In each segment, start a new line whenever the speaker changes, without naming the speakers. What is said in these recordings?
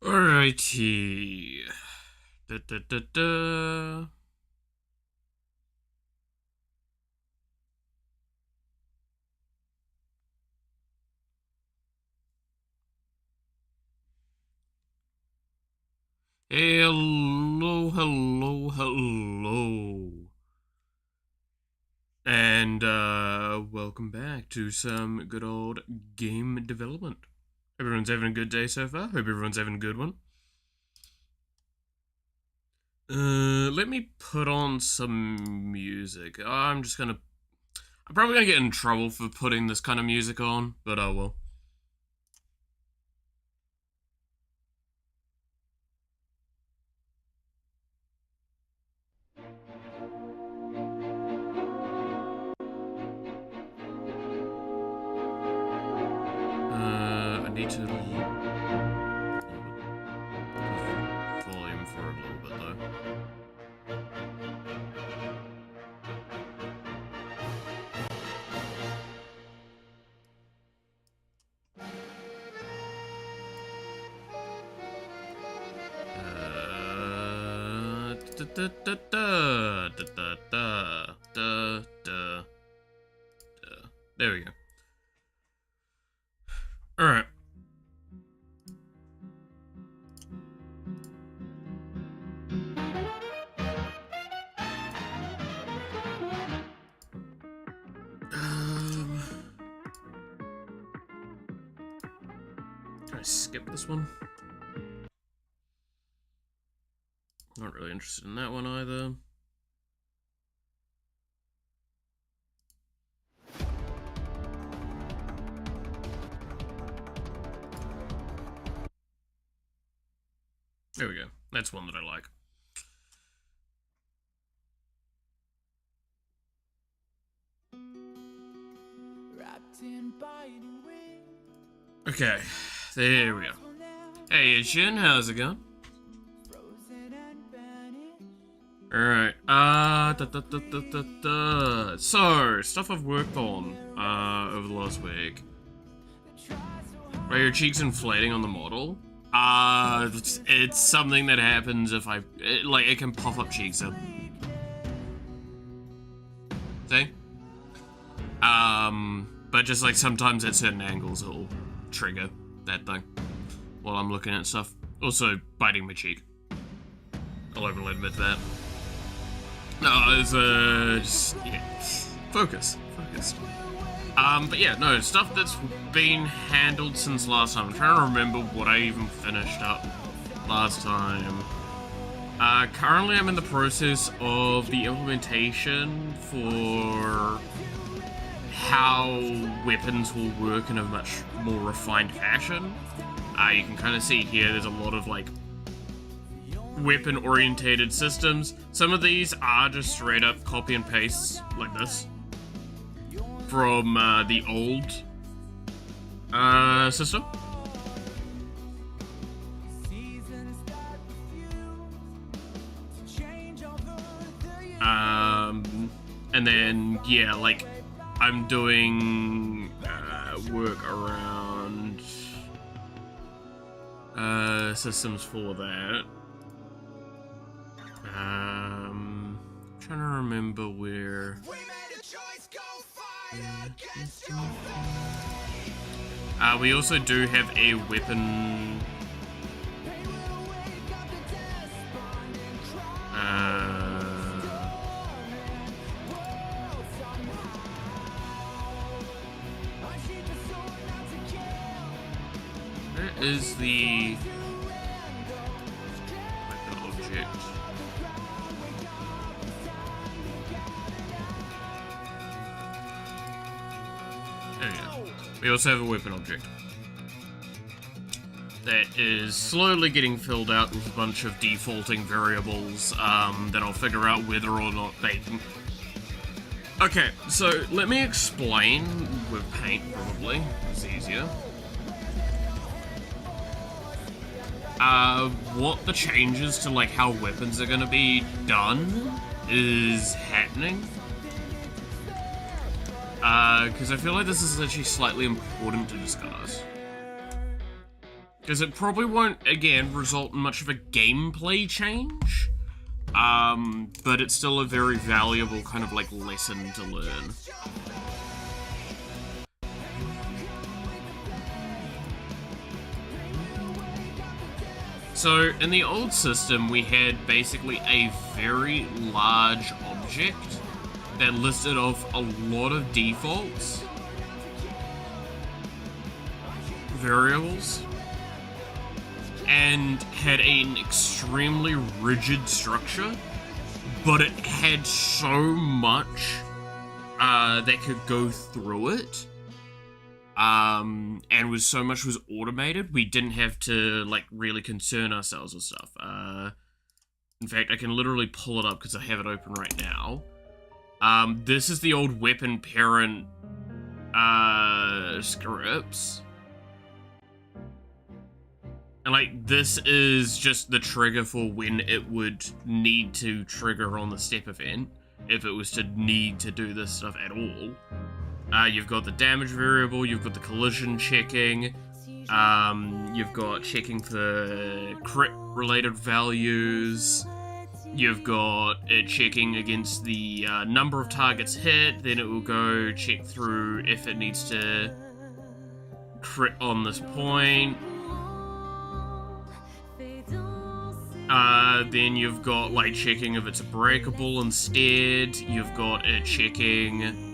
Alrighty. Da, da, da, da. Hello, hello, hello. And, welcome back to some good old game development. Hope everyone's having a good day so far. Hope everyone's having a good one. Let me put on some music. I'm probably gonna get in trouble for putting this kind of music on, but oh well. I need to volume for a little bit though. There we go. Alright. Can I skip this one? Not really interested in that one either. There we go. That's one that I like. Okay, there we go. Hey, Shin, how's it going? Alright, So, stuff I've worked on, over the last week. Are your cheeks inflating on the model? It's something that happens if it can puff up cheeks up. See? But just like sometimes at certain angles it'll trigger that thing while I'm looking at stuff. Also, biting my cheek. I'll openly admit that. No, it's, just, yeah. Focus. But yeah, no, stuff that's been handled since last time. I'm trying to remember what I even finished up last time. Currently I'm in the process of the implementation for how weapons will work in a much more refined fashion. You can kind of see here there's a lot of, like, weapon-orientated systems. Some of these are just straight up copy and pastes, like this, from the old system. And then, yeah, like, I'm doing work around systems for that. Trying to remember where. We also do have a weapon. Where is the weapon object? There we go. We also have a weapon object that is slowly getting filled out with a bunch of defaulting variables that I'll figure out whether or not they can. Okay, so let me explain with paint, probably. It's easier. What the changes to, like, how weapons are gonna be done is happening. Because I feel like this is actually slightly important to discuss. Because it probably won't, again, result in much of a gameplay change. But it's still a very valuable kind of, like, lesson to learn. So, in the old system, we had basically a very large object that listed off a lot of defaults, variables, and had an extremely rigid structure, but it had so much that could go through it. And so much was automated, we didn't have to, like, really concern ourselves with stuff. In fact, I can literally pull it up because I have it open right now. This is the old weapon parent, scripts. And, like, this is just the trigger for when it would need to trigger on the step event, if it was to need to do this stuff at all. You've got the damage variable, you've got the collision checking, you've got checking for crit-related values, you've got it checking against the number of targets hit, then it will go check through if it needs to crit on this point. Then you've got, like, checking if it's breakable instead, you've got it checking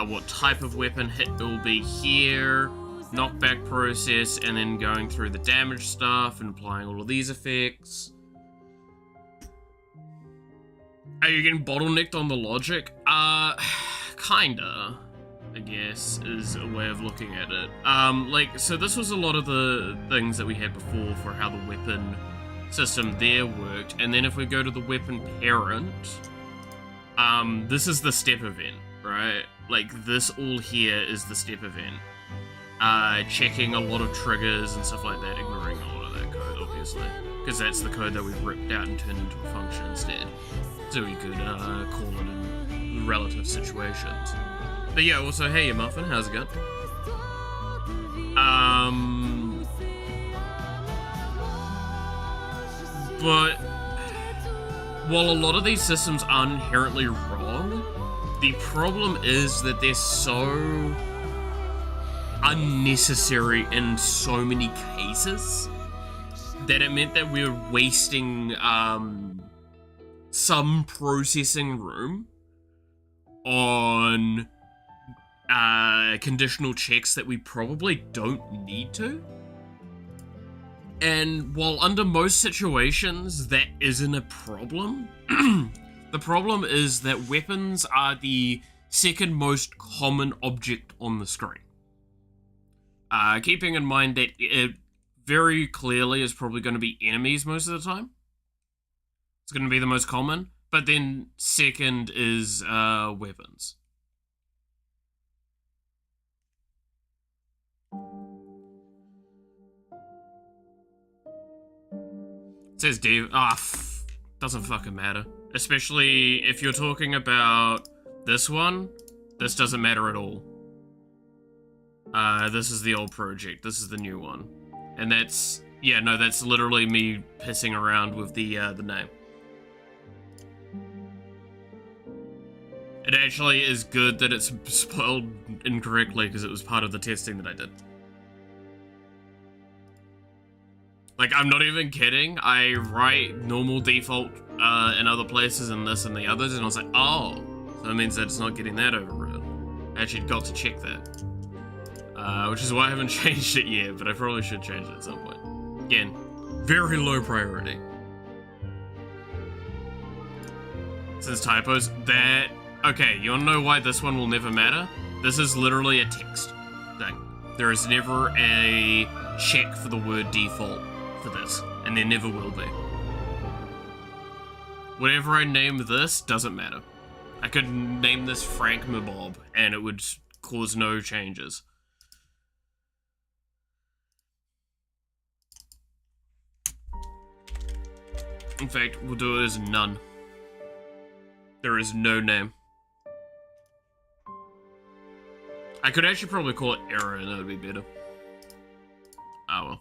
what type of weapon hit it will be here, knockback process, and then going through the damage stuff and applying all of these effects. Are you getting bottlenecked on the logic? Kinda, I guess, is a way of looking at it. Like, so this was a lot of the things that we had before for how the weapon system there worked, and then if we go to the weapon parent, this is the step event, right? Like, this all here is the step event. Checking a lot of triggers and stuff like that, ignoring a lot of that code, obviously, because that's the code that we've ripped out and turned into a function instead, so we could call it in relative situations. But yeah, also, hey, Muffin, how's it going? But while a lot of these systems aren't inherently wrong, the problem is that they're so unnecessary in so many cases that it meant that we're wasting some processing room on conditional checks that we probably don't need to. And while under most situations that isn't a problem, the problem is that weapons are the second most common object on the screen. Keeping in mind that it very clearly is probably going to be enemies most of the time. It's going to be the most common, but then second is weapons. It says Dave. Doesn't fucking matter. Especially if you're talking about this one, this doesn't matter at all. This is the old project, this is the new one. And that's, yeah, no, that's literally me pissing around with the name. It actually is good that it's spelled incorrectly, because it was part of the testing that I did. Like, I'm not even kidding. I write normal default in other places and this and the others, and I was like, oh, so that means that it's not getting that overridden. I actually got to check that. Which is why I haven't changed it yet, but I probably should change it at some point. Again, very low priority. Since typos, that... Okay, you wanna know why this one will never matter? This is literally a text thing. There is never a check for the word default for this, and there never will be. Whatever I name this doesn't matter. I could name this Frank Mabob, and it would cause no changes. In fact, we'll do it as none. There is no name. I could actually probably call it error, and that would be better. Ah well.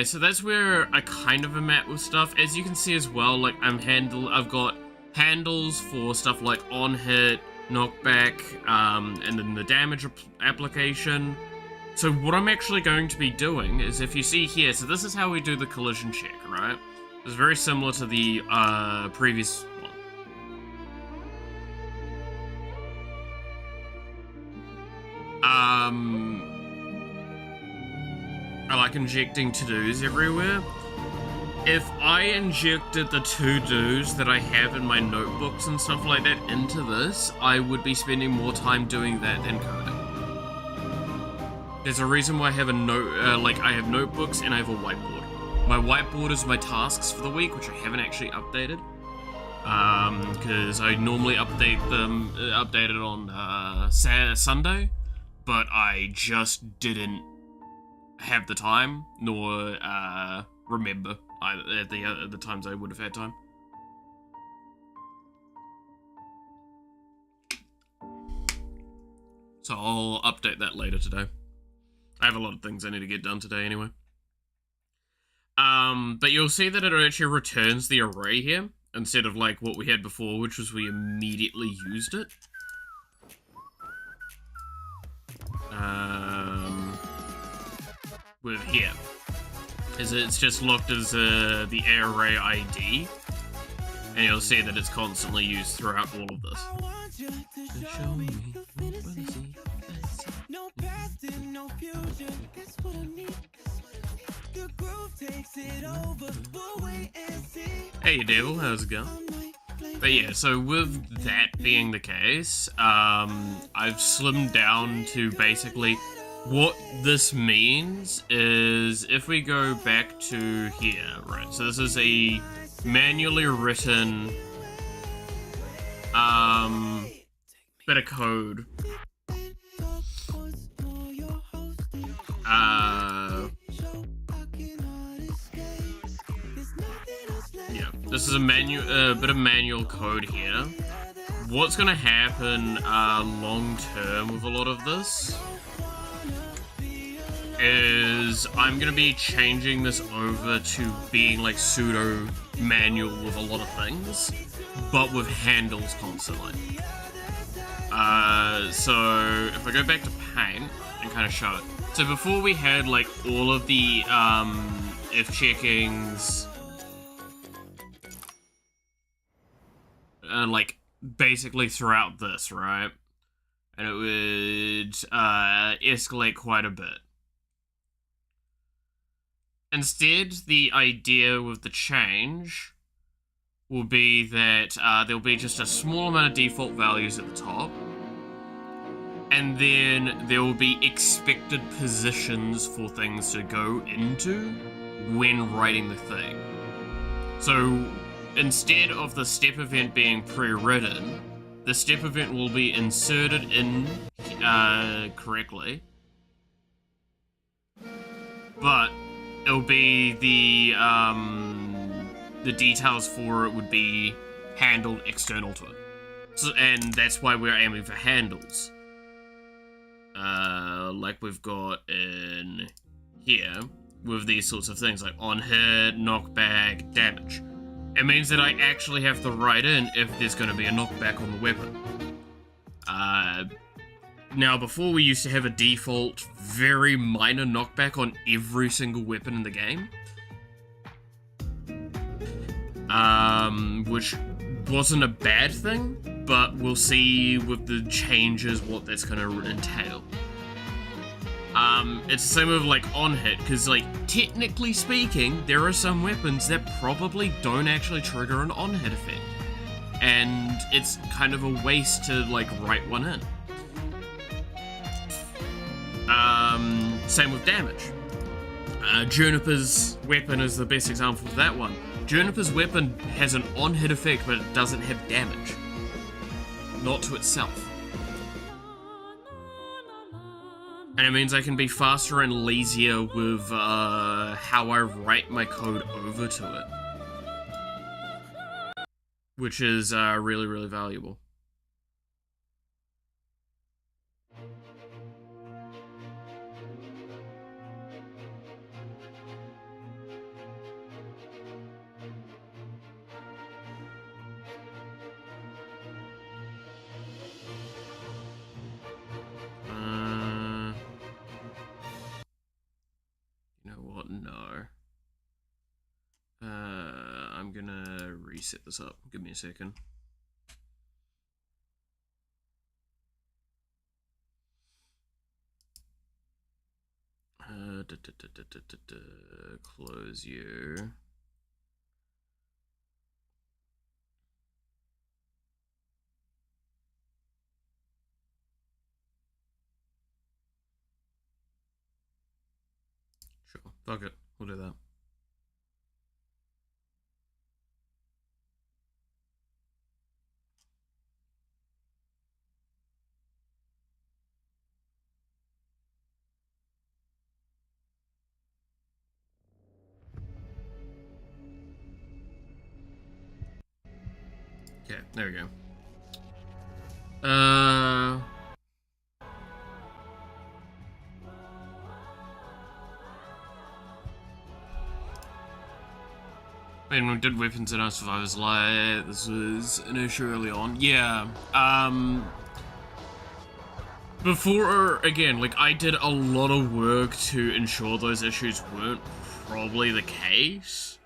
yeah, so that's where I kind of am at with stuff. As you can see as well, like I've got handles for stuff like on hit, knockback, and then the damage application. So what I'm actually going to be doing is, if you see here, so this is how we do the collision check, right? It's very similar to the previous one. I like injecting to-dos everywhere. If I injected the to-dos that I have in my notebooks and stuff like that into this, I would be spending more time doing that than coding. There's a reason why I have I have notebooks and I have a whiteboard. My whiteboard is my tasks for the week, which I haven't actually updated. Because I normally update it on Sunday, but I just didn't have the time, nor remember either at the times I would have had time. So I'll update that later today. I have a lot of things I need to get done today anyway. But you'll see that it actually returns the array here, instead of like what we had before, which was we immediately used it. With here. It's just looked as the array ID, and you'll see that it's constantly used throughout all of this. Show me no past and no future. That's what I need. The groove takes it over. We'll wait and see. Hey Devil, how's it going? But yeah, so with that being the case, I've slimmed down to basically what this means is if we go back to here, right? So this is a manually written bit of code. Yeah, this is a bit of manual code here. What's gonna happen long term with a lot of this is I'm gonna be changing this over to being like pseudo manual with a lot of things, but with handles constantly. So if I go back to Paint and kind of show it. So before we had like all of the if checkings, like basically throughout this, right? And it would escalate quite a bit. Instead, the idea with the change will be that there'll be just a small amount of default values at the top, and then there will be expected positions for things to go into when writing the thing. So instead of the step event being pre-written, the step event will be inserted in correctly, but it'll be the details for it would be handled external to it. So, and that's why we're aiming for handles. Like we've got in here with these sorts of things like on hit, knockback, damage. It means that I actually have to write in if there's going to be a knockback on the weapon. Now, before we used to have a default, very minor knockback on every single weapon in the game. Which wasn't a bad thing, but we'll see with the changes what that's going to entail. It's the same with like on hit, because like technically speaking, there are some weapons that probably don't actually trigger an on hit effect. And it's kind of a waste to like write one in. Same with damage. Juniper's weapon is the best example of that one. Juniper's weapon has an on-hit effect, but it doesn't have damage. Not to itself. And it means I can be faster and lazier with how I write my code over to it. Which is really, really valuable. gonna reset this up. Give me a second. Close you. Sure, fuck it, we'll do that. Okay, there we go. When we did Weapons in Our Survivor's Light, this was an issue early on. Yeah, before, again, like, I did a lot of work to ensure those issues weren't probably the case.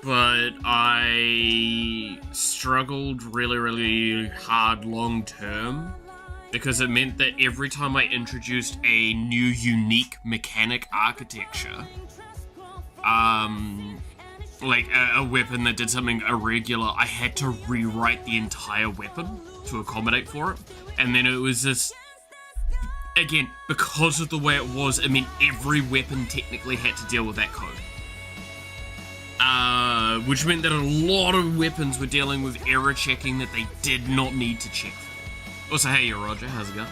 But I struggled really hard long term because it meant that every time I introduced a new unique mechanic architecture, like a weapon that did something irregular, I had to rewrite the entire weapon to accommodate for it. And then it was this, again, because of the way it was, it meant every weapon technically had to deal with that code. Which meant that a lot of weapons were dealing with error checking that they did not need to check for. Also, hey, Roger, how's it going?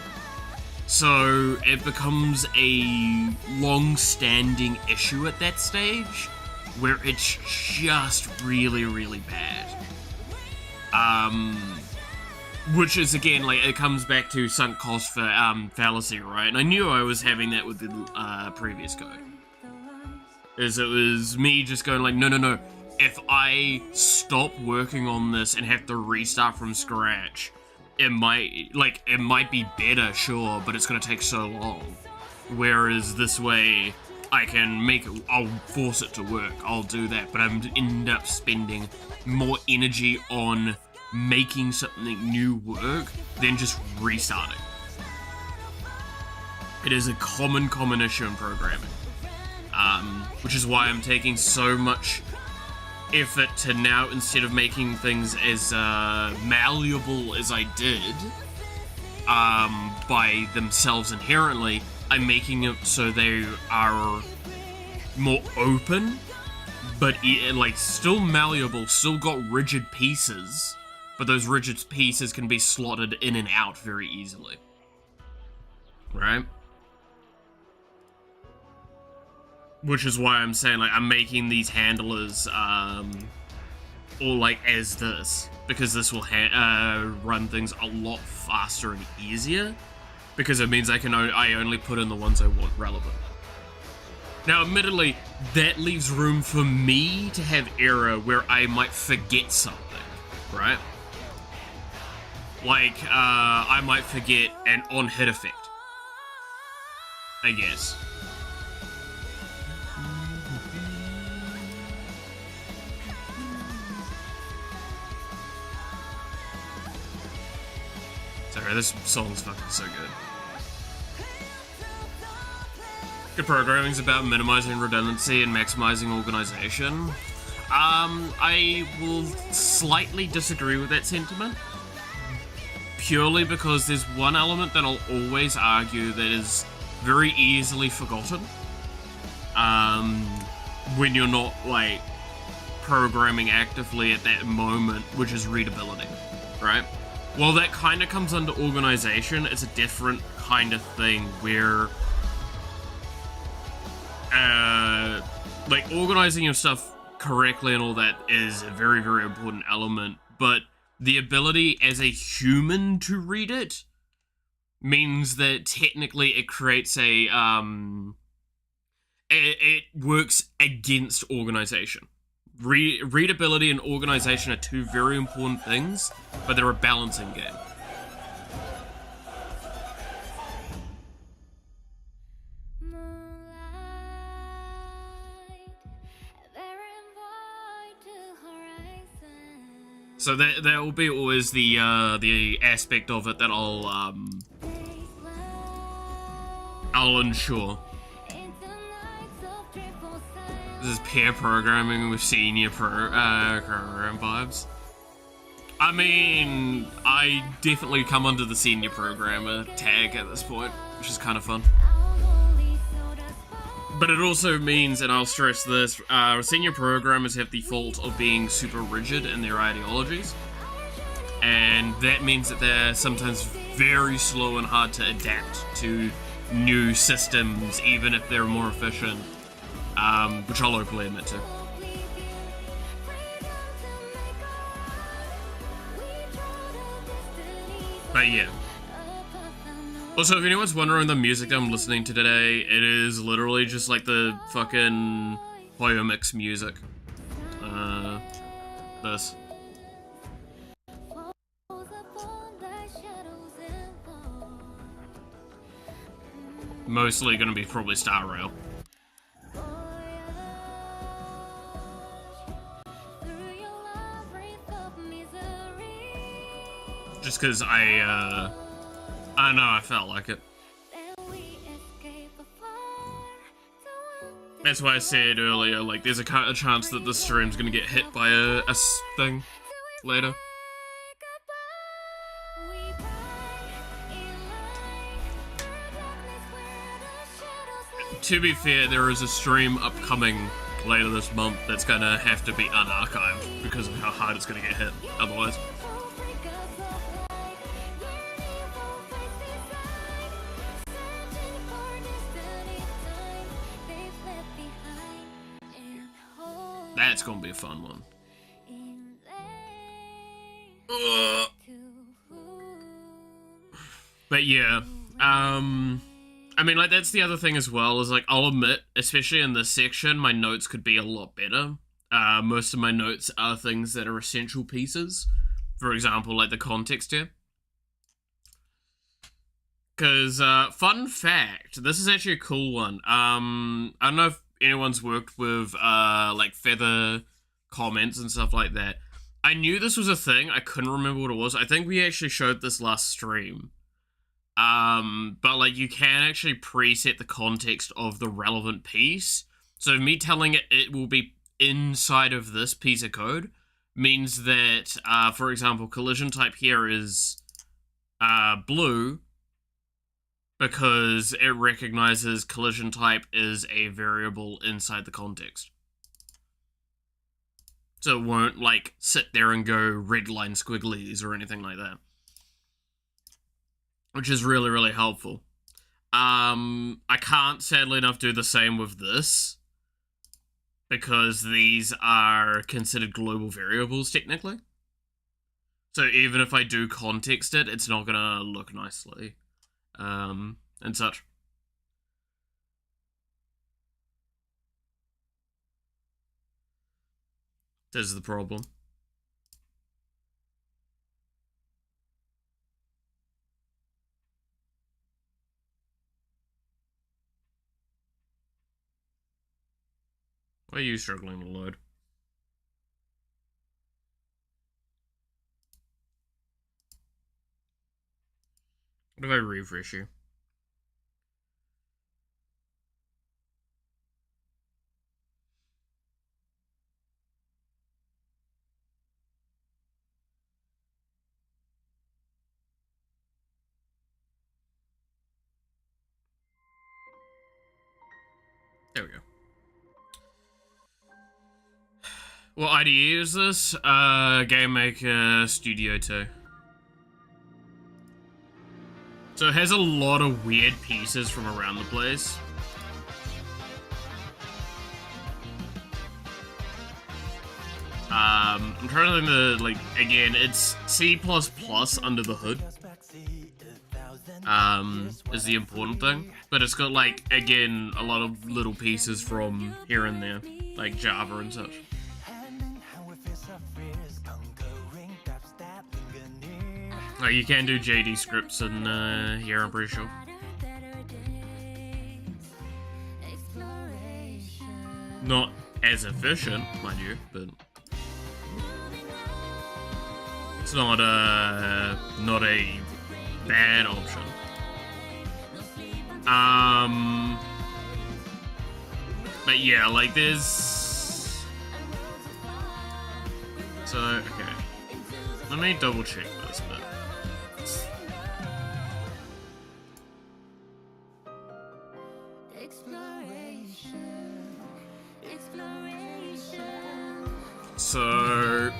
So it becomes a long-standing issue at that stage, where it's just really bad. Which is, again, like, it comes back to sunk cost for fallacy, right? And I knew I was having that with the previous code. Is it was me just going like, no, if I stop working on this and have to restart from scratch, it might be better, sure, but it's gonna take so long. Whereas this way, I can make it, I'll force it to work, I'll do that, but I'm end up spending more energy on making something new work than just restarting. It is a common issue in programming. Which is why I'm taking so much effort to now, instead of making things as malleable as I did by themselves inherently, I'm making it so they are more open, but like still malleable, still got rigid pieces, but those rigid pieces can be slotted in and out very easily. Right? Which is why I'm saying, like, I'm making these handlers, all like as this, because this will run things a lot faster and easier, because it means I only put in the ones I want relevant. Now, admittedly, that leaves room for me to have error where I might forget something, right? Like, I might forget an on-hit effect, I guess. Sorry, this song's fucking so good. Good programming's about minimizing redundancy and maximizing organization. I will slightly disagree with that sentiment. Purely because there's one element that I'll always argue that is very easily forgotten. When you're not, like, programming actively at that moment, which is readability, right? Well, that kind of comes under organization. It's a different kind of thing where, like, organizing your stuff correctly and all that is a very important element, but the ability as a human to read it means that technically it creates a, it works against organization. Readability and organization are two very important things, but they're a balancing game. So that will be always the aspect of it that I'll ensure. This is pair programming with senior program vibes. I mean, I definitely come under the senior programmer tag at this point, which is kind of fun. But it also means, and I'll stress this, senior programmers have the fault of being super rigid in their ideologies. And that means that they're sometimes very slow and hard to adapt to new systems, even if they're more efficient, which I'll openly admit to. But yeah. Also, if anyone's wondering the music I'm listening to today, it is literally just like the fucking Hoyo Mix music. This. Mostly gonna be probably Star Rail. Just cause I know, I felt like it. That's why I said earlier, like, there's a chance that this stream's gonna get hit by a thing later. To be fair, there is a stream upcoming later this month that's gonna have to be unarchived because of how hard it's gonna get hit otherwise. That's gonna be a fun one. But yeah, I mean, like, that's the other thing as well, is, like, I'll admit, especially in this section, my notes could be a lot better. Most of my notes are things that are essential pieces. For example, like the context here. Because, fun fact, this is actually a cool one. I don't know if anyone's worked with, like, feather comments and stuff like that. I knew this was a thing, I couldn't remember what it was. I think we actually showed this last stream. But, like, you can actually preset the context of the relevant piece. So me telling it will be inside of this piece of code means that, for example, collision type here is, blue, because it recognizes collision type is a variable inside the context. So it won't, like, sit there and go red line squigglies or anything like that. Which is really, really helpful. I can't, sadly enough, do the same with this, because these are considered global variables, technically. So even if I do context it, it's not gonna look nicely. And such. This is the problem. Why are you struggling to load? What if I refresh you? There we go. What IDE is this? Game Maker Studio 2. So it has a lot of weird pieces from around the place. I'm trying to think of, like, again, it's C++ under the hood. Is the important thing. But it's got, like, again, a lot of little pieces from here and there, like Java and such. Like, you can do JD scripts in here, I'm pretty sure. Not as efficient, mind you, but... It's not a bad option. But yeah, like there's so okay. Let me double check this bit. So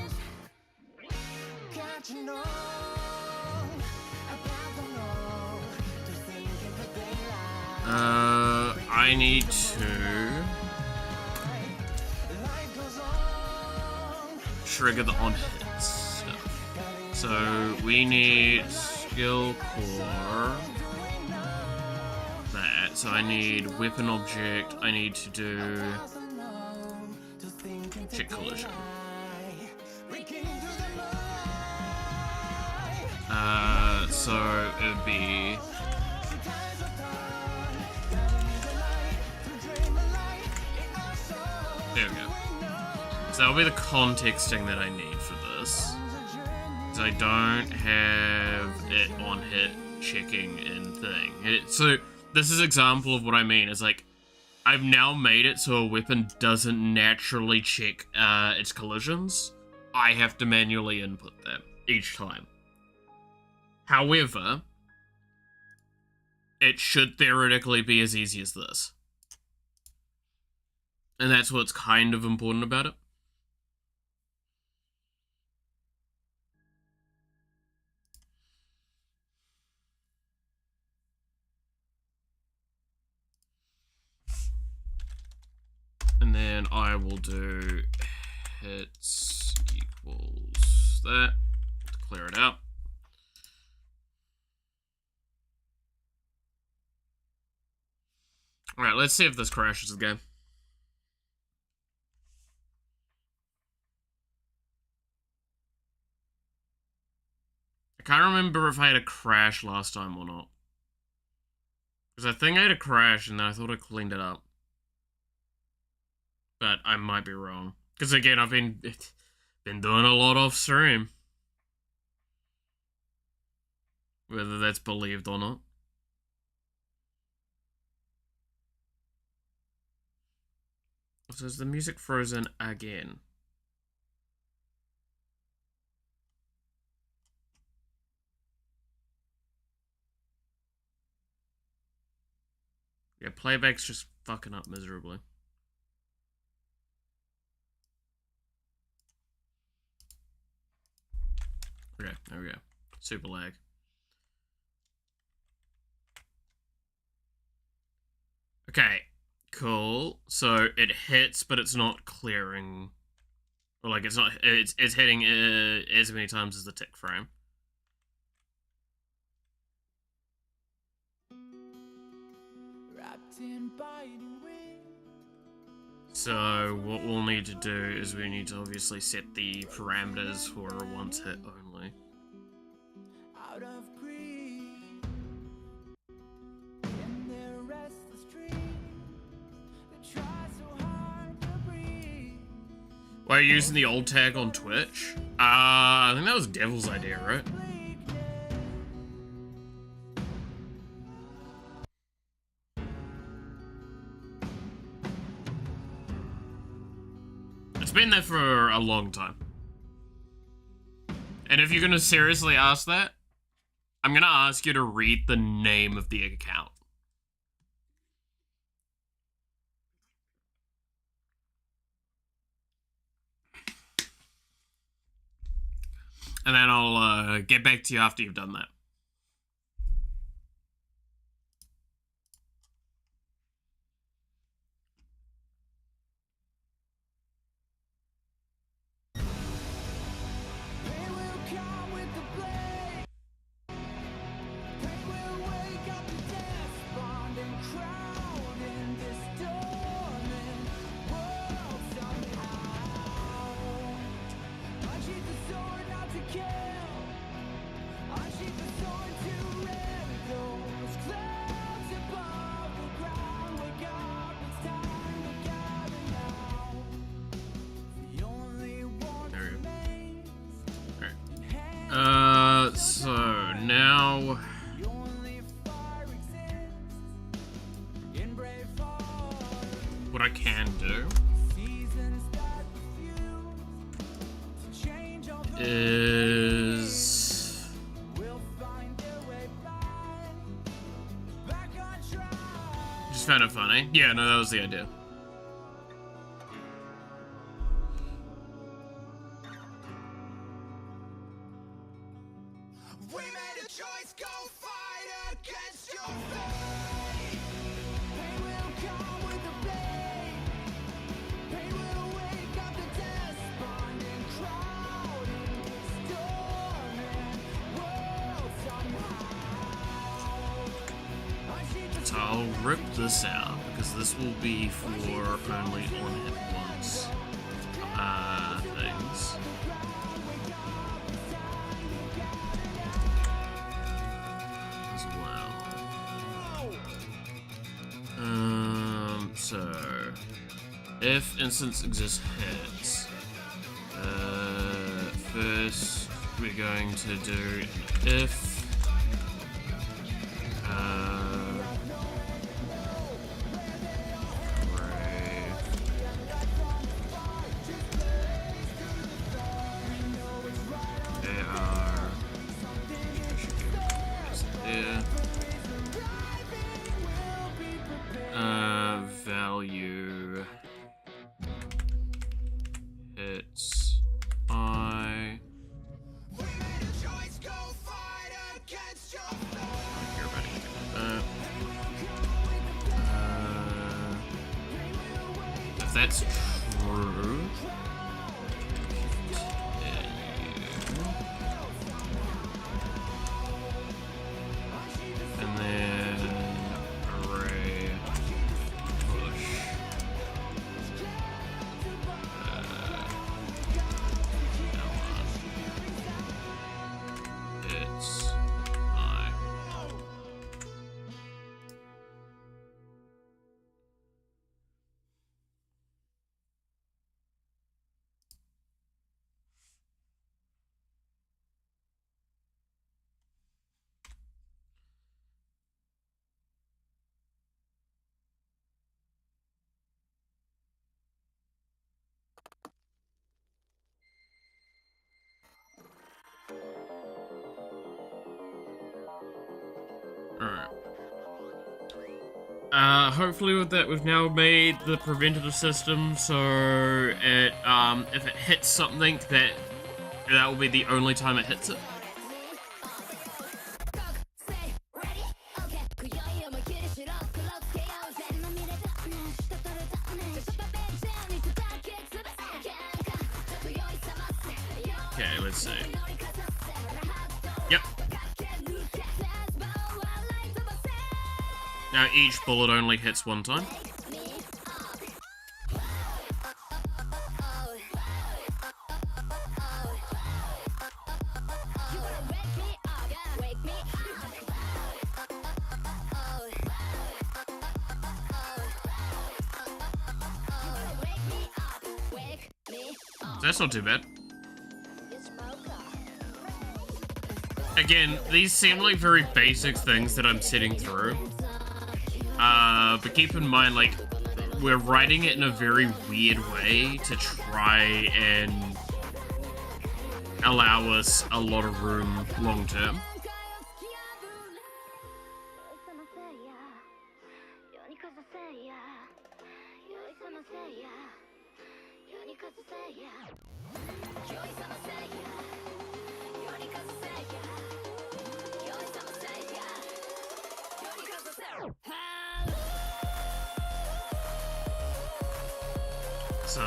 I need to trigger the on hit stuff. So we need skill core. That. So I need weapon object. I need to do check collision. So it would be there we go. So that'll be the contexting that I need for this. Because I don't have it on hit checking in thing. So this is an example of what I mean. It's like I've now made it so a weapon doesn't naturally check its collisions. I have to manually input that each time. However, it should theoretically be as easy as this. And that's what's kind of important about it. And then I will do hits equals that to clear it out. Alright, let's see if this crashes again. I can't remember if I had a crash last time or not. Because I think I had a crash and then I thought I cleaned it up. But I might be wrong. Because again, I've been doing a lot off stream. Whether that's believed or not. So is the music frozen again? Yeah, playback's just fucking up miserably. Okay, there we go. Super lag. Okay, cool. So it hits, but it's not clearing. Or like it's not. It's hitting as many times as the tick frame. So what we'll need to do is we need to obviously set the parameters for a once hit only. Why are you using the old tag on Twitch? I think that was Devil's idea, right? It's been there for a long time. And if you're gonna seriously ask that, I'm gonna ask you to read the name of the account. And then I'll get back to you after you've done that.
I'll keep the
Now, what I can do is just found it funny. Yeah, no, that was the idea. So I'll rip this out because this will be for only on hit once things. As well. So if instance exists hits, first we're going to do if value hits I. If that's true, and then array push. It's I. Alright. Hopefully with that we've now made the preventative system so it, if it hits something that will be the only time it hits it. Okay, let's see. Yep. Now each bullet only hits one time. That's not too bad. Again, these seem like very basic things that I'm sitting through. But keep in mind, like, we're writing it in a very weird way to try and allow us a lot of room long term. So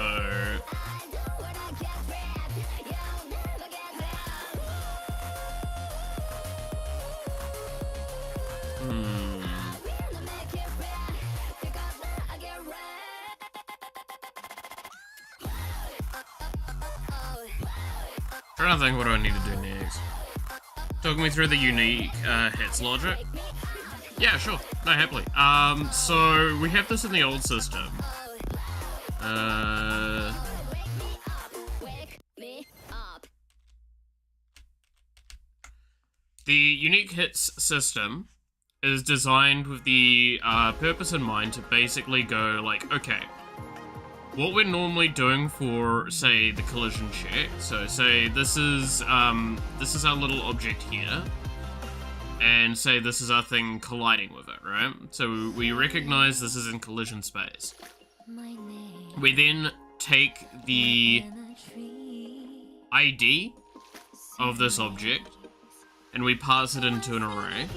trying to think what do I need to do next. Talk me through the unique hits logic. Yeah, sure. No, happily. So we have this in the old system. The unique hits system is designed with the purpose in mind to basically go like, okay, what we're normally doing for, say, the collision check. So say this is our little object here, and say this is our thing colliding with it, right? So we recognize this is in collision space. We then take the ID of this object and we pass it into an array.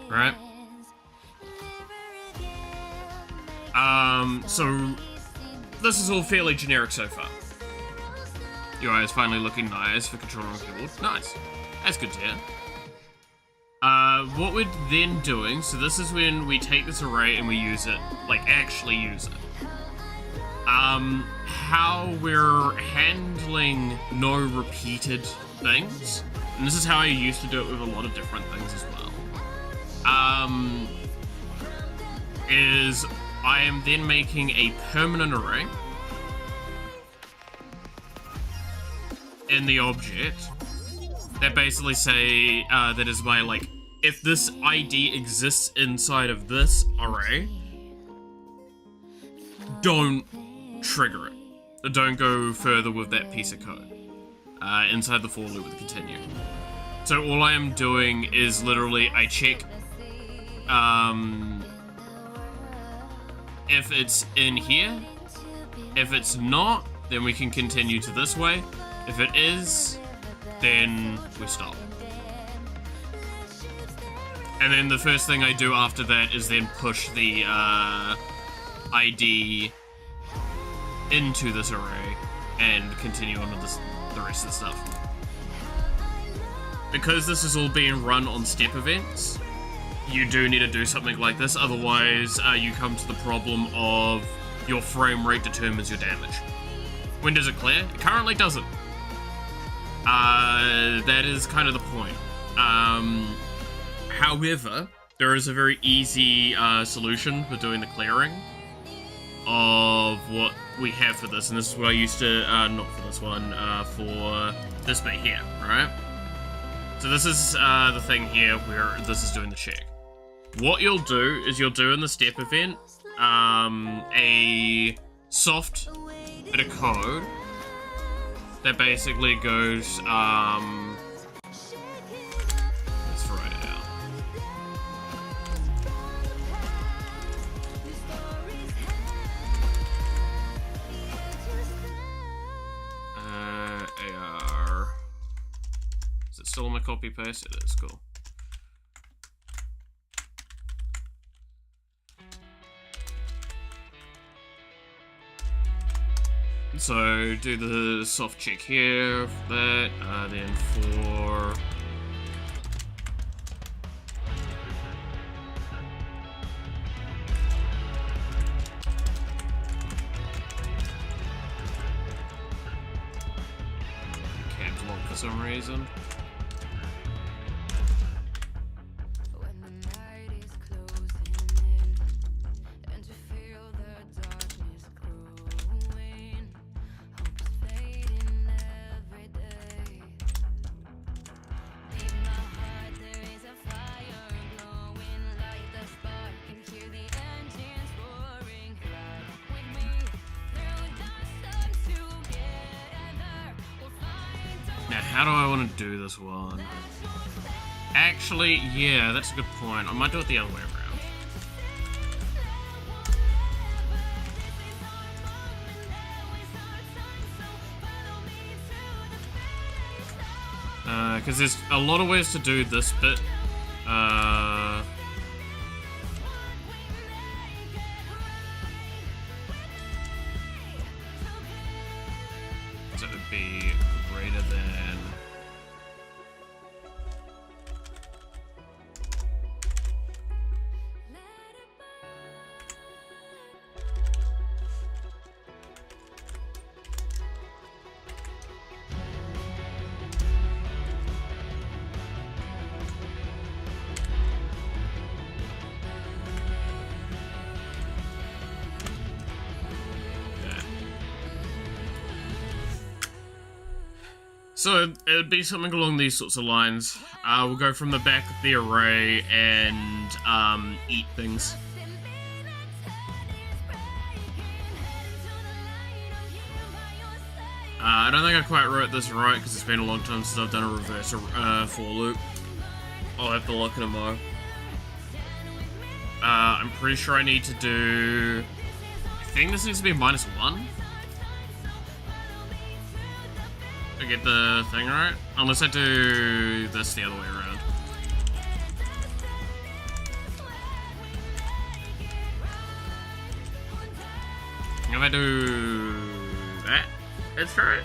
Right? So this is all fairly generic so far. Your eye is finally looking nice for controlling the keyboard. Nice. That's good to hear. What we're then doing, so this is when we take this array and we use it, like actually use it. How we're handling no repeated things, and this is how I used to do it with a lot of different things as well, is I am then making a permanent array in the object that basically say, that is my, like, if this ID exists inside of this array, don't trigger it. Don't go further with that piece of code inside the for loop with continue. So all I am doing is literally I check if it's in here. If it's not, then we can continue to this way. If it is, then we stop. And then the first thing I do after that is then push the ID into this array and continue on with the rest of the stuff. Because this is all being run on step events, you do need to do something like this, otherwise you come to the problem of your frame rate determines your damage. When does it clear? It currently doesn't. That is kind of the point. However, there is a very easy solution for doing the clearing of what we have for this, and this is what I used to, not for this one, for this bit here, right? So this is the thing here where this is doing the check. What you'll do is you'll do in the step event a soft bit of code that basically goes, let's write it out. AR. Is it still on my copy paste? It is, cool. So do the soft check here for that, then for caps lock for some reason. Now, how do I want to do this one? Actually, yeah, that's a good point. I might do it the other way around. Because there's a lot of ways to do this bit. So it would be greater than... So it'd be something along these sorts of lines. We'll go from the back of the array and eat things. I don't think I quite wrote this right because it's been a long time since I've done a reverse for loop. I'll have to look at a mo. I'm pretty sure I need to do... I think this needs to be -1. To get the thing right. Unless I do this the other way around. If I do that, it's right.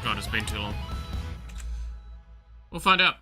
God, it's been too long. We'll find out.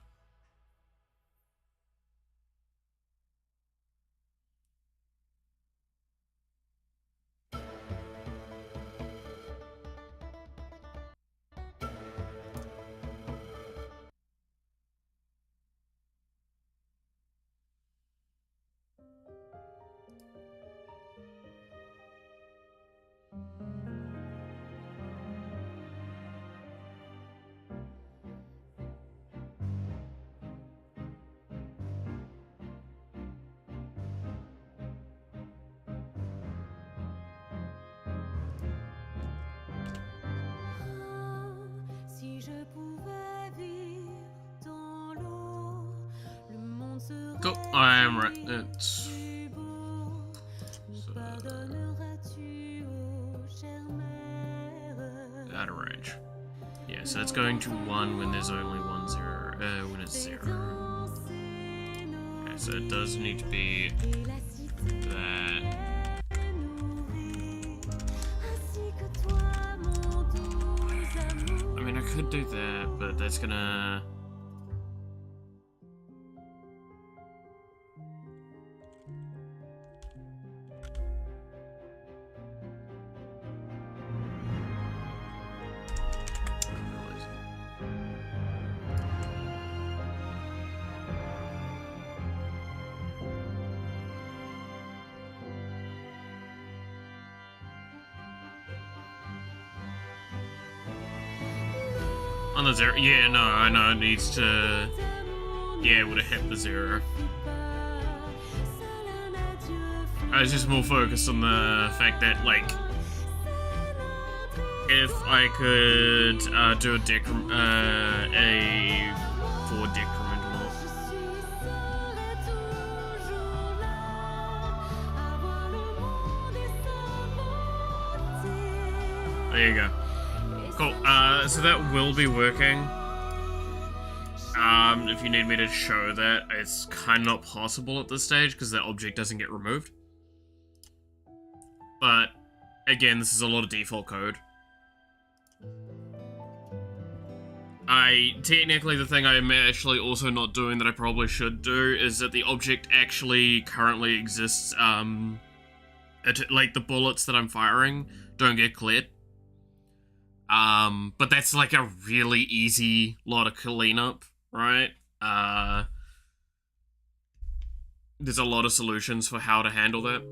Cool, I am right. It's... out of range. Yeah, so it's going to 1 when there's only 1 0. When it's 0. Okay, so it does need to be that. I mean, I could do that, but that's gonna... On the 0, yeah, no, I know it needs to be able to hit the 0. I was just more focused on the fact that, like, if I could do a forward decrement or not. There you go. Cool, so that will be working. If you need me to show that, it's kind of not possible at this stage because the object doesn't get removed. But, again, this is a lot of default code. Technically, the thing I am actually also not doing that I probably should do is that the object actually currently exists, like the bullets that I'm firing don't get cleared. But that's like a really easy lot of cleanup, right? There's a lot of solutions for how to handle that.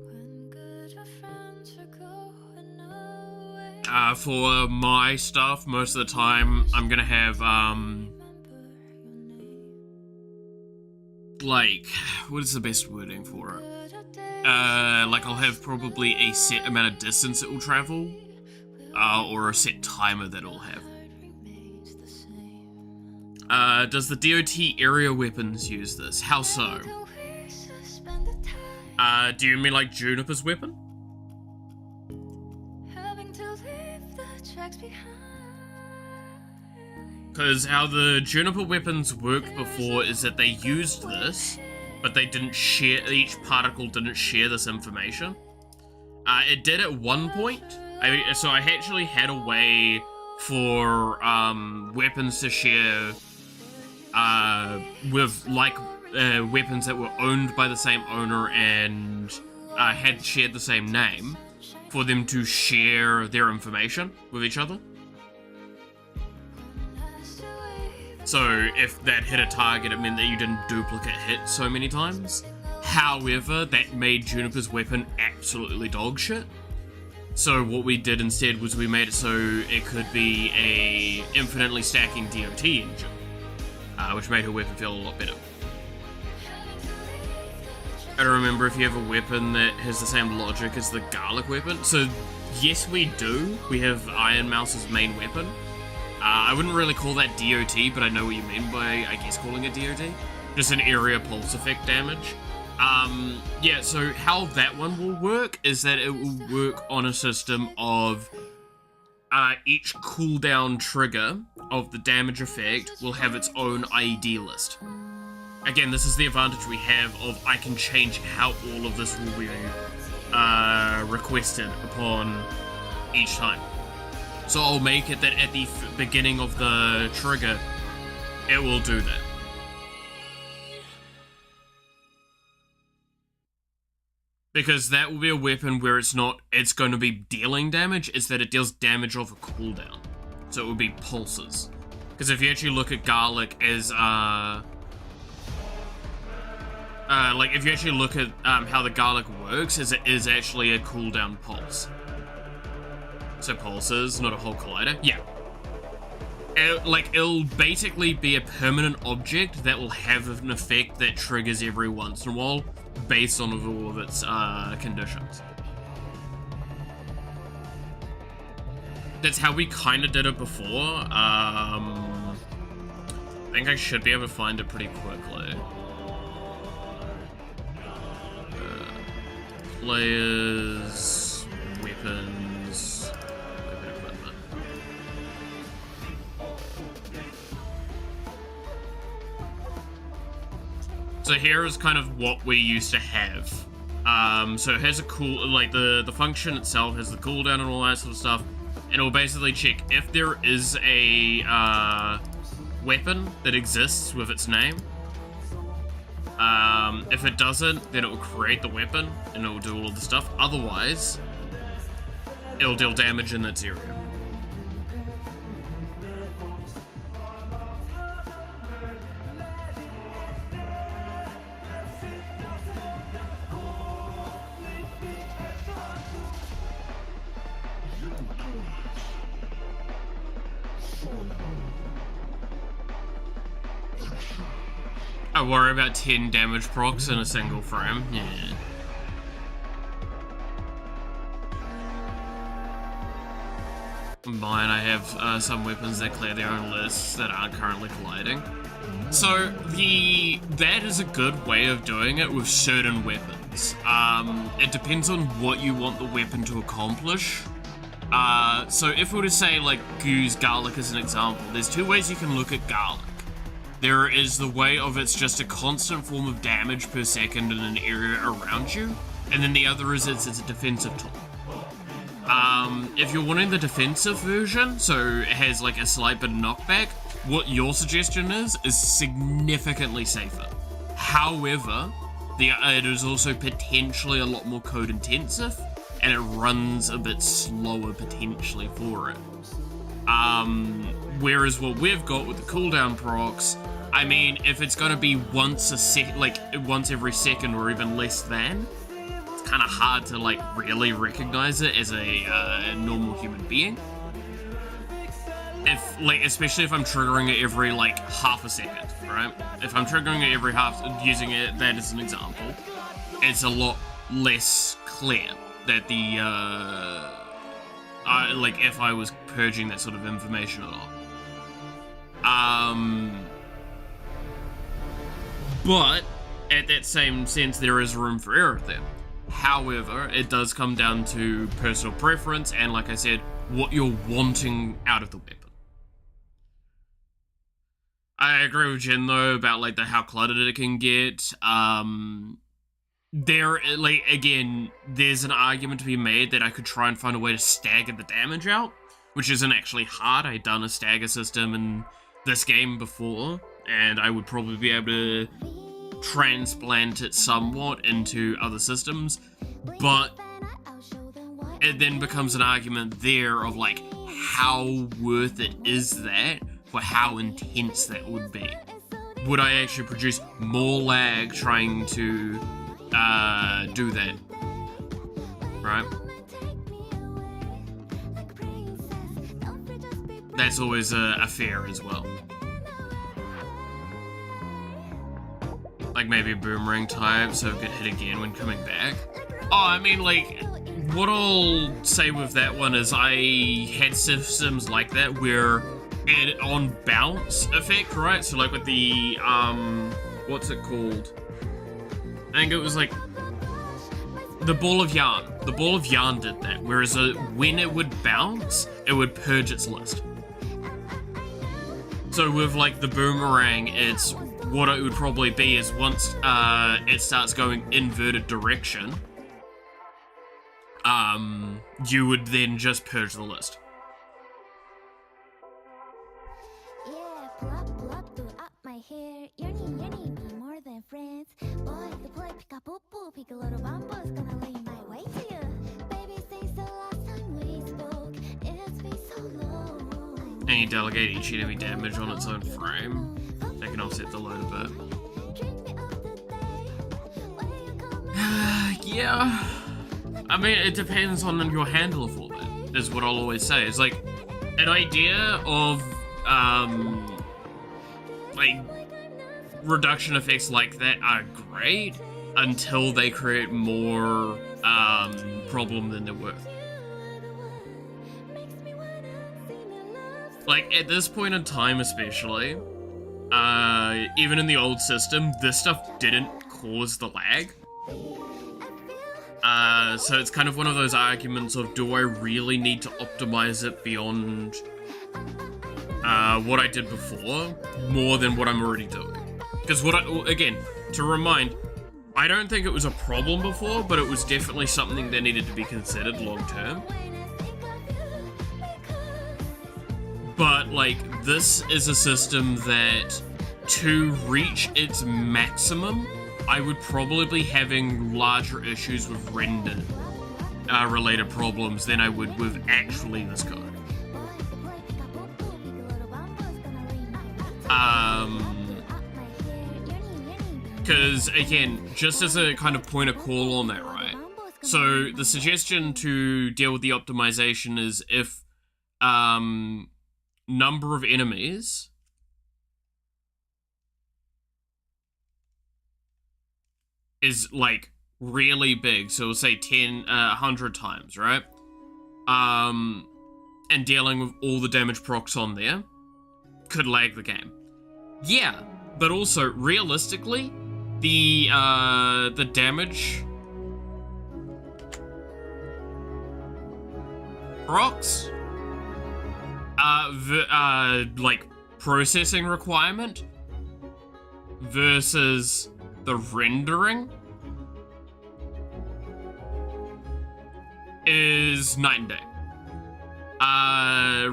For my stuff, most of the time, I'm gonna have, like, what is the best wording for it? Like, I'll have probably a set amount of distance it will travel. Or a set timer that it'll have. Does the DOT area weapons use this? How so? Do you mean like Juniper's weapon? Because how the Juniper weapons worked before is that they used this, but they didn't share, each particle didn't share this information. It did at one point. So I actually had a way for weapons to share with weapons that were owned by the same owner and had shared the same name, for them to share their information with each other. So if that hit a target, it meant that you didn't duplicate hit so many times. However, that made Juniper's weapon absolutely dog shit. So what we did instead was we made it so it could be a infinitely stacking DOT engine, which made her weapon feel a lot better. I don't remember if you have a weapon that has the same logic as the garlic weapon. So yes, we do. We have Iron Mouse's main weapon. I wouldn't really call that DOT, but I know what you mean by, I guess, calling it DOT. Just an area pulse effect damage. Yeah, so how that one will work is that it will work on a system of each cooldown trigger of the damage effect will have its own IED list. Again, this is the advantage we have of I can change how all of this will be requested upon each time. So I'll make it that at the beginning of the trigger, it will do that. Because that will be a weapon where it's going to be dealing damage, it's that it deals damage off a cooldown. So it would be pulses. Because if you actually look at garlic as, like if you actually look at how the garlic works, is it is actually a cooldown pulse. So pulses, not a whole collider. Yeah. It'll basically be a permanent object that will have an effect that triggers every once in a while based on all of its conditions. That's how we kind of did it before. I think I should be able to find it pretty quickly. Players, weapons, weapon equipment. So here is kind of what we used to have. So it has a the function itself has the cooldown and all that sort of stuff, and it will basically check if there is a weapon that exists with its name. If it doesn't, then it will create the weapon and it will do all of the stuff. Otherwise, it will deal damage in its area. I worry about 10 damage procs in a single frame. Yeah. Mine, I have some weapons that clear their own lists that aren't currently colliding. So that is a good way of doing it with certain weapons. It depends on what you want the weapon to accomplish. So if we were to say like use garlic as an example, there's two ways you can look at garlic. There is the way of it's just a constant form of damage per second in an area around you, and then the other is it's a defensive tool. If you're wanting the defensive version, so it has like a slight bit of knockback, what your suggestion is significantly safer. However, it is also potentially a lot more code intensive, and it runs a bit slower potentially for it. Whereas what we've got with the cooldown procs, I mean, if it's gonna be once every second or even less than, it's kind of hard to like really recognize it as a normal human being. Especially if I'm triggering it every like half a second, right? If I'm triggering it every using that as an example, it's a lot less clear that if I was purging that sort of information or not. But at that same sense, there is room for error there. However, it does come down to personal preference and, like I said, what you're wanting out of the weapon. I agree with Jen though about like how cluttered it can get. There's an argument to be made that I could try and find a way to stagger the damage out, which isn't actually hard. I've done a stagger system in this game before, and I would probably be able to transplant it somewhat into other systems, but it then becomes an argument there of like, how worth it is that for how intense that would be. Would I actually produce more lag trying to do that? Right? That's always a fear as well. Like maybe a boomerang type, so it could hit again when coming back. Oh, I mean, like, what I'll say with that one is I had systems like that where it on bounce effect, right? So like with the, what's it called? I think it was like the ball of yarn. The ball of yarn did that, whereas when it would bounce, it would purge its list. So with like the boomerang, it's what it would probably be is once it starts going inverted direction, you would then just purge the list. And you delegate each enemy damage on its own frame. That can offset the load a bit. Yeah. I mean, it depends on your handler for that, is what I'll always say. It's like, an idea of, like, reduction effects like that are great until they create more, problem than they're worth. Like, at this point in time especially, even in the old system, this stuff didn't cause the lag. So it's kind of one of those arguments of, do I really need to optimize it beyond what I did before, more than what I'm already doing? Because again, to remind, I don't think it was a problem before, but it was definitely something that needed to be considered long term. But, like, this is a system that, to reach its maximum, I would probably be having larger issues with render related problems than I would with actually this code. Because, again, just as a kind of point of call on that, right? So, the suggestion to deal with the optimization is if, number of enemies is like really big, so we'll say 100 times, right? And dealing with all the damage procs on there could lag the game. Yeah, but also realistically, the damage procs, like processing requirement versus the rendering is night and day.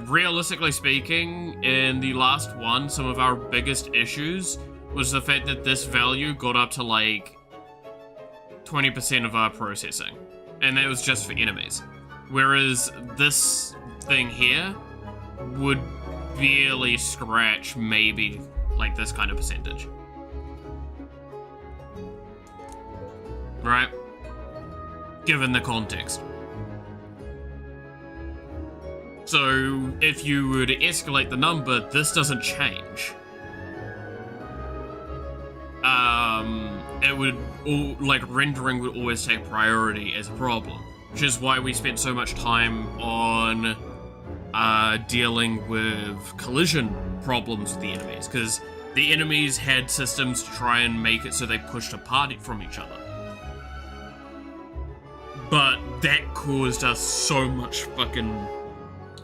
Realistically speaking, in the last one, some of our biggest issues was the fact that this value got up to like 20% of our processing, and that was just for enemies. Whereas this thing here would barely scratch maybe like this kind of percentage. Right? Given the context. So if you were to escalate the number, this doesn't change. It would, like, rendering would always take priority as a problem, which is why we spent so much time on dealing with collision problems with the enemies, because the enemies had systems to try and make it so they pushed apart from each other. But that caused us so much fucking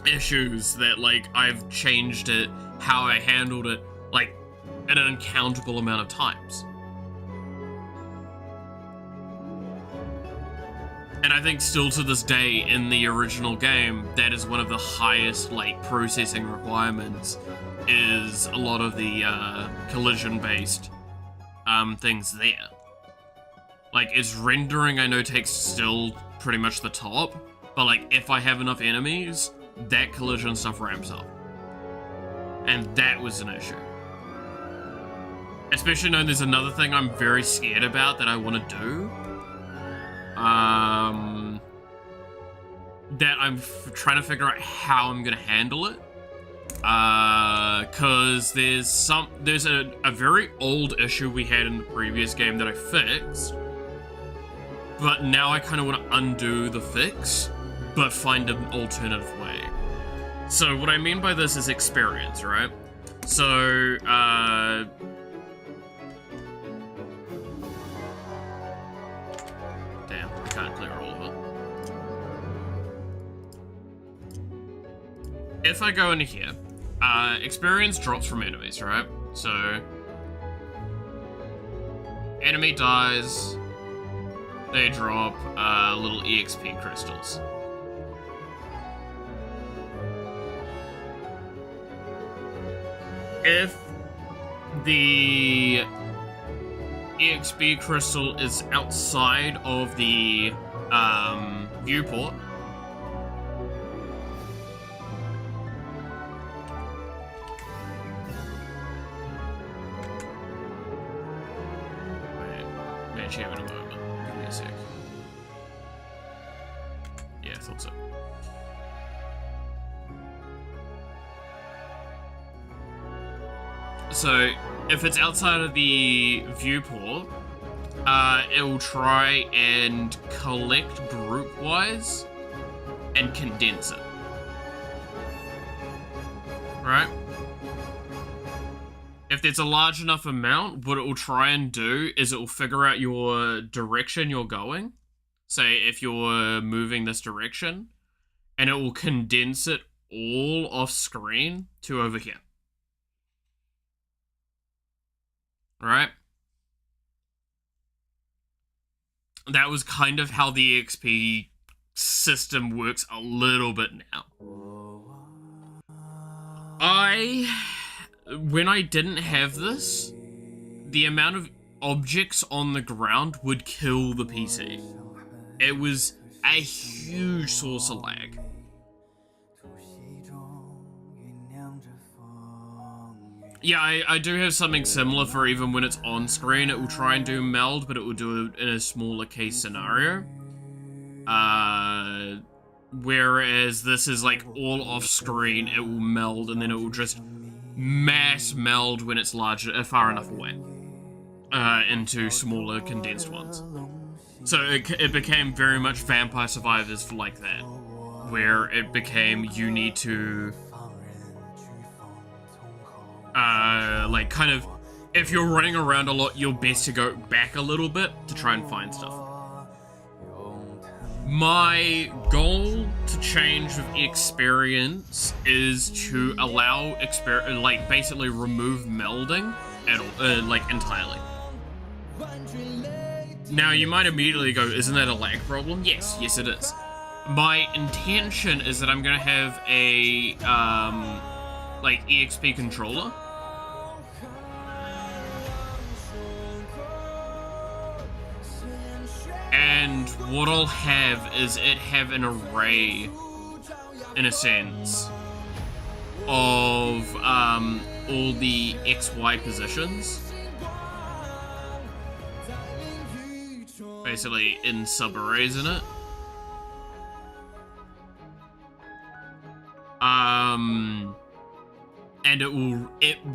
issues that, like, I've changed it, how I handled it, like, an uncountable amount of times. And I think still to this day in the original game, that is one of the highest, like, processing requirements, is a lot of the collision-based things there. Like, its rendering, I know, takes still pretty much the top, but, like, if I have enough enemies, that collision stuff ramps up. And that was an issue. Especially knowing there's another thing I'm very scared about that I want to do. That I'm trying to figure out how I'm going to handle it. Cause there's a very old issue we had in the previous game that I fixed. But now I kind of want to undo the fix, but find an alternative way. So what I mean by this is experience, right? So, damn, I can't clear all of it. If I go into here, experience drops from enemies, right? So, enemy dies, they drop little EXP crystals. If the EXP crystal is outside of the viewport, actually have it in a moment. Give me a sec. Yeah, I thought so. So, if it's outside of the viewport, it will try and collect group-wise and condense it. Right? If there's a large enough amount, what it will try and do is it will figure out your direction you're going. Say, if you're moving this direction, and it will condense it all off screen to over here. Right? That was kind of how the EXP system works a little bit now. When I didn't have this, the amount of objects on the ground would kill the PC. It was a huge source of lag. Yeah, I do have something similar for even when it's on screen. It will try and do meld, but it will do it in a smaller case scenario. Whereas this is like all off screen, it will meld and then it will just mass meld when it's larger, far enough away, into smaller condensed ones. So it became very much Vampire Survivors like that, where it became you need to like kind of, if you're running around a lot, you're best to go back a little bit to try and find stuff. My goal to change with experience is to allow like basically remove melding at all, like entirely. Now you might immediately go, isn't that a lag problem? Yes it is. My intention is that I'm gonna have a like EXP controller. And what I'll have is it have an array, in a sense, of all the XY positions. Basically in sub-arrays in it. And it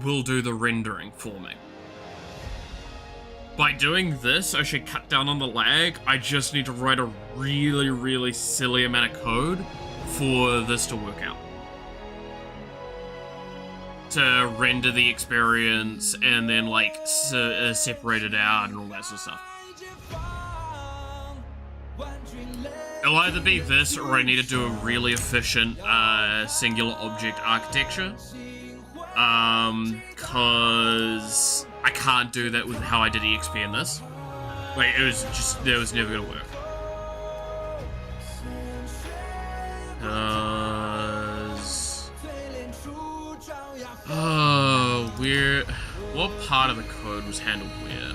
will do the rendering for me. By doing this, I should cut down on the lag. I just need to write a really, really silly amount of code for this to work out. To render the experience and then like separate it out and all that sort of stuff. It'll either be this or I need to do a really efficient singular object architecture. Cause I can't do that with how I did EXP in this. Like, it was never gonna work. Oh, weird. What part of the code was handled where?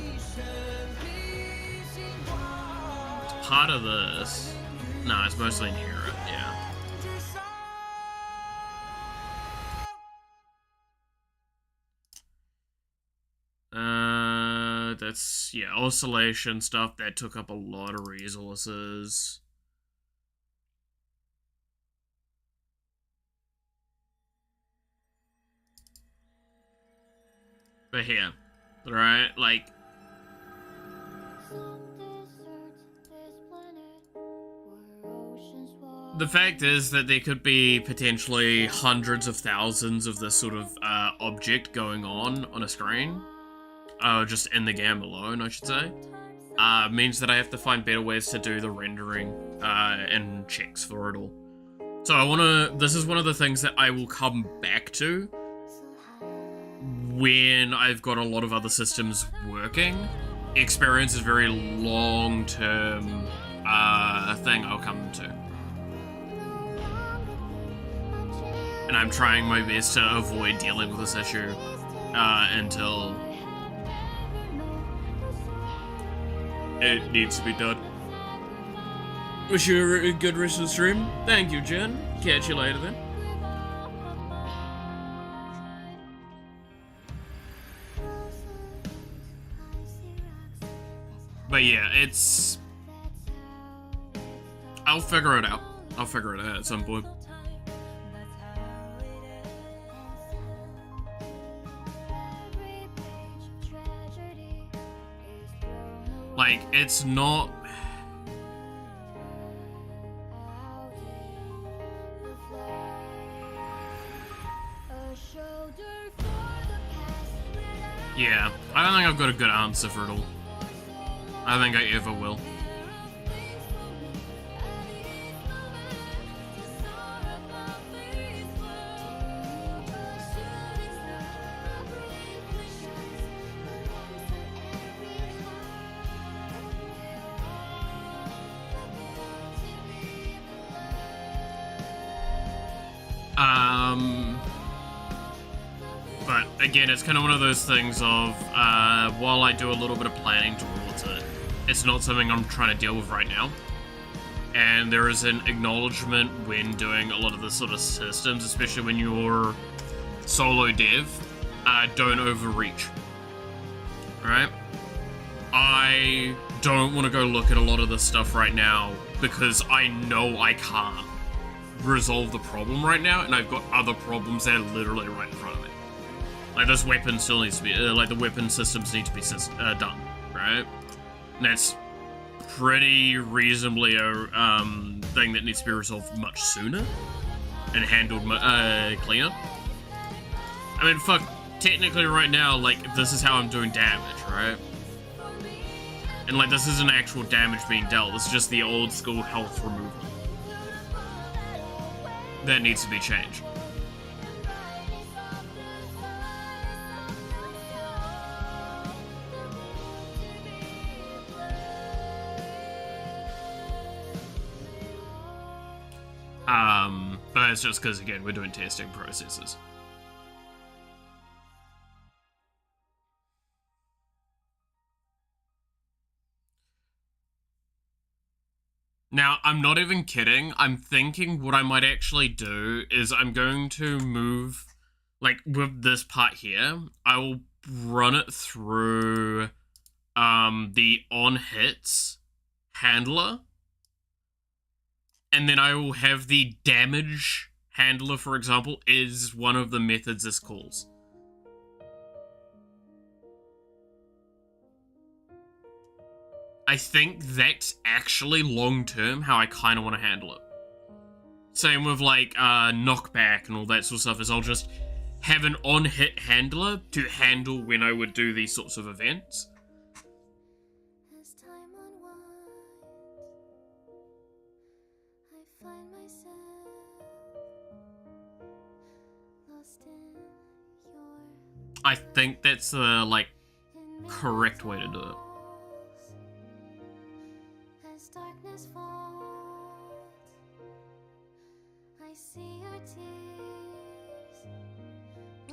It's part of this. No, it's mostly in here, yeah. that's, yeah, oscillation stuff, that took up a lot of resources. But here, right, like... The fact is that there could be potentially hundreds of thousands of this sort of object going on a screen. Just in the game alone, I should say. Means that I have to find better ways to do the rendering and checks for it all. So this is one of the things that I will come back to when I've got a lot of other systems working. Experience is a very long-term thing I'll come to. And I'm trying my best to avoid dealing with this issue until it needs to be done. Wish you a good rest of the stream. Thank you, Jen. Catch you later then. But yeah, it's... I'll figure it out. I'll figure it out at some point. Like, it's not... Yeah, I don't think I've got a good answer for it all. I don't think I ever will. But again, it's kind of one of those things of, while I do a little bit of planning towards it, it's not something I'm trying to deal with right now. And there is an acknowledgement when doing a lot of this sort of systems, especially when you're solo dev, don't overreach. Alright? I don't want to go look at a lot of this stuff right now because I know I can't resolve the problem right now, and I've got other problems that are literally right in front of me. Like, this weapon still needs to be, like, the weapon systems need to be done, right? And that's pretty reasonably a thing that needs to be resolved much sooner and handled cleaner. I mean, fuck, technically right now, like, this is how I'm doing damage, right? And, like, this isn't actual damage being dealt, this is just the old school health removal. That needs to be changed. But it's just because, again, we're doing testing processes. Now, I'm not even kidding. I'm thinking what I might actually do is I'm going to move, like, with this part here, I will run it through the on-hits handler. And then I will have the damage handler, for example, is one of the methods this calls. I think that's actually long-term how I kind of want to handle it. Same with, like, knockback and all that sort of stuff, is I'll just have an on-hit handler to handle when I would do these sorts of events. I think that's the, like, correct way to do it.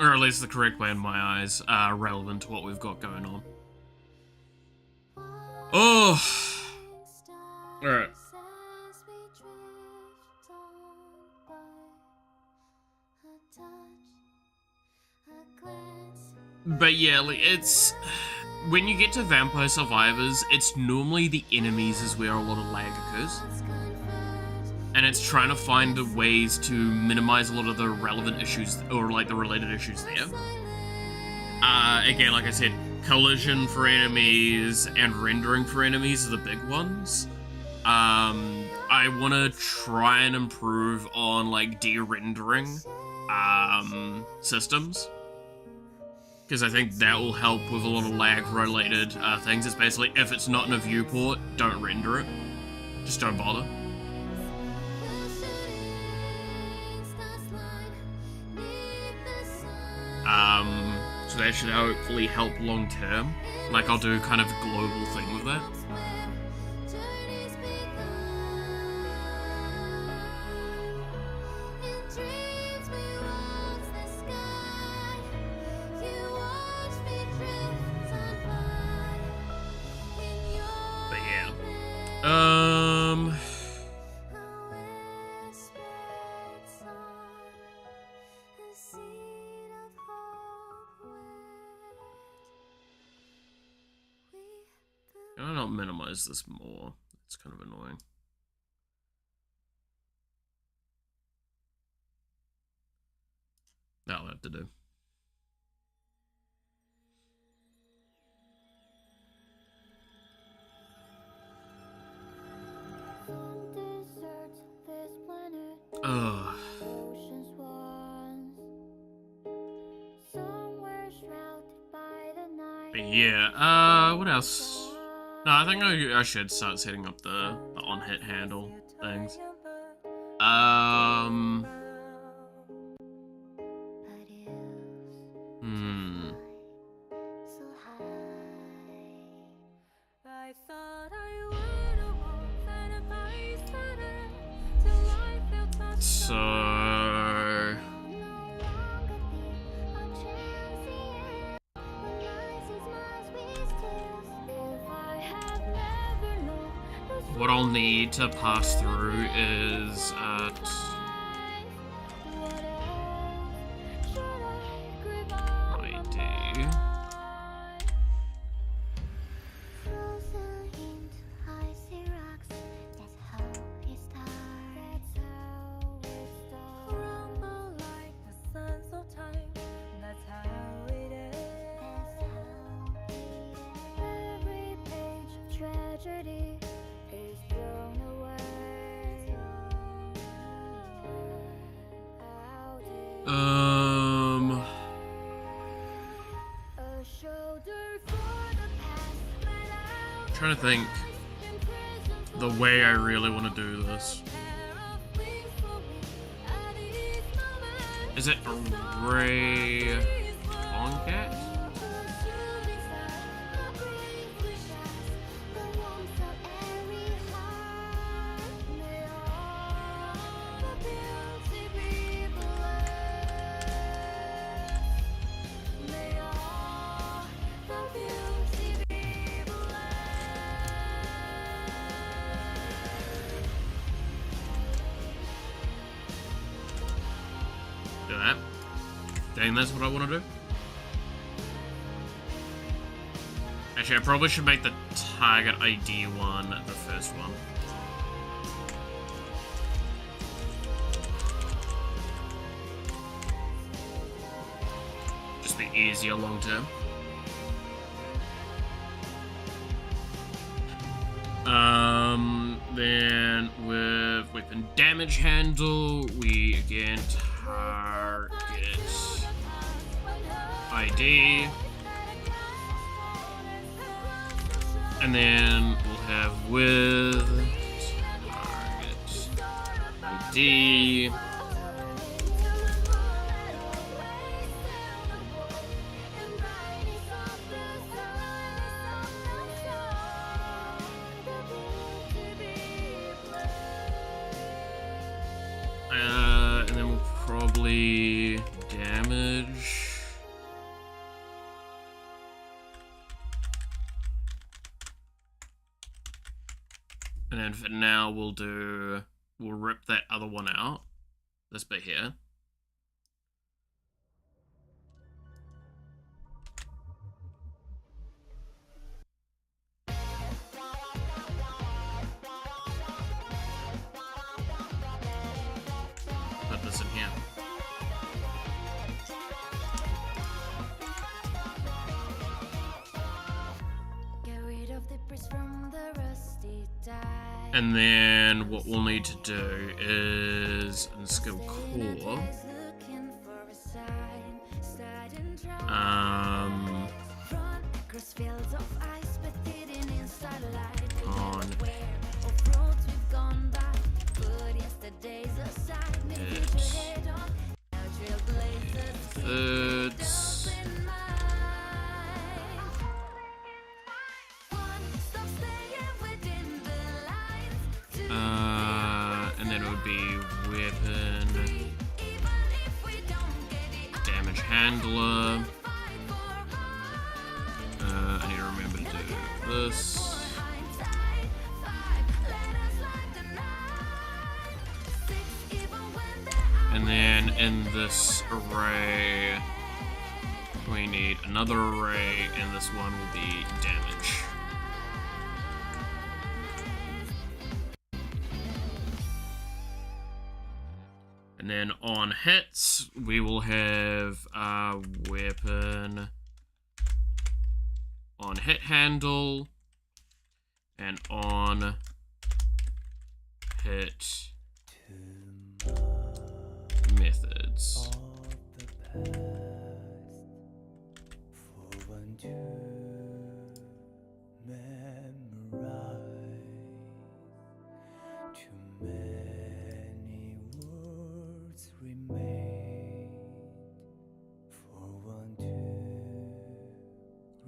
Or at least the correct way in my eyes, relevant to what we've got going on. Oh! Alright. But yeah, like, it's... when you get to Vampire Survivors, it's normally the enemies is where a lot of lag occurs. And it's trying to find ways to minimize a lot of the relevant issues, or like the related issues there. Again, like I said, collision for enemies and rendering for enemies are the big ones. I want to try and improve on like de-rendering systems, because I think that will help with a lot of lag related things. It's basically, if it's not in a viewport, don't render it. Just don't bother. So that should hopefully help long term. Like, I'll do kind of a global thing with that. But yeah. Can I not minimize this more? It's kind of annoying. That'll have to do. Ugh. But yeah, what else? No, I think I should start setting up the on-hit handle things. So... what I'll need to pass through is ID. Trying to think the way I really want to do this. Is it Ray Longcat? Dang, that's what I want to do. Actually, I probably should make the target ID one the first one. Just be easier long term. Then with weapon damage handle, we again target ID, and then we'll have with target ID, and then we'll probably damage. And then for now, we'll rip that other one out. This bit here. put this in here. And then what we'll need to do is in skill core. Thirds. And then it would be weapon, damage handler. I need to remember to do this. And then in this array, we need another array, and this one will be damage. And then on hits, we will have weapon on hit handle, and on hit methods.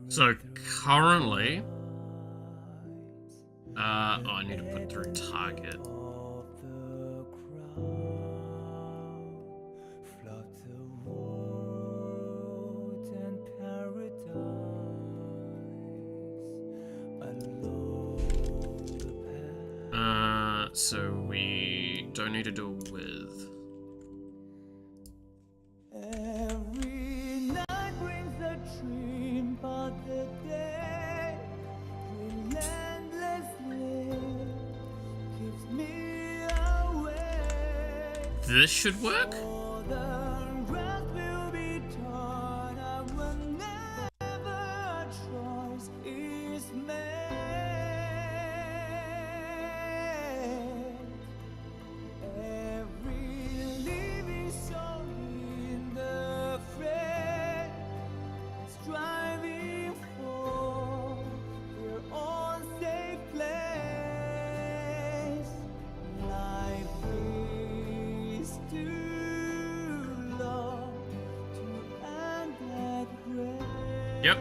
So currently, I need to put through target. So we don't need to do it with. This should work. Yep.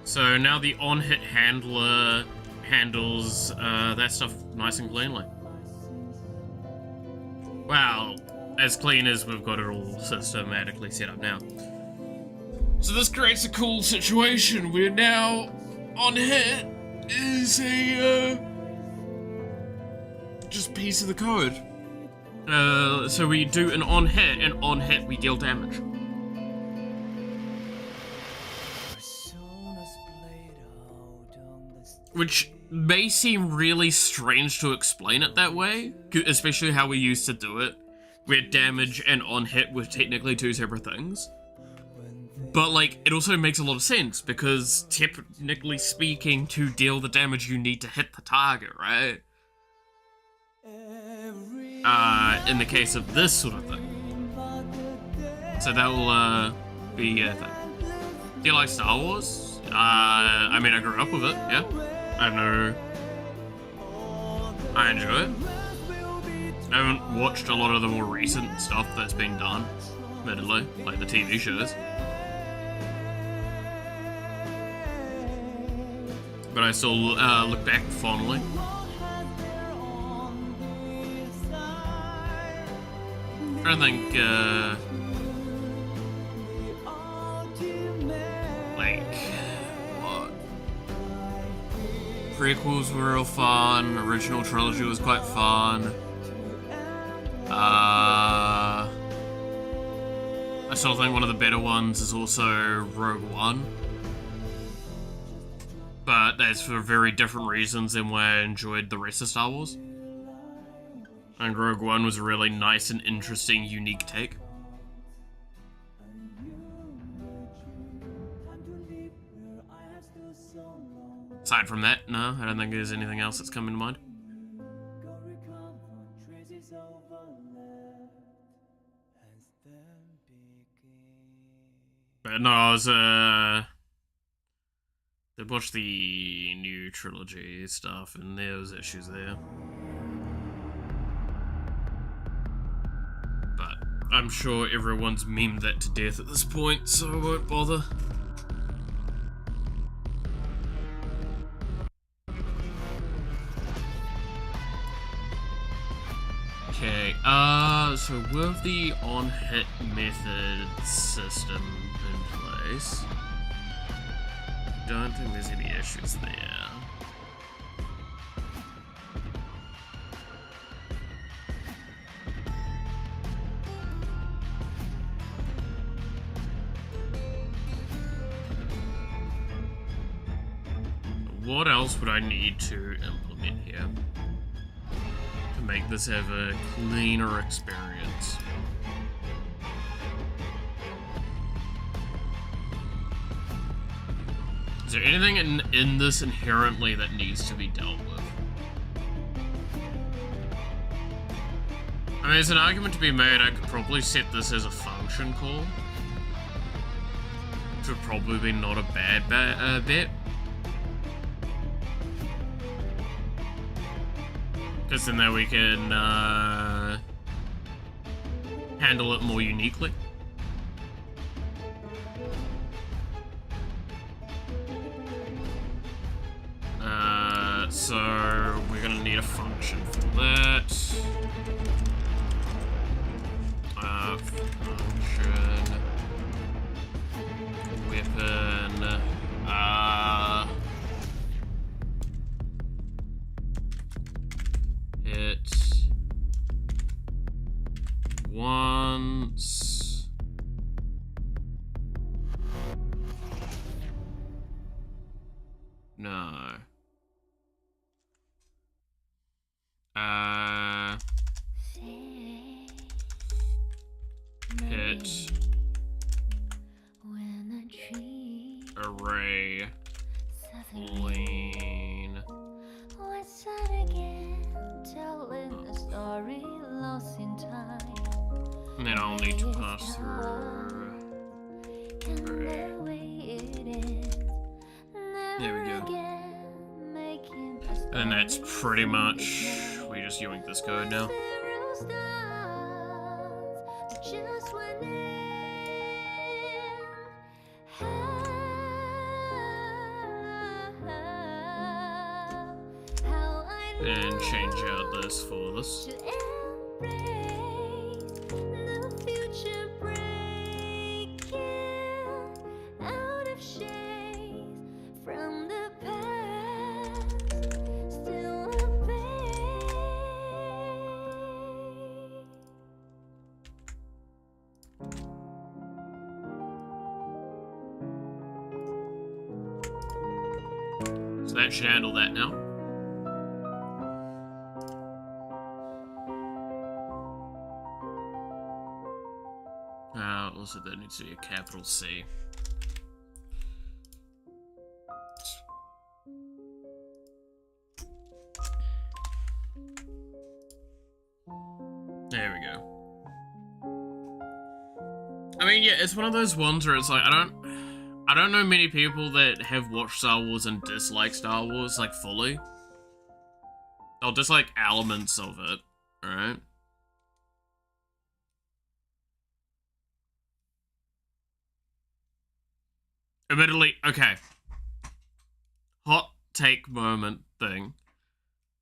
So now the on-hit handler handles that stuff nice and cleanly. Wow, as clean as we've got it all systematically set up now. So this creates a cool situation where now on-hit is a just piece of the code. So we do an on-hit, and on-hit we deal damage. Which may seem really strange to explain it that way, especially how we used to do it, where damage and on-hit were technically two separate things. But, like, it also makes a lot of sense, because technically speaking, to deal the damage, you need to hit the target, right? In the case of this sort of thing. So that will, be a thing. Do you like Star Wars? I mean, I grew up with it, yeah. I enjoy it. I haven't watched a lot of the more recent stuff that's been done, admittedly, like the TV shows. But I still look back fondly. I don't think, prequels were real fun, original trilogy was quite fun. I still think one of the better ones is also Rogue One. But that's for very different reasons than why I enjoyed the rest of Star Wars. And Rogue One was a really nice and interesting, unique take. Aside from that, no, I don't think there's anything else that's coming to mind. But no, I was, did watch the new trilogy stuff, and there was issues there. But I'm sure everyone's memed that to death at this point, so I won't bother. Okay, so with the on-hit method system in place, don't think there's any issues there. What else would I need to implement here to make this have a cleaner experience? Is there anything in this inherently that needs to be dealt with? I mean, there's an argument to be made. I could probably set this as a function call, which would probably be not a bad bet. Because then that we can handle it more uniquely. So we're gonna need a function for that. Function. Weapon. Hit once. No. Hit array lean.
What's that again? Telling a story lost in time.
And then I'll need to pass through. There we go. And that's pretty much, we just yoink this code now. And change out this for this. So that should handle that now. Also, there needs to be a capital C. There we go. I mean, yeah, it's one of those ones where it's like, I don't know many people that have watched Star Wars and dislike Star Wars, like, fully. They'll dislike elements of it, alright? Admittedly, okay. Hot take moment thing.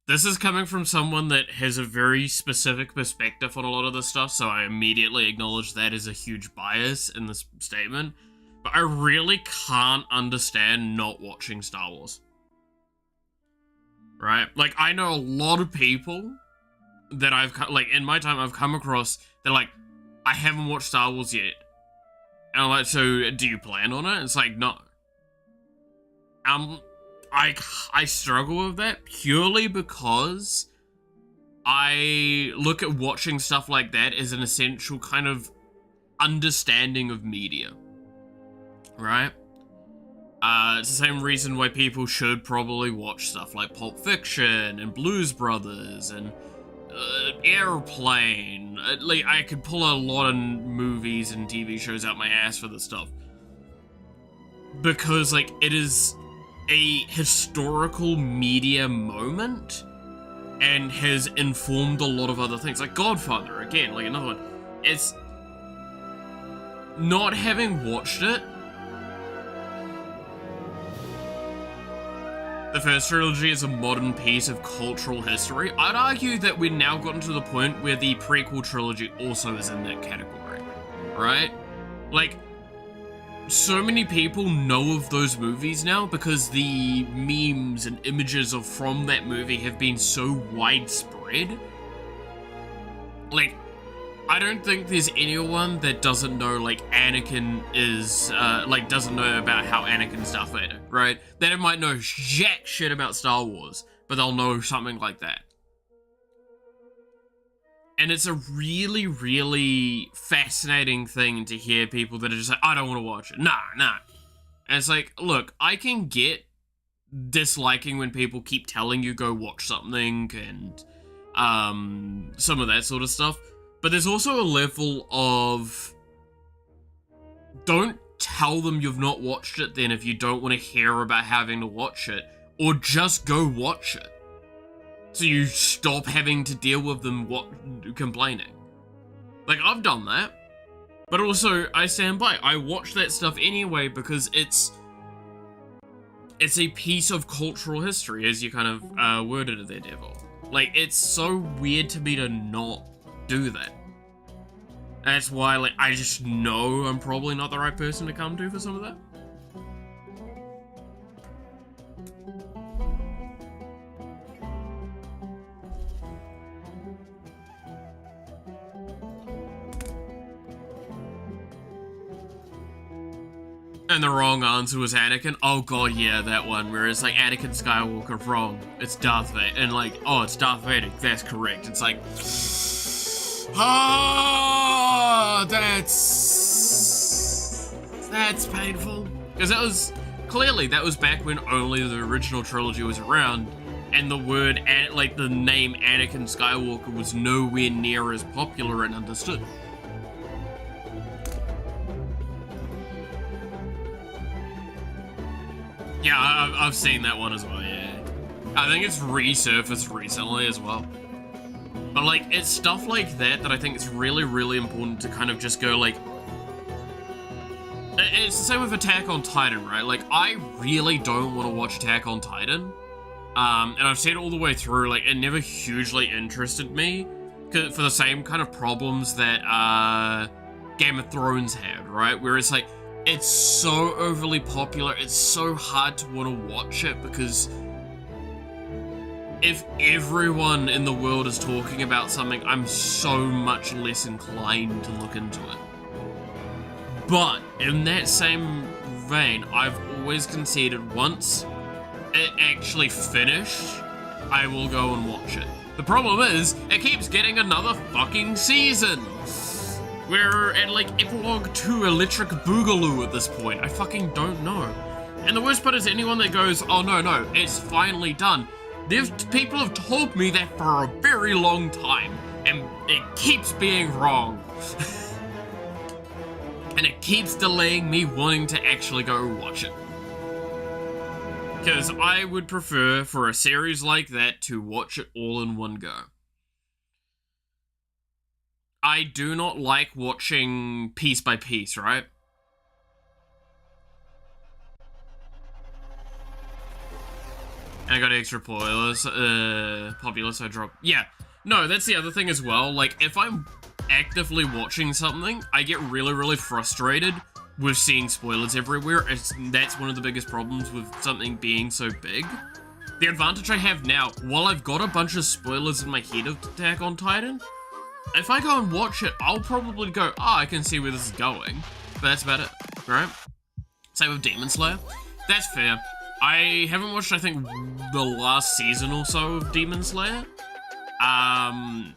This is coming from someone that has a very specific perspective on a lot of this stuff, so I immediately acknowledge that as a huge bias in this statement. But I really can't understand not watching Star Wars. Right? Like, I know a lot of people that like, in my time I've come across, they're like, I haven't watched Star Wars yet. And I'm like, so do you plan on it? It's like, no. I struggle with that purely because I look at watching stuff like that as an essential kind of understanding of media, right? It's the same reason why people should probably watch stuff like Pulp Fiction and Blues Brothers and Airplane. Like, I could pull a lot of movies and TV shows out my ass for this stuff. Because, like, it is a historical media moment and has informed a lot of other things. Like Godfather, again, like another one. It's not having watched it. The first trilogy is a modern piece of cultural history. I'd argue that we've now gotten to the point where the prequel trilogy also is in that category, right? Like, so many people know of those movies now because the memes and images from that movie have been so widespread. Like, I don't think there's anyone that doesn't know, like, Anakin is, doesn't know about how Anakin's Darth Vader, right? They might know jack shit about Star Wars, but they'll know something like that. And it's a really, really fascinating thing to hear people that are just like, I don't want to watch it. Nah. And it's like, look, I can get disliking when people keep telling you go watch something and some of that sort of stuff. But there's also a level of don't tell them you've not watched it then if you don't want to hear about having to watch it, or just go watch it. So you stop having to deal with them complaining. Like, I've done that. But also, I stand by. I watch that stuff anyway because it's a piece of cultural history, as you kind of worded it there, Devil. Like, it's so weird to me to not do that. That's why, like, I just know I'm probably not the right person to come to for some of that. And the wrong answer was Anakin. Oh god, yeah, that one where it's like Anakin Skywalker, wrong. It's Darth Vader. And like, oh, it's Darth Vader. That's correct. It's like, oh, that's painful. Because that was back when only the original trilogy was around, and the word, like the name Anakin Skywalker was nowhere near as popular and understood. Yeah, I've seen that one as well, yeah. I think it's resurfaced recently as well. But, like, it's stuff like that that I think it's really, really important to kind of just go, like... It's the same with Attack on Titan, right? Like, I really don't want to watch Attack on Titan. And I've said it all the way through, like, it never hugely interested me. For the same kind of problems that, Game of Thrones had, right? Where it's like, it's so overly popular, it's so hard to want to watch it because if everyone in the world is talking about something, I'm so much less inclined to look into it. But in that same vein, I've always conceded once it actually finished, I will go and watch it. The problem is, it keeps getting another fucking season. We're at, like, Epilogue 2 Electric Boogaloo at this point. I fucking don't know. And the worst part is anyone that goes, oh no, it's finally done. People have told me that for a very long time, and it keeps being wrong. And it keeps delaying me wanting to actually go watch it. Because I would prefer for a series like that to watch it all in one go. I do not like watching piece by piece, right? And I got extra populous, I dropped. Yeah, no, that's the other thing as well. Like, if I'm actively watching something, I get really, really frustrated with seeing spoilers everywhere. That's one of the biggest problems with something being so big. The advantage I have now, while I've got a bunch of spoilers in my head of Attack on Titan, if I go and watch it, I'll probably go, I can see where this is going. But that's about it, right? Same with Demon Slayer. That's fair. I haven't watched, I think, the last season or so of Demon Slayer. And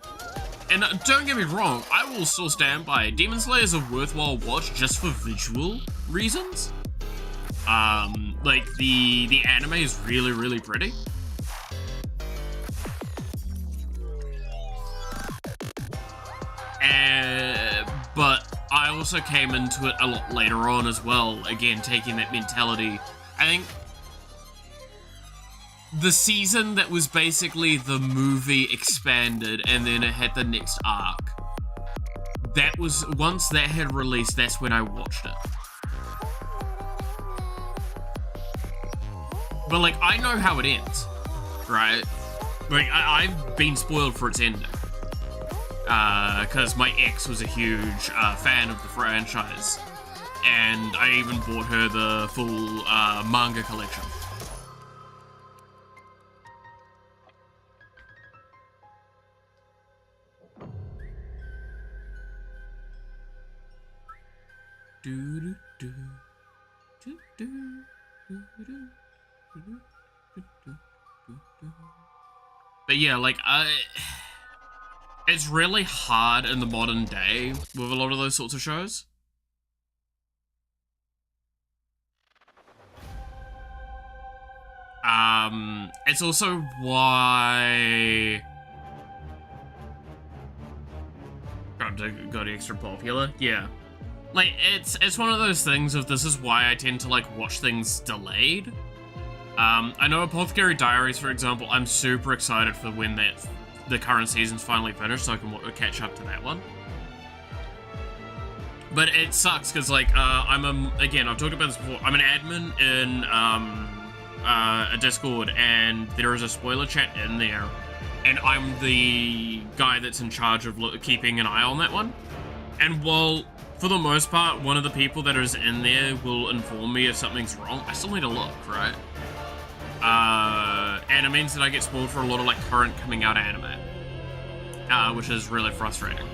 don't get me wrong, I will still stand by it. Demon Slayer is a worthwhile watch just for visual reasons. Like the anime is really, really pretty. But I also came into it a lot later on as well, again, taking that mentality. I think the season that was basically the movie expanded and then it had the next arc. That was, once that had released, that's when I watched it. But like, I know how it ends, right? Like, I've been spoiled for its ending. Because my ex was a huge fan of the franchise. And I even bought her the full manga collection. But yeah, like, it's really hard in the modern day with a lot of those sorts of shows. It's also why got extra popular. Yeah. Like, it's one of those things of this is why I tend to, like, watch things delayed. I know Apothecary Diaries, for example, I'm super excited for when the current season's finally finished so I can catch up to that one. But it sucks, because, like, again, I've talked about this before, I'm an admin in, a Discord, and there is a spoiler chat in there, and I'm the guy that's in charge of keeping an eye on that one. And while, for the most part, one of the people that is in there will inform me if something's wrong, I still need to look, right? And it means that I get spoiled for a lot of, like, current coming out anime, which is really frustrating.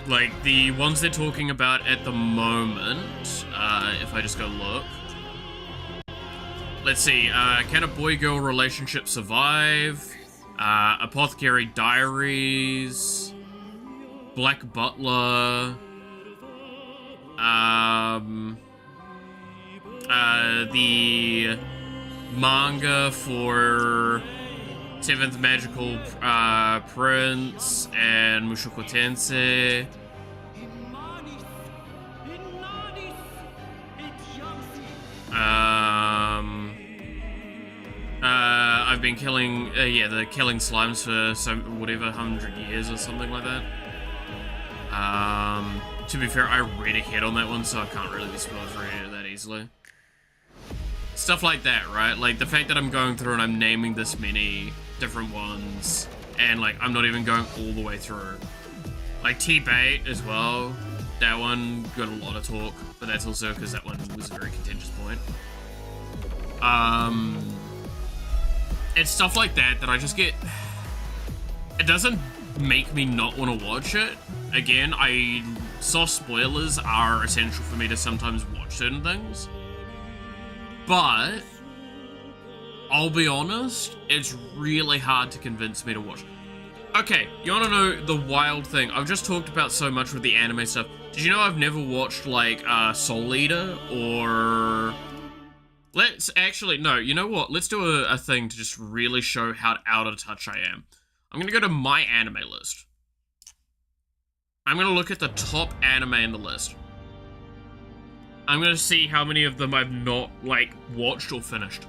Like, the ones they're talking about at the moment, if I just go look. Let's see, Can a Boy-Girl Relationship Survive? Apothecary Diaries, Black Butler, the manga for 7th Magical Prince and Mushoku Tensei. I've been killing, the killing slimes for whatever 100 years or something like that. To be fair, I read ahead on that one, so I can't really be spoiled for any of that easily. Stuff like that, right? Like, the fact that I'm going through and I'm naming this many different ones, and, like, I'm not even going all the way through. Like, T-Bait as well. That one got a lot of talk, but that's also because that one was a very contentious point. It's stuff like that that I just get... It doesn't make me not want to watch it. Again, soft spoilers are essential for me to sometimes watch certain things. But, I'll be honest, it's really hard to convince me to watch it. Okay, you wanna know the wild thing? I've just talked about so much with the anime stuff. Did you know I've never watched, like, Soul Eater, or... No, you know what? Let's do a thing to just really show how out of touch I am. I'm gonna go to my anime list. I'm gonna look at the top anime in the list. I'm gonna see how many of them I've not, like, watched or finished.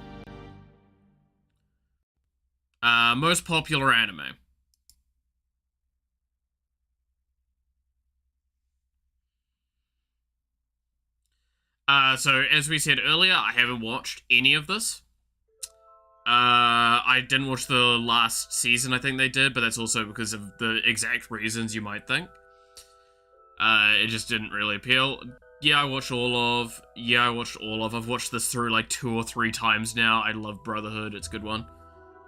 Most popular anime. So, as we said earlier, I haven't watched any of this. I didn't watch the last season I think they did, but that's also because of the exact reasons you might think. It just didn't really appeal. Yeah, I watched all of. I've watched this through like 2 or 3 times now. I love Brotherhood, it's a good one.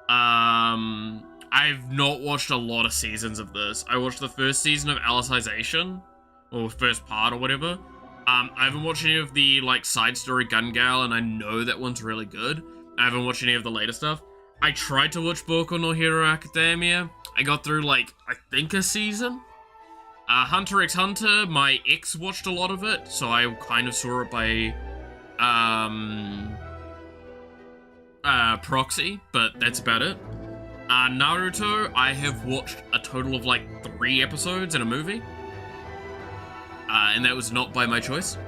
I've not watched a lot of seasons of this. I watched the first season of Alicization, or first part or whatever. I haven't watched any of the, like, side story Gun Gal, and I know that one's really good. I haven't watched any of the later stuff. I tried to watch Boku no Hero Academia. I got through, like, I think a season. Hunter x Hunter, my ex watched a lot of it, so I kind of saw it by, proxy, but that's about it. Naruto, I have watched a total of, like, 3 episodes in a movie. And that was not by my choice.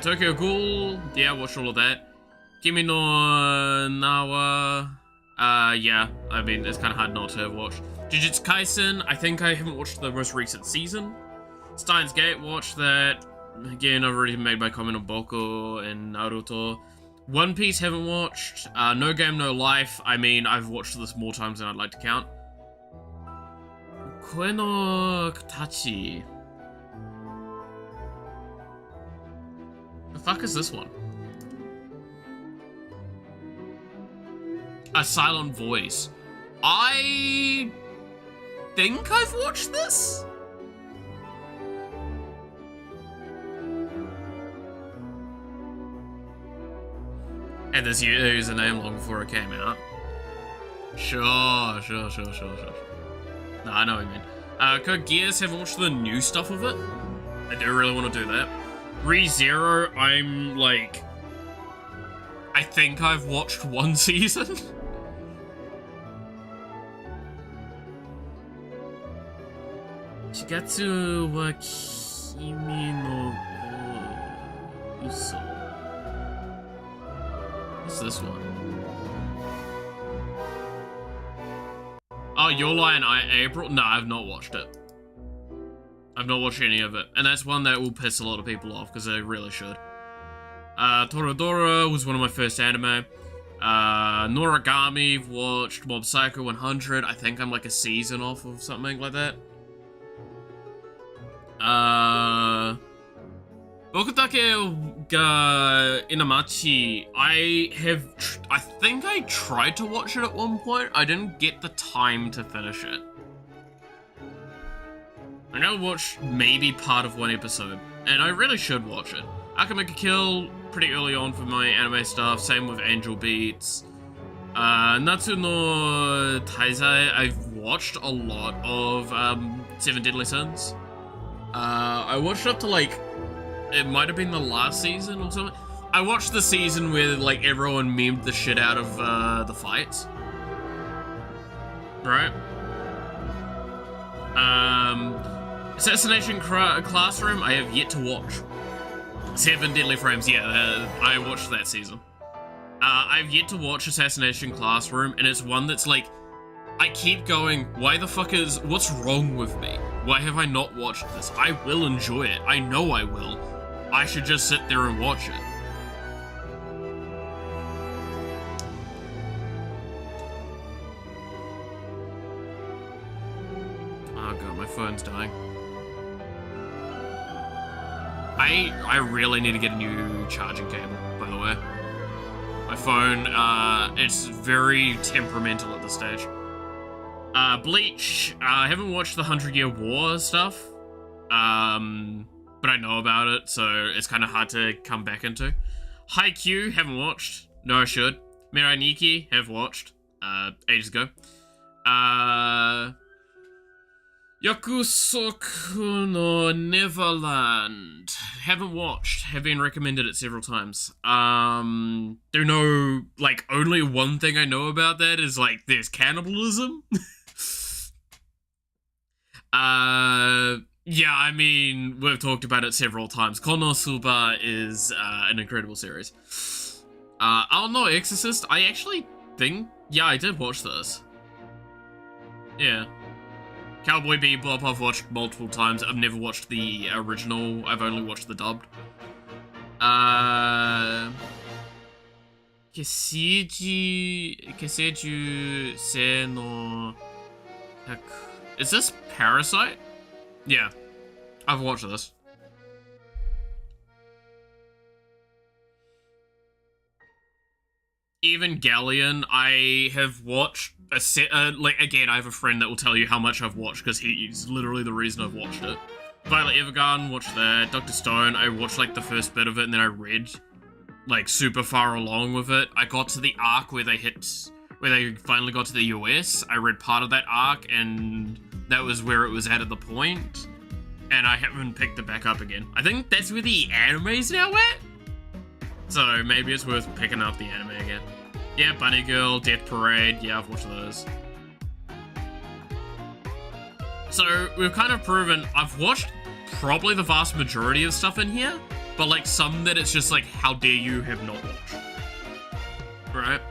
Tokyo Ghoul, yeah, I watched all of that. Kimi no Nawa, yeah, I mean, it's kind of hard not to have watched. Jujutsu Kaisen, I think I haven't watched the most recent season. Steins Gate, watched that. Again, I've already made my comment on Boku and Naruto. One Piece, haven't watched. No Game, No Life, I mean, I've watched this more times than I'd like to count. Koe no Katachi. The fuck is this one? A Silent Voice. I think I've watched this? And this username long before it came out. Sure. No, I know what you mean. Code Geass, haven't watched the new stuff of it. I do really want to do that. ReZero, I'm like... I think I've watched 1 season. Shigatsu wa Kimi no Uso. What's this one? Oh, Your Lie in April? No, I've not watched it. I've not watched any of it. And that's one that will piss a lot of people off, because they really should. Toradora was one of my first anime. Noragami, watched Mob Psycho 100. I think I'm like a season off of something like that. Bokudake ga Inamachi, I think I tried to watch it at one point. I didn't get the time to finish it. I know I watched maybe part of 1 episode, and I really should watch it. Akameka Kill, pretty early on for my anime stuff, same with Angel Beats. Natsu no Taizai, I've watched a lot of 7 Deadly Sins. I watched up to like, it might have been the last season or something. I watched the season where like everyone memed the shit out of the fights. Right? Assassination Classroom, I have yet to watch. 7 Deadly Frames, yeah, I watched that season. I've yet to watch Assassination Classroom, and it's one that's like, I keep going, what's wrong with me? Why have I not watched this? I will enjoy it. I know I will. I should just sit there and watch it. Oh god, my phone's dying. I really need to get a new charging cable, by the way. My phone, it's very temperamental at this stage. Bleach, I haven't watched the 100-Year War stuff, but I know about it, so it's kind of hard to come back into. Haikyuu, haven't watched. No, I should. Mirai Nikki, have watched, ages ago. Yakusoku no Neverland, haven't watched, have been recommended it several times. There know, like, only one thing I know about that is, like, there's cannibalism. Yeah, I mean, we've talked about it several times. Konosuba is, an incredible series. Oh no, Exorcist, I actually think, yeah, I did watch this. Yeah. Cowboy Bebop, I've watched multiple times. I've never watched the original, I've only watched the dubbed. Keseju se no... Is this Parasite? Yeah, I've watched this. Evangelion, I have watched a set, like, again, I have a friend that will tell you how much I've watched, because he's literally the reason I've watched it. Violet Evergarden, watched that. Dr. Stone, I watched, like, the first bit of it, and then I read, like, super far along with it. I got to the arc where they hit where they finally got to the US. I read part of that arc, and that was where it was at the point. And I haven't picked it back up again. I think that's where the anime's now at? So maybe it's worth picking up the anime again. Yeah, Bunny Girl, Death Parade, yeah, I've watched those. So we've kind of proven, I've watched probably the vast majority of stuff in here, but like some that it's just like, how dare you have not watched. Right?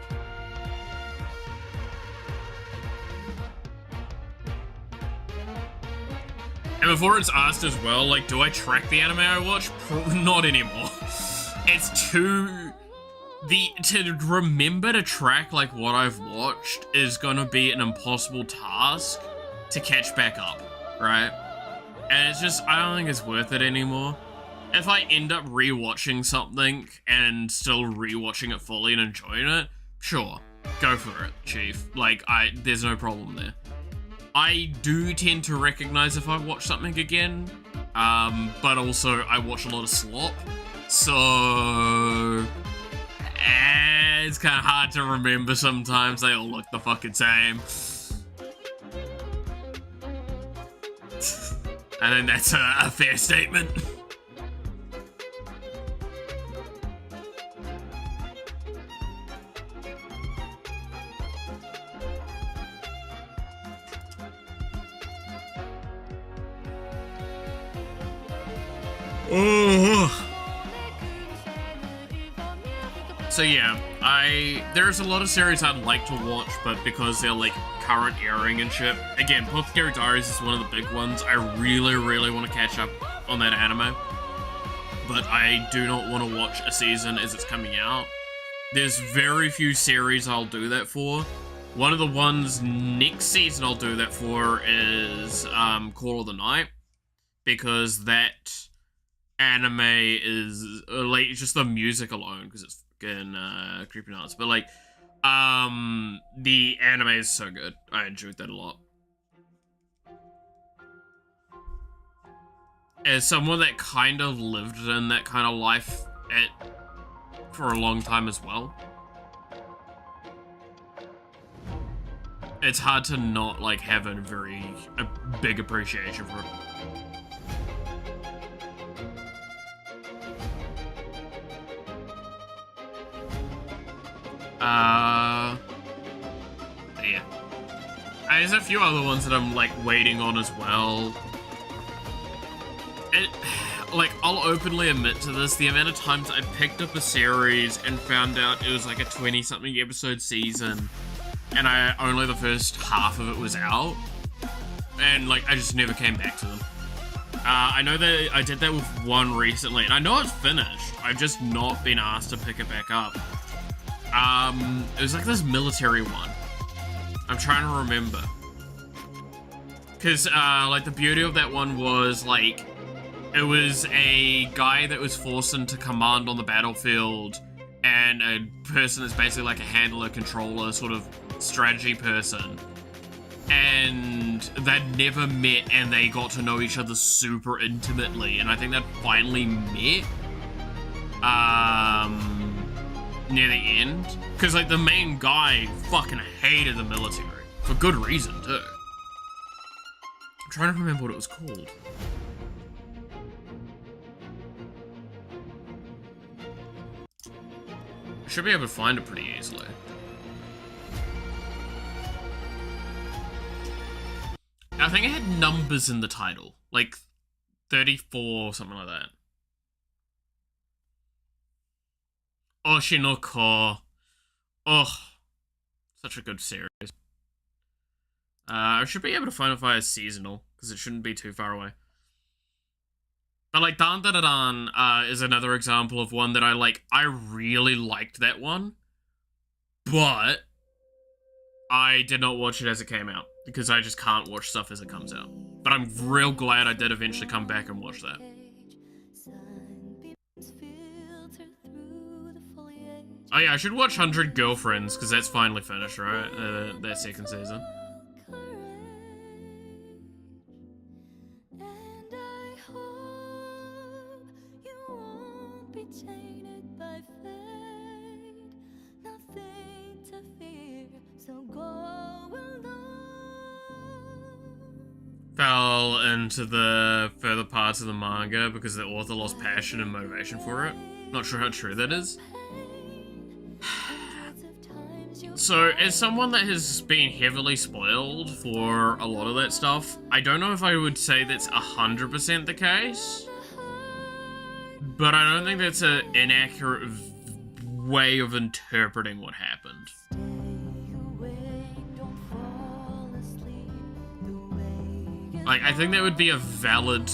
And before it's asked as well, like, do I track the anime I watch? Not anymore. It's too... To remember to track, like, what I've watched is gonna be an impossible task to catch back up, right? And it's just, I don't think it's worth it anymore. If I end up rewatching something and still rewatching it fully and enjoying it, sure, go for it, Chief. Like, there's no problem there. I do tend to recognize if I watch something again, but also I watch a lot of slop, so it's kind of hard to remember sometimes. They all look the fucking same. I think that's a fair statement. So yeah, there's a lot of series I'd like to watch, but because they're like current airing and shit. Again, Apothecary Diaries is one of the big ones. I really want to catch up on that anime, but I do not want to watch a season as it's coming out. There's very few series I'll do that for. One of the ones next season I'll do that for is Call of the Night, because that anime is like just the music alone, because it's fucking creepy nuts, but like the anime is so good. I enjoyed that a lot. As someone that kind of lived in that kind of life for a long time as well, it's hard to not like have a big appreciation for it. Yeah. There's a few other ones that I'm like waiting on as well. Like, I'll openly admit to this, the amount of times I picked up a series and found out it was like a 20-something episode season, and only the first half of it was out, and like I just never came back to them. I know that I did that with one recently, and I know it's finished. I've just not been asked to pick it back up. It was like this military one. I'm trying to remember. Because, like, the beauty of that one was, like, it was a guy that was forced into command on the battlefield, and a person that's basically like a handler, controller, sort of strategy person. And they'd never met, and they got to know each other super intimately, and I think they'd finally met, near the end. Because, like, the main guy fucking hated the military. For good reason, too. I'm trying to remember what it was called. I should be able to find it pretty easily. I think it had numbers in the title. Like, 34 or something like that. Oshinoko. Oh, such a good series. I should be able to find it via seasonal, because it shouldn't be too far away. But like, Dan Da Da Dan is another example of one that I really liked that one, but I did not watch it as it came out, because I just can't watch stuff as it comes out. But I'm real glad I did eventually come back and watch that. Oh yeah, I should watch 100 Girlfriends, because that's finally finished, right? That second season. fell into the further parts of the manga because the author lost passion and motivation for it. Not sure how true that is. So, as someone that has been heavily spoiled for a lot of that stuff, I don't know if I would say that's 100% the case. But I don't think that's an inaccurate way of interpreting what happened. Like, I think that would be a valid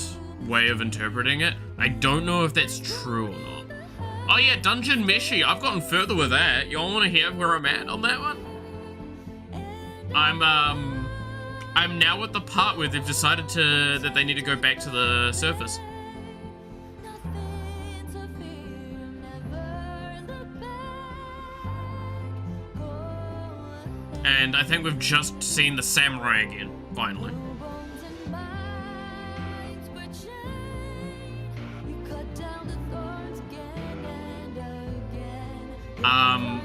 way of interpreting it. I don't know if that's true or not. Oh yeah, Dungeon Meshi. I've gotten further with that. Y'all want to hear where I'm at on that one? I'm now at the part where they've decided that they need to go back to the surface. And I think we've just seen the samurai again, finally.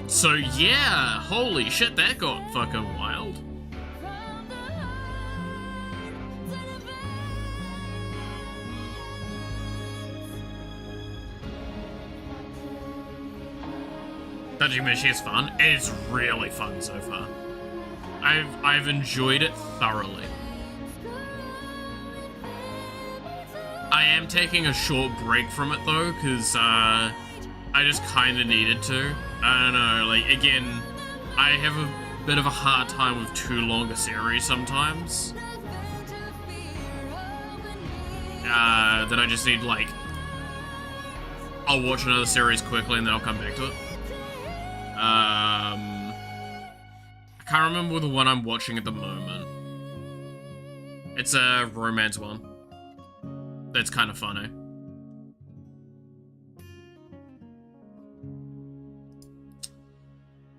So yeah, holy shit, that got fucking wild. Dungeon Meshi is fun. It's really fun so far. I've enjoyed it thoroughly. I am taking a short break from it though, because I just kind of needed to. I don't know, like, again, I have a bit of a hard time with too long a series sometimes. That I just need, like, I'll watch another series quickly and then I'll come back to it. I can't remember the one I'm watching at the moment. It's a romance one. That's kind of funny.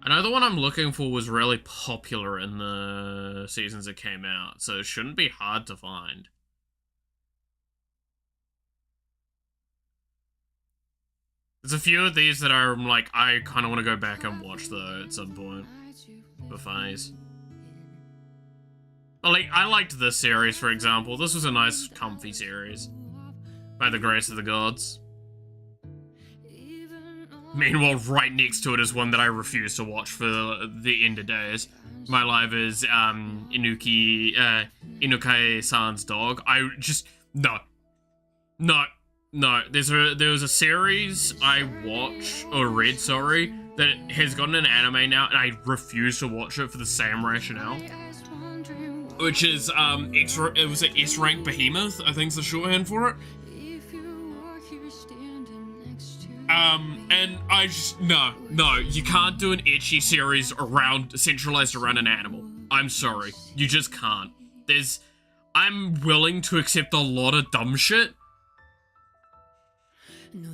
I know the one I'm looking for was really popular in the seasons that came out, so it shouldn't be hard to find. There's a few of these that I'm like, I kind of want to go back and watch though at some point. For funnies. But like, I liked this series, for example. This was a nice, comfy series. By the grace of the gods. Meanwhile, right next to it is one that I refuse to watch for the end of days. My life is Inukai-san's dog. I just no. There was a series I watched or read, sorry, that has gotten an anime now, and I refuse to watch it for the same rationale. Which is it was an S-rank behemoth, I think is the shorthand for it. And I just, no, you can't do an ecchi series centralized around an animal. I'm sorry, you just can't. I'm willing to accept a lot of dumb shit. And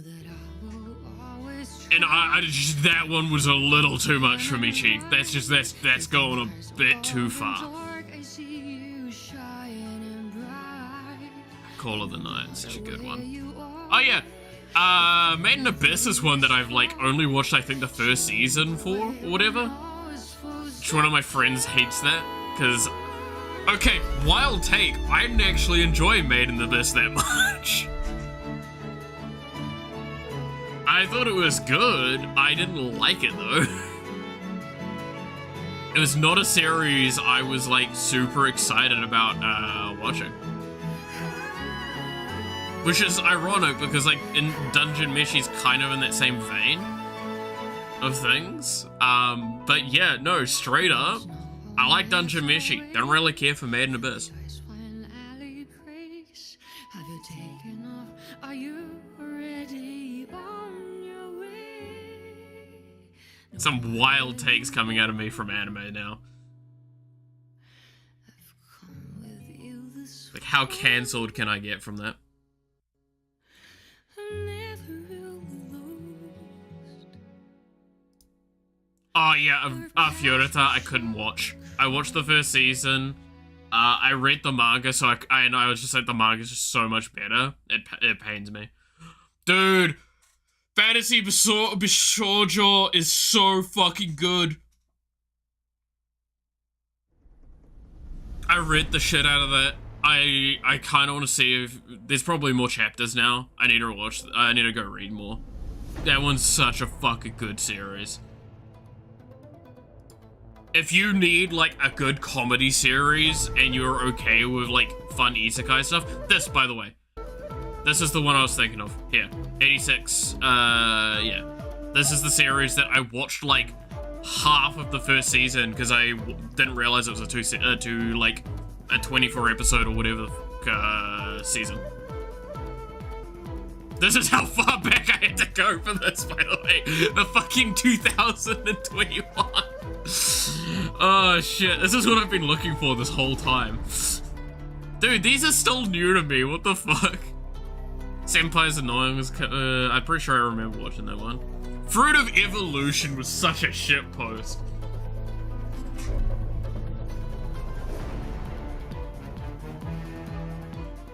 that one was a little too much for me, Chief. That's going a bit too far. Call of the Night, such a good one. Oh yeah. Made in Abyss is one that I've, like, only watched, I think, the first season for, or whatever. Which one of my friends hates that, because... Okay, wild take, I didn't actually enjoy Made in Abyss that much. I thought it was good, I didn't like it, though. It was not a series I was, like, super excited about, watching. Which is ironic because, like, in Dungeon Meshi's kind of in that same vein of things. But yeah, no, straight up, I like Dungeon Meshi. Don't really care for Made in Abyss. Some wild takes coming out of me from anime now. Like, how cancelled can I get from that? Oh yeah, Fiorita I couldn't watch. I watched the first season. I read the manga, so I was just like, the manga's just so much better. It pains me. Dude, Fantasy Bishoujo is so fucking good. I read the shit out of that. I kind of want to see if there's probably more chapters now. I need to watch. I need to go read more. That one's such a fucking good series. If you need like a good comedy series and you're okay with like fun isekai stuff, this, by the way, this is the one I was thinking of. Here, 86. Yeah, this is the series that I watched like half of the first season because I didn't realize it was a a 24 episode or whatever season. This is how far back I had to go for this, by the way. The fucking 2021. Oh shit, this is what I've been looking for this whole time. Dude, these are still new to me, what the fuck? Senpai's Annoying was, I'm pretty sure I remember watching that one. Fruit of Evolution was such a shit post.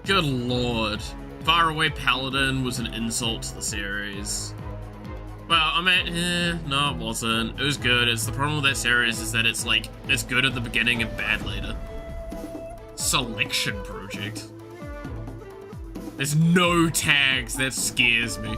Good lord. Faraway Paladin was an insult to the series. Well, I mean, no it wasn't. It was good. It's the problem with that series is that it's like, it's good at the beginning and bad later. Selection Project. There's no tags, that scares me.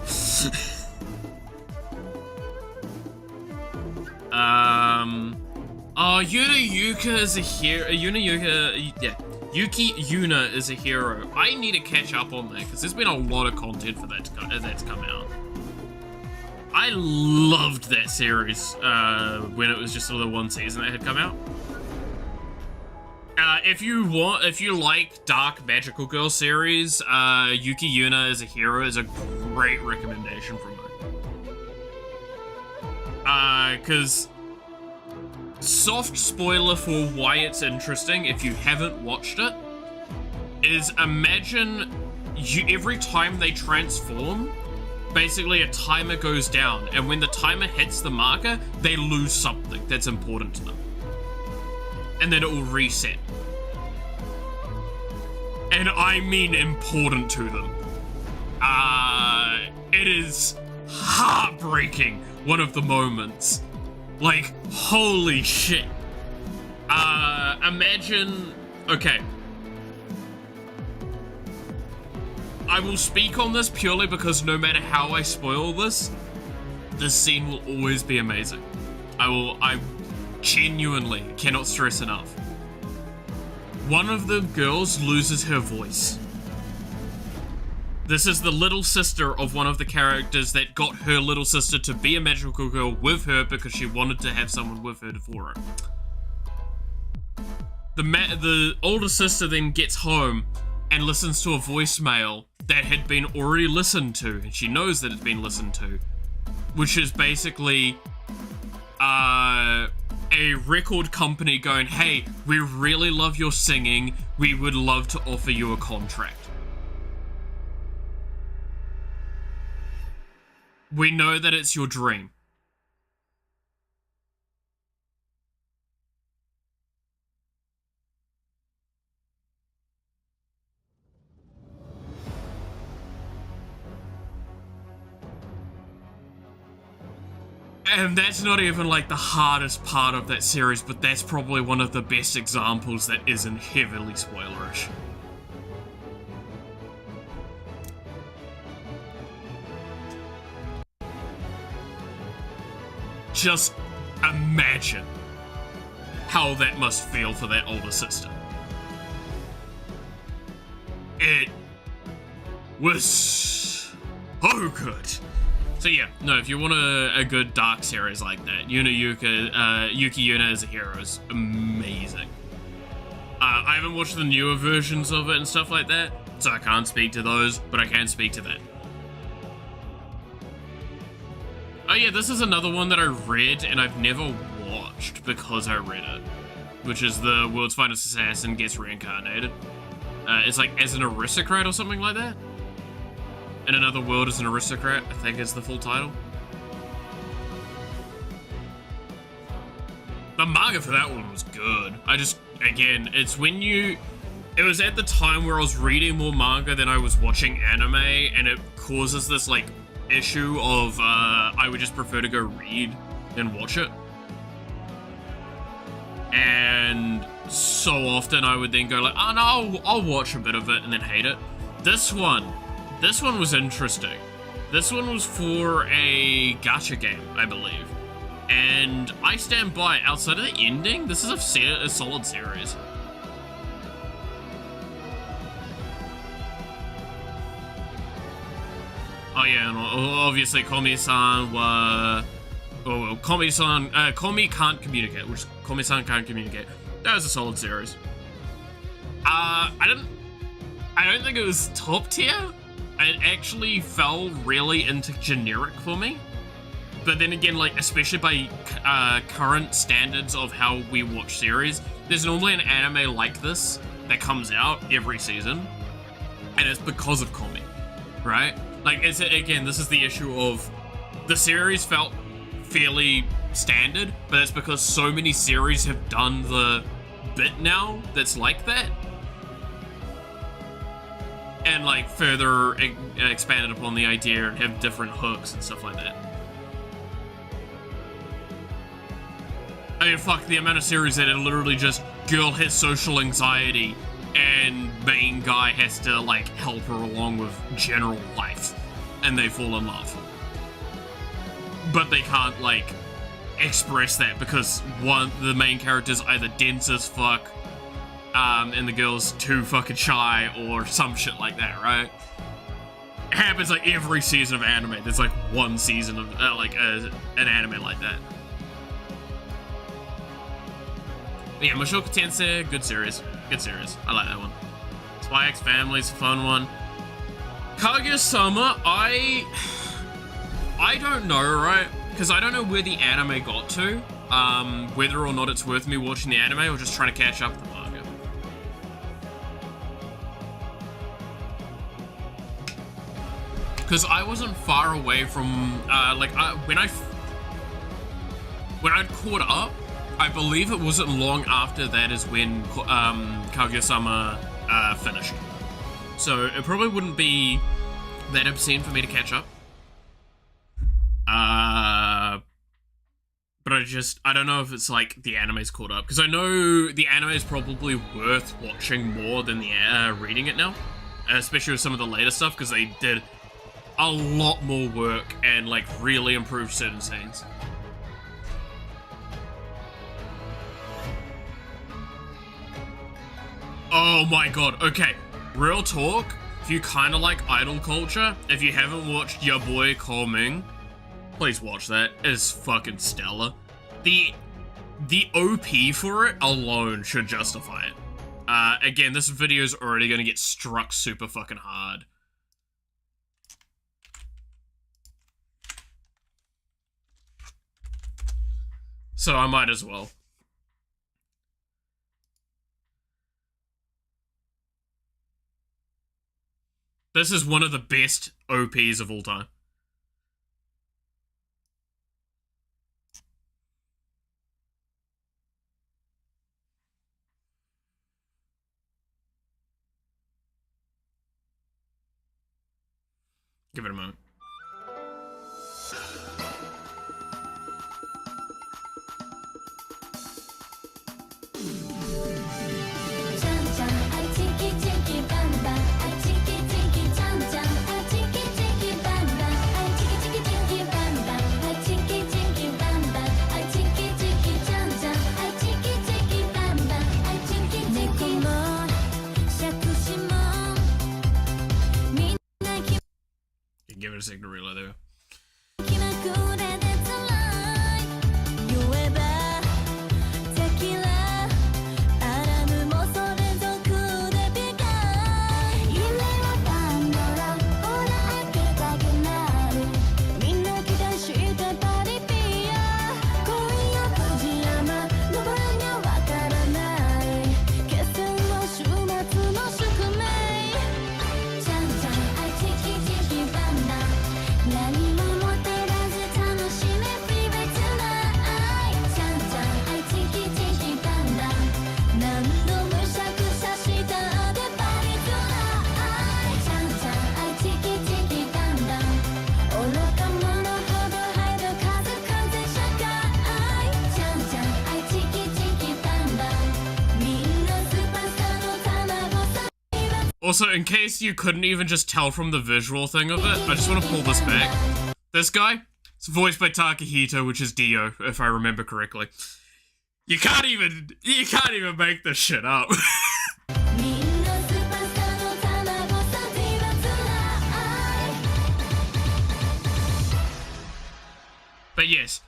Oh, Yuna Yuka is a hero. Yeah. Yuki Yuna is a hero. I need to catch up on that because there's been a lot of content for that that's come out. I loved that series when it was just sort of the one season that had come out. If you like Dark Magical Girl series, Yuki Yuna as a hero is a great recommendation from me. Because soft spoiler for why it's interesting if you haven't watched it is imagine every time they transform, basically a timer goes down, and when the timer hits the marker, they lose something that's important to them. And then it will reset. And I mean important to them. It is heartbreaking, one of the moments. Like, holy shit. Imagine, okay. I will speak on this purely because no matter how I spoil this scene will always be amazing. I genuinely cannot stress enough. One of the girls loses her voice. This is the little sister of one of the characters that got her little sister to be a magical girl with her because she wanted to have someone with her for her. The older sister then gets home and listens to a voicemail that had been already listened to, and she knows that it's been listened to, which is basically a record company going, hey, we really love your singing, we would love to offer you a contract. We know that it's your dream. And that's not even like the hardest part of that series, but that's probably one of the best examples that isn't heavily spoilerish. Just imagine how that must feel for that older sister. It was so good. So yeah, no, if you want a good dark series like that, Yuki Yuna as a hero is amazing. I haven't watched the newer versions of it and stuff like that, so I can't speak to those, but I can speak to that. Oh yeah, this is another one that I read and I've never watched because I read it, which is the World's Finest Assassin gets reincarnated. It's like as an aristocrat or something like that. In another world as an aristocrat, I think is the full title. The manga for that one was good. Again, it's when it was at the time where I was reading more manga than I was watching anime, and it causes this like issue of I would just prefer to go read than watch it. And so often I would then go like, oh no, I'll watch a bit of it and then hate it. This one was interesting. This one was for a gacha game, I believe. And I stand by, outside of the ending, this is a solid series. Oh yeah, and obviously Komi-san Komi can't communicate, which Komi-san can't communicate. That was a solid series. I don't think it was top tier. It actually fell really into generic for me. But then again, like, especially by current standards of how we watch series, there's normally an anime like this that comes out every season, and it's because of Komi, right? Like, again, this is the issue of the series felt fairly standard, but it's because so many series have done the bit now that's like that, and like further expanded upon the idea and have different hooks and stuff like that. I mean, fuck, the amount of series that are literally just girl has social anxiety and main guy has to like help her along with general life and they fall in love. But they can't like express that because the main character's either dense as fuck and the girl's too fucking shy or some shit like that, right? It happens like every season of anime. There's like one season of an anime like that. But yeah, Mushoku Tensei, good series. Good series. I like that one. Spy X Family's a fun one. Kaguya-sama, I don't know, right? Because I don't know where the anime got to. Whether or not it's worth me watching the anime or just trying to catch up with the manga. Because I wasn't far away from, when I'd caught up, I believe it wasn't long after that is when Kaguya-sama finished. So it probably wouldn't be that obscene for me to catch up. But I don't know if it's like the anime's caught up. Because I know the anime is probably worth watching more than the reading it now. Especially with some of the later stuff, because they did a lot more work and like really improved certain scenes. Oh my god, okay. Real talk, if you kind of like idol culture, if you haven't watched your boy Call Ming, please watch that. It is fucking stellar. The OP for it alone should justify it. Again, this video is already going to get struck super fucking hard. So I might as well. This is one of the best OPs of all time. Give it a moment. Give it a second to reload there. Also, in case you couldn't even just tell from the visual thing of it, I just want to pull this back. This guy, it's voiced by Takahito, which is Dio, if I remember correctly. You can't even make this shit up. But yes,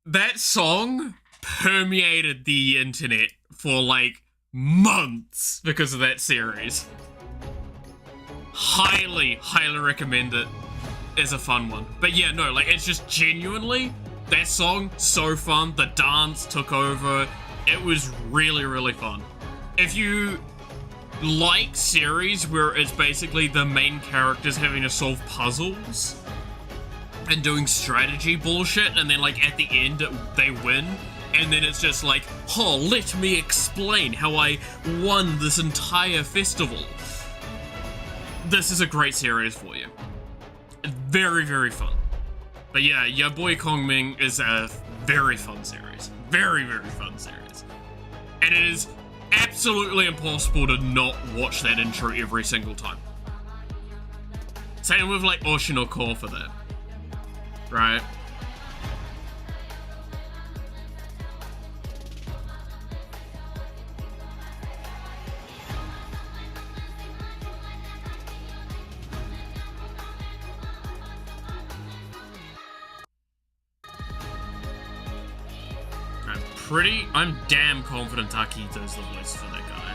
that song permeated the internet for like months because of that series. Highly recommend it as a fun one. But yeah, no, like it's just genuinely, that song, so fun. The dance took over. It was really fun. If you like series where it's basically the main characters having to solve puzzles and doing strategy bullshit, and then like at the end they win, and then it's just like, oh, let me explain how I won this entire festival. This is a great series for you. Very fun. But yeah, your boy Kongming is a very fun series. Very fun series. And it is absolutely impossible to not watch that intro every single time. Same with like Oshinoko for that. Right? I'm damn confident Takito's the voice for that guy.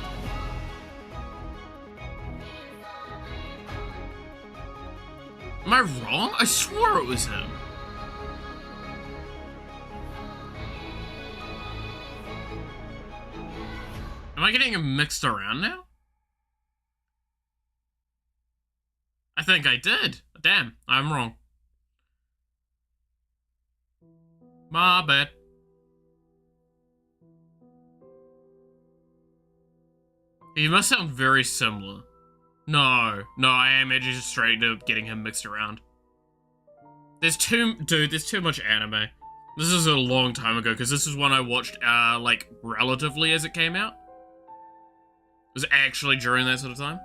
Am I wrong? I swore it was him. Am I getting him mixed around now? I think I did. Damn, I'm wrong. My bad. He must sound very similar. No, I am just straight up getting him mixed around. There's too much anime. This is a long time ago, because this is one I watched, like, relatively as it came out. It was actually during that sort of time.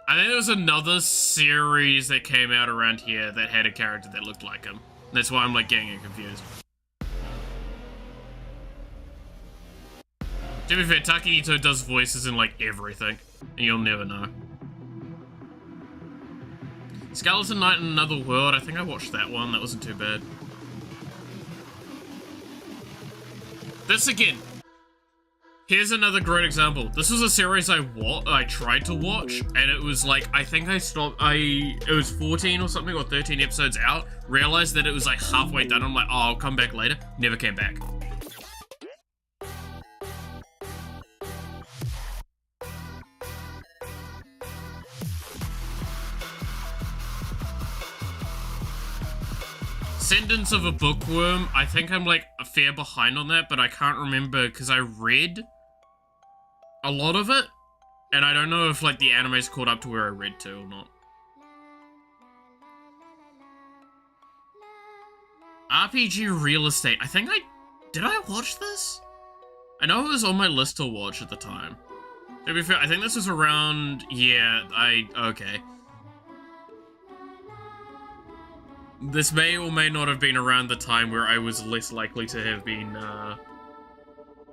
I think there was another series that came out around here that had a character that looked like him. That's why I'm, like, getting it confused. To be fair, Takahito does voices in, like, everything, and you'll never know. Skeleton Knight in Another World, I think I watched that one, that wasn't too bad. This again, here's another great example. This was a series I tried to watch, and it was like, I think I stopped, it was 14 or something, or 13 episodes out, realized that it was like halfway done, I'm like, oh, I'll come back later, never came back. Descendants of a Bookworm, I think I'm like a fair behind on that, but I can't remember because I read a lot of it, and I don't know if like the anime's caught up to where I read to or not. RPG Real Estate, did I watch this? I know it was on my list to watch at the time. To be fair, I think this was around, yeah, okay. This may or may not have been around the time where I was less likely to have been,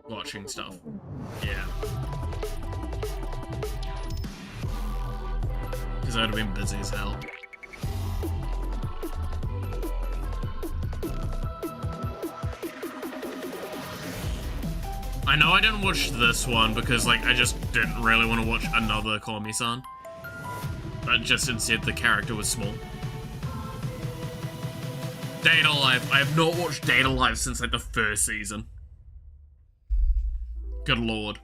watching stuff. Yeah. Because I would have been busy as hell. I know I didn't watch this one because, like, I just didn't really want to watch another Komi-san. But just instead, the character was small. Data Life. I have not watched Data Life since like the first season. Good lord.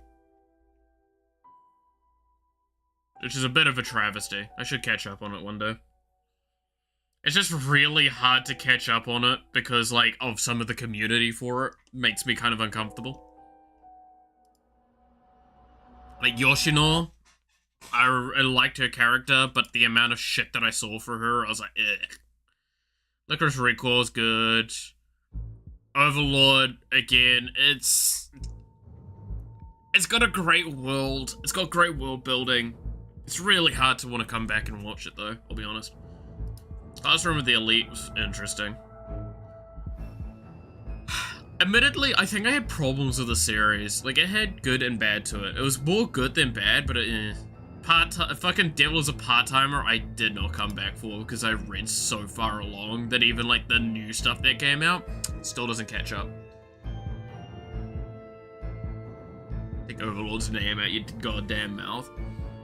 Which is a bit of a travesty. I should catch up on it one day. It's just really hard to catch up on it because like of some of the community for it makes me kind of uncomfortable. Like Yoshino, I liked her character, but the amount of shit that I saw for her, I was like, ugh. Licorice Recoil's good. Overlord, again, it's... It's got a great world. It's got great world building. It's really hard to want to come back and watch it, though, I'll be honest. Last Room of the Elite was interesting. Admittedly, I think I had problems with the series. Like, it had good and bad to it. It was more good than bad, but fucking Devil is a Part-Timer I did not come back for because I read so far along that even, like, the new stuff that came out still doesn't catch up. Take Overlord's name out your goddamn mouth.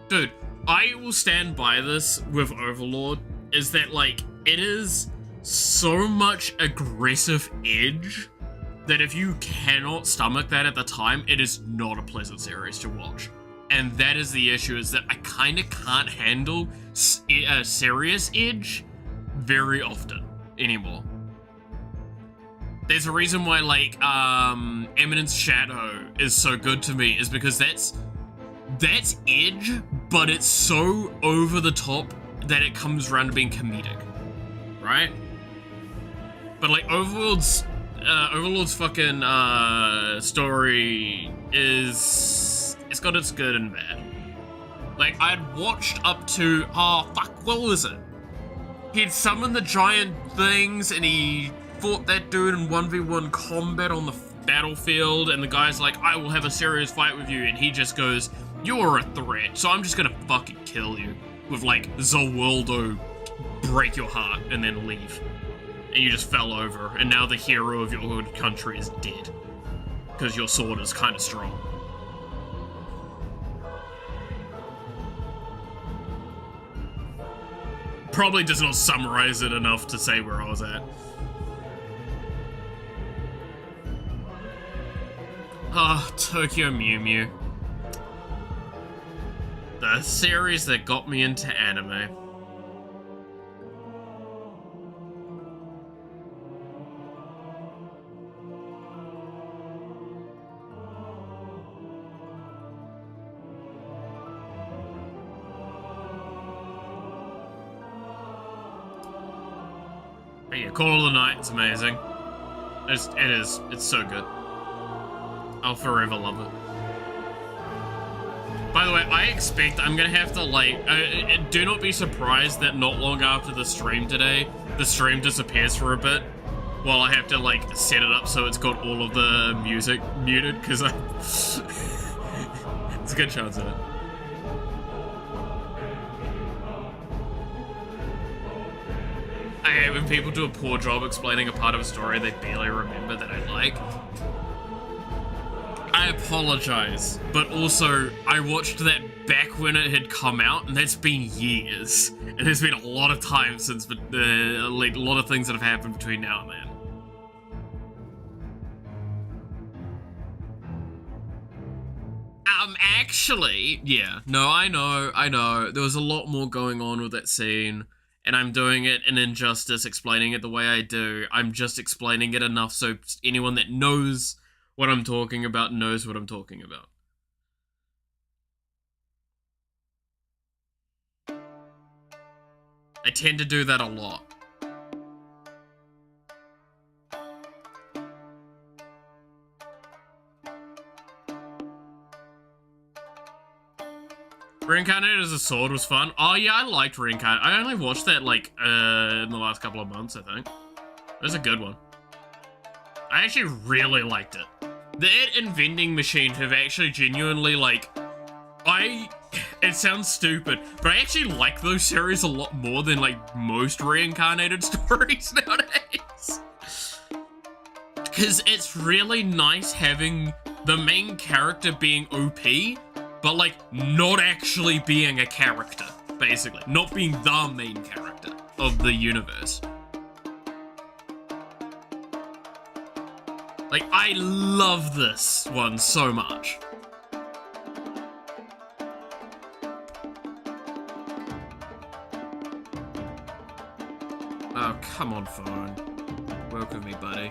Dude, I will stand by this with Overlord, is that, like, it is so much aggressive edge that if you cannot stomach that at the time, it is not a pleasant series to watch. And that is the issue, is that I kind of can't handle serious edge very often anymore. There's a reason why, like, Eminence Shadow is so good to me, is because that's edge, but it's so over the top that it comes around to being comedic, right? But, like, Overlord's fucking story is, it's got its good and bad. Like, I'd watched up to, what was it? He'd summoned the giant things and he fought that dude in 1v1 combat on the battlefield, and the guy's like, I will have a serious fight with you, and he just goes, you're a threat, so I'm just gonna fucking kill you. With, like, Zawaldo break your heart and then leave. And you just fell over, and now the hero of your country is dead. Because your sword is kind of strong. Probably does not summarize it enough to say where I was at. Tokyo Mew Mew. The series that got me into anime. But yeah, Call of the Night is amazing. It's so good. I'll forever love it. By the way, I expect I'm gonna have to, like, do not be surprised that not long after the stream today, the stream disappears for a bit, while I have to, like, set it up so it's got all of the music muted, because it's a good chance of it. I hate when people do a poor job explaining a part of a story they barely remember that I like. I apologize, but also, I watched that back when it had come out, and that's been years. And there's been a lot of time since, like, a lot of things that have happened between now and then. Actually, yeah, no, I know, there was a lot more going on with that scene, and I'm doing it in injustice, explaining it the way I do. I'm just explaining it enough so anyone that knows what I'm talking about knows what I'm talking about. I tend to do that a lot. Reincarnated as a Sword was fun. Oh yeah, I liked Reincarnated. I only watched that, like, in the last couple of months, I think. It was a good one. I actually really liked it. That and Vending Machine have actually genuinely, like, it sounds stupid, but I actually like those series a lot more than, like, most Reincarnated stories nowadays. Because it's really nice having the main character being OP, but, like, not actually being a character, basically. Not being the main character of the universe. Like, I love this one so much. Oh, come on, phone. Work with me, buddy.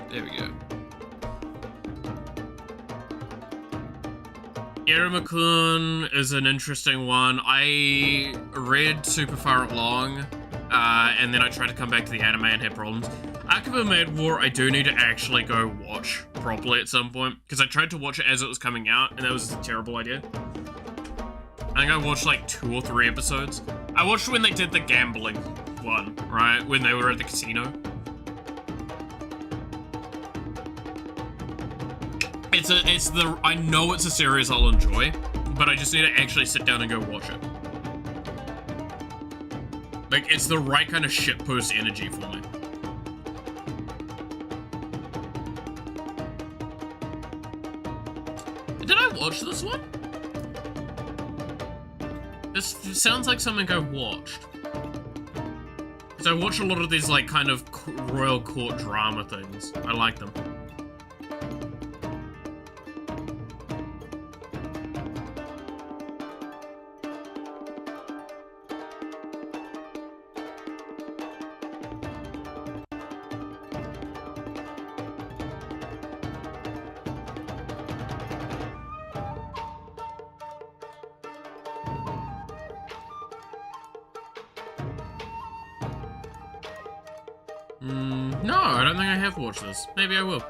There we go. Iruma-kun is an interesting one. I read super far along, and then I tried to come back to the anime and had problems. Arc of a Mad War, I do need to actually go watch properly at some point, because I tried to watch it as it was coming out, and that was a terrible idea. I think I watched like 2 or 3 episodes. I watched when they did the gambling one, right? When they were at the casino. I know it's a series I'll enjoy, but I just need to actually sit down and go watch it. Like, it's the right kind of shitpost energy for me. Did I watch this one? This sounds like something I watched. Because I watch a lot of these, like, kind of royal court drama things. I like them. No, I don't think I have watched this. Maybe I will.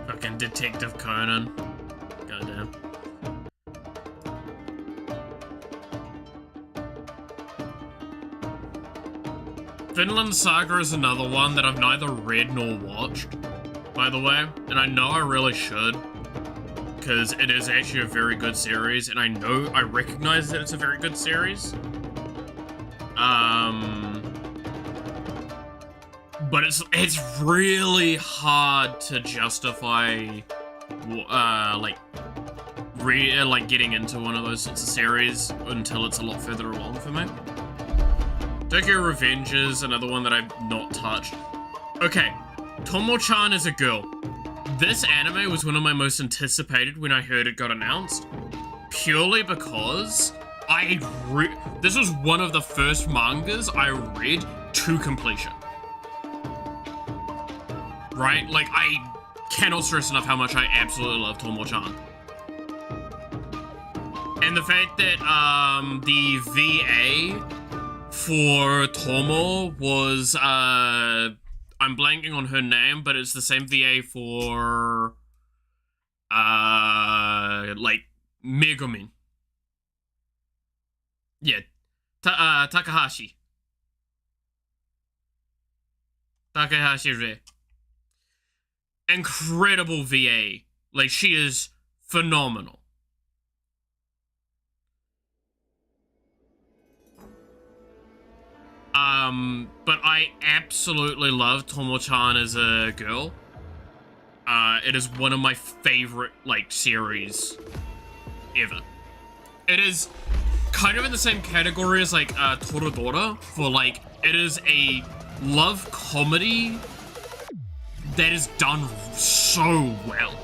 Fucking Detective Conan. Goddamn. Vinland Saga is another one that I've neither read nor watched, by the way, and I know I really should, because it is actually a very good series, and I recognize that it's a very good series. But it's really hard to justify, like getting into one of those sorts of series until it's a lot further along for me. Tokyo Revengers, another one that I've not touched. Okay, Tomo-chan is a girl. This anime was one of my most anticipated when I heard it got announced, purely because this was one of the first mangas I read to completion. Right? Like, I cannot stress enough how much I absolutely love Tomo-chan. And the fact that the VA for Tomo was, I'm blanking on her name, but it's the same VA for, like, Megumin. Yeah, Takahashi. Takahashi Rei. Incredible VA. Like, she is phenomenal. But I absolutely love Tomo-chan as a girl. It is one of my favorite, like, series ever. It is kind of in the same category as, like, Toradora, for, like, it is a love comedy that is done so well.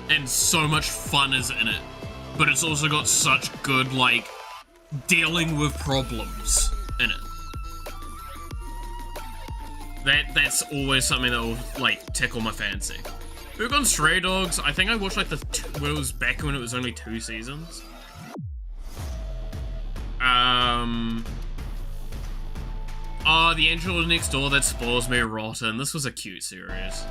And so much fun is in it. But it's also got such good, like, dealing with problems in it. That's always something that will, like, tickle my fancy. Bugon Stray Dogs, I think I watched, like, when it was back when it was only 2 seasons. Oh, The Angel Next Door That Spoils Me Rotten. This was a cute series.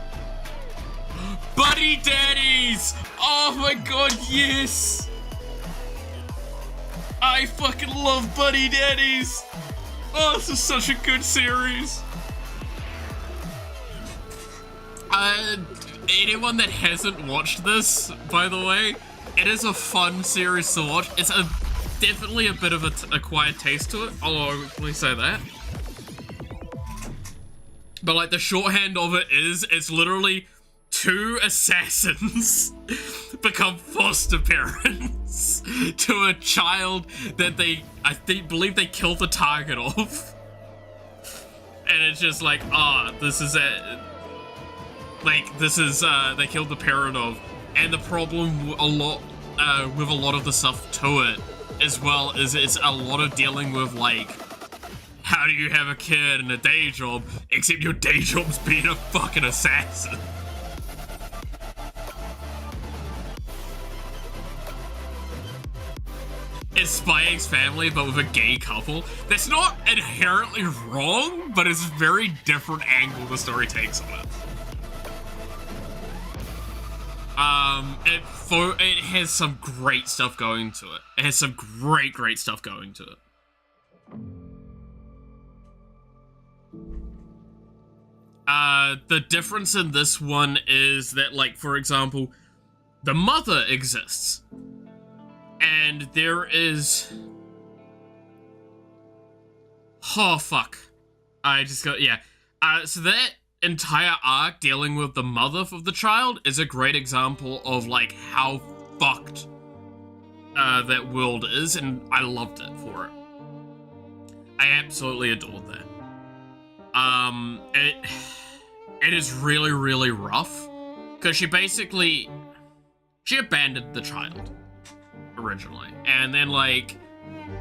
Buddy Daddies! Oh my god, yes! I fucking love Buddy Daddies! Oh, this is such a good series. Anyone that hasn't watched this, by the way, it is a fun series to watch. It's definitely a bit of a quiet taste to it. I'll openly say that. But, like, the shorthand of it is, it's literally 2 assassins become foster parents to a child that I believe they killed the target of. And it's just like, this is it. Like, this is, they killed the parent of. And the problem with a lot of the stuff to it as well as it's a lot of dealing with, like, how do you have a kid and a day job, except your day job's being a fucking assassin. It's Spy X Family, but with a gay couple. That's not inherently wrong, but it's a very different angle the story takes on it. It has some great stuff going to it. It has some great stuff going to it. The difference in this one is that, like, for example, the mother exists. And there is... Oh, fuck. I just got... Yeah. So that entire arc dealing with the mother of the child is a great example of, like, how fucked that world is, and I loved it for it. I absolutely adored that. It is really rough, because she abandoned the child originally, and then, like,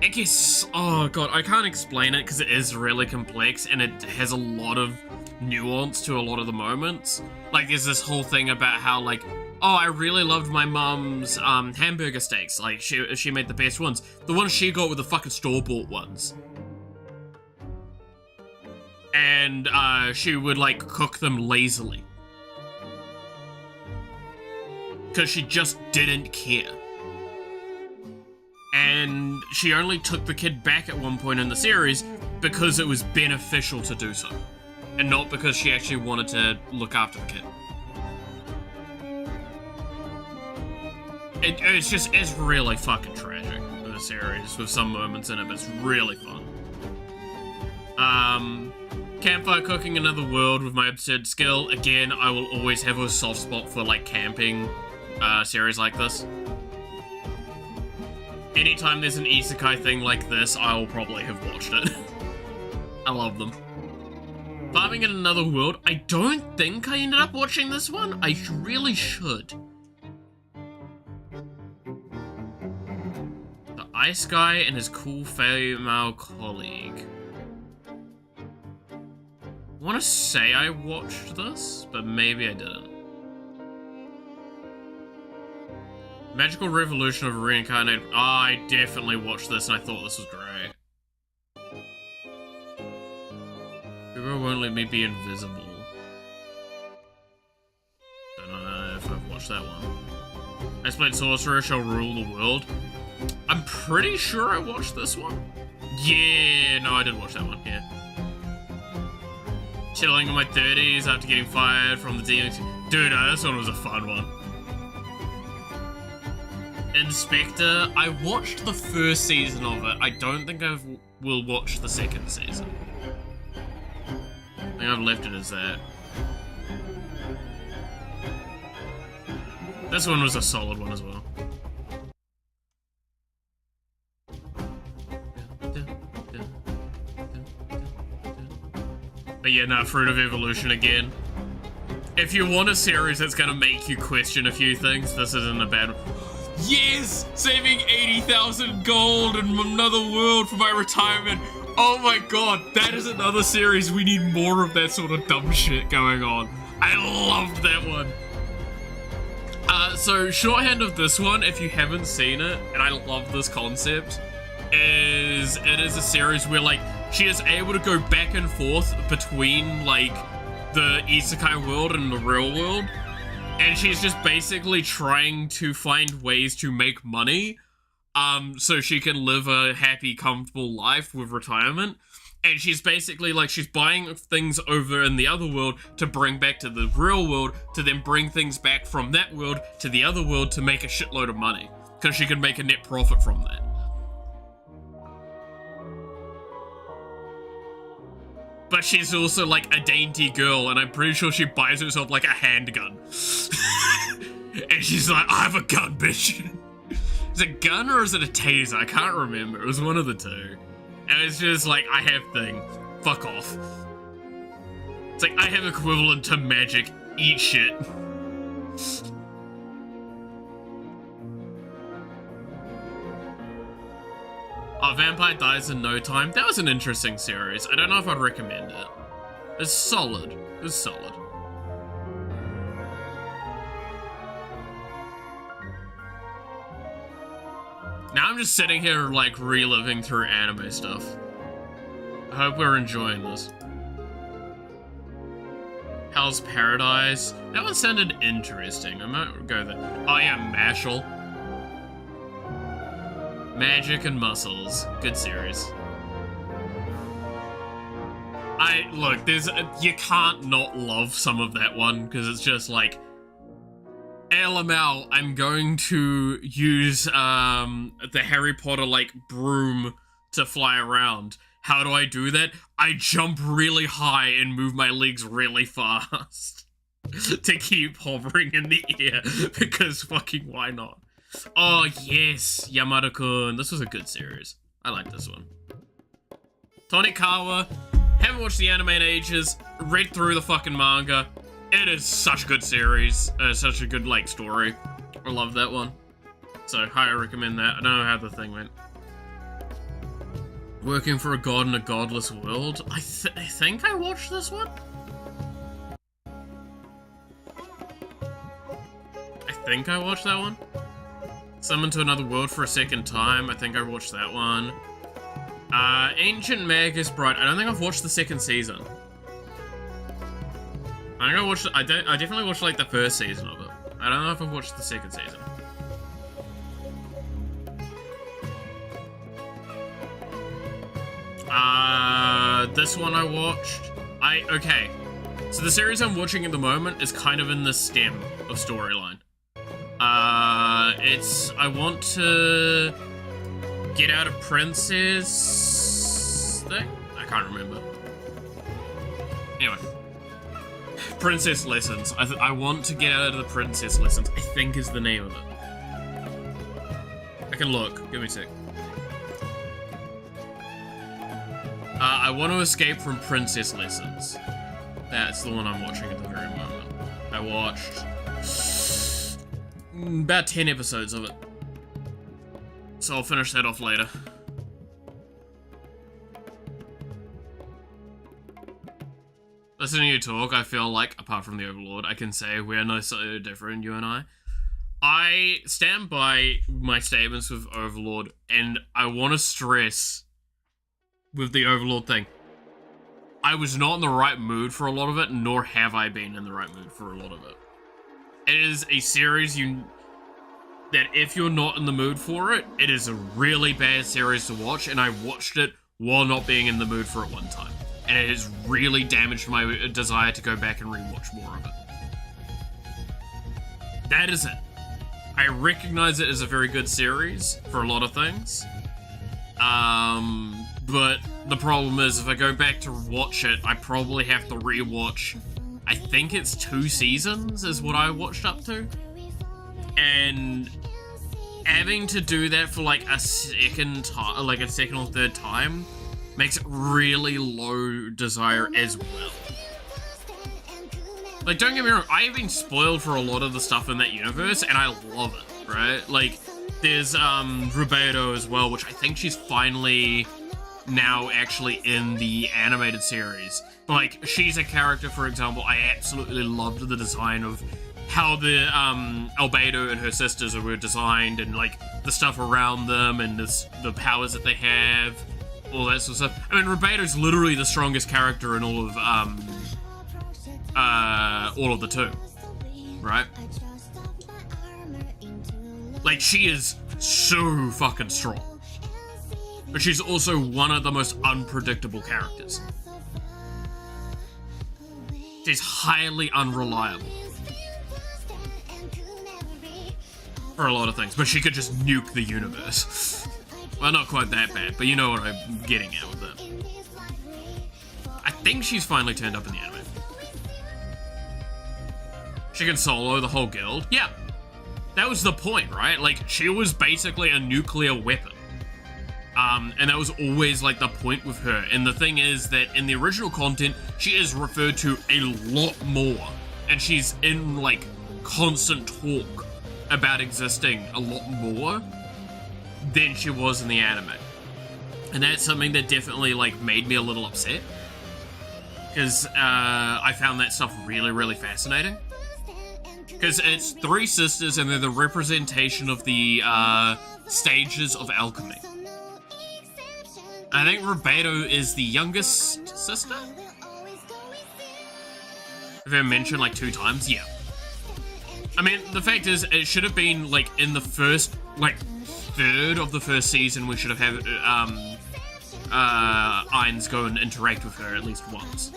it gets, oh god, I can't explain it because it is really complex and it has a lot of nuance to a lot of the moments. Like, there's this whole thing about how, like, oh, I really loved my mum's hamburger steaks, like, she made the best ones. The ones she got were the fucking store-bought ones. And she would, like, cook them lazily. Because she just didn't care. And she only took the kid back at one point in the series because it was beneficial to do so. And not because she actually wanted to look after the kid. It's really fucking tragic in the series with some moments in it, but it's really fun. Campfire cooking another world with my absurd skill. Again, I will always have a soft spot for, like, camping series like this. Anytime there's an isekai thing like this, I will probably have watched it. I love them. Farming in another world. I don't think I ended up watching this one. I really should. The ice guy and his cool female colleague. I want to say I watched this, but maybe I didn't. Magical Revolution of Reincarnated. Oh, I definitely watched this and I thought this was great. People won't let me be invisible. Don't know if I've watched that one. I played Sorcerer Shall Rule the World. I'm pretty sure I watched this one. Yeah, no, I did watch that one, yeah. Chilling in my 30s after getting fired from the DMX. Dude, this one was a fun one. Inspector, I watched the first season of it. I don't think I will watch the second season. I think I've left it as that. This one was a solid one as well. But yeah, no, Fruit of Evolution again. If you want a series that's gonna make you question a few things, this isn't a bad one. Yes! Saving 80,000 gold in another world for my retirement. Oh my god, that is another series. We need more of that sort of dumb shit going on. I loved that one. So shorthand of this one, if you haven't seen it, and I love this concept, is it is a series where, like, she is able to go back and forth between, like, the isekai world and the real world. And she's just basically trying to find ways to make money, so she can live a happy, comfortable life with retirement. And she's basically, like, she's buying things over in the other world to bring back to the real world, to then bring things back from that world to the other world to make a shitload of money. Because she can make a net profit from that. But she's also, like, a dainty girl, and I'm pretty sure she buys herself, like, a handgun. And she's like, I have a gun, bitch. Is it a gun or is it a taser? I can't remember. It was one of the two. And it's just like, I have thing. Fuck off. It's like, I have equivalent to magic. Eat shit. Vampire Dies in No Time. That was an interesting series. I don't know if I'd recommend it. It's solid. It's solid. Now I'm just sitting here, like, reliving through anime stuff. I hope we're enjoying this. Hell's Paradise. That one sounded interesting. I might go there. Oh yeah, Mashal. Magic and Muscles. Good series. Look, you can't not love some of that one, because it's just like, LML, I'm going to use, the Harry Potter, like, broom to fly around. How do I do that? I jump really high and move my legs really fast to keep hovering in the air, because fucking why not? Oh yes, Yamada-kun. This was a good series. I like this one. Tonikawa. Haven't watched the anime in ages. Read through the fucking manga. It is such a good series. Such a good, like, story. I love that one. So, highly recommend that. I don't know how the thing went. Working for a god in a godless world. I think I watched this one? I think I watched that one. Summoned to Another World for a Second Time. I think I watched that one. Ancient Magus Bride. I don't think I've watched the second season. I think I watched. I definitely watched like the first season of it. I don't know if I've watched the second season. This one I watched. Okay. So the series I'm watching at the moment is kind of in the stem of storyline. I want to get out of Princess thing? I can't remember. Anyway. Princess Lessons. I want to get out of the Princess Lessons, I think is the name of it. I can look. Give me a sec. I want to escape from Princess Lessons. That's the one I'm watching at the very moment. I watched about 10 episodes of it. So I'll finish that off later. Listening to you talk, I feel like, apart from the Overlord, I can say we are no so different, you and I. I stand by my statements with Overlord, and I want to stress with the Overlord thing, I was not in the right mood for a lot of it, nor have I been in the right mood for a lot of it. It is a series that if you're not in the mood for it, it is a really bad series to watch, and I watched it while not being in the mood for it one time. And it has really damaged my desire to go back and rewatch more of it. That is it. I recognize it as a very good series for a lot of things. But the problem is, if I go back to watch it, I probably have to rewatch, I think it's 2 seasons is what I watched up to. And having to do that for like a second or third time makes it really low desire as well. Like, don't get me wrong, I have been spoiled for a lot of the stuff in that universe, and I love it, right? Like, there's Rubedo as well, which I think she's finally now actually in the animated series. But, like, she's a character, for example, I absolutely loved the design of how the Albedo and her sisters were designed, and, like, the stuff around them, and the powers that they have, all that sort of stuff. I mean, Rubedo's literally the strongest character in all of the 2, right? Like, she is so fucking strong. But she's also one of the most unpredictable characters. She's highly unreliable. For a lot of things, but she could just nuke the universe. Well, not quite that bad, but you know what I'm getting at with it. I think she's finally turned up in the anime. She can solo the whole guild. Yeah, that was the point, right? Like, she was basically a nuclear weapon. And that was always, like, the point with her. And the thing is that in the original content, she is referred to a lot more. And she's in, like, constant talk about existing a lot more than she was in the anime. And that's something that definitely, like, made me a little upset. Because I found that stuff really, really fascinating. Because it's 3 sisters and they're the representation of the stages of alchemy. I think Rubedo is the youngest sister? Have I mentioned like 2 times? Yeah. I mean, the fact is, it should have been like in the first, like, third of the first season, we should have had Ainz go and interact with her at least once.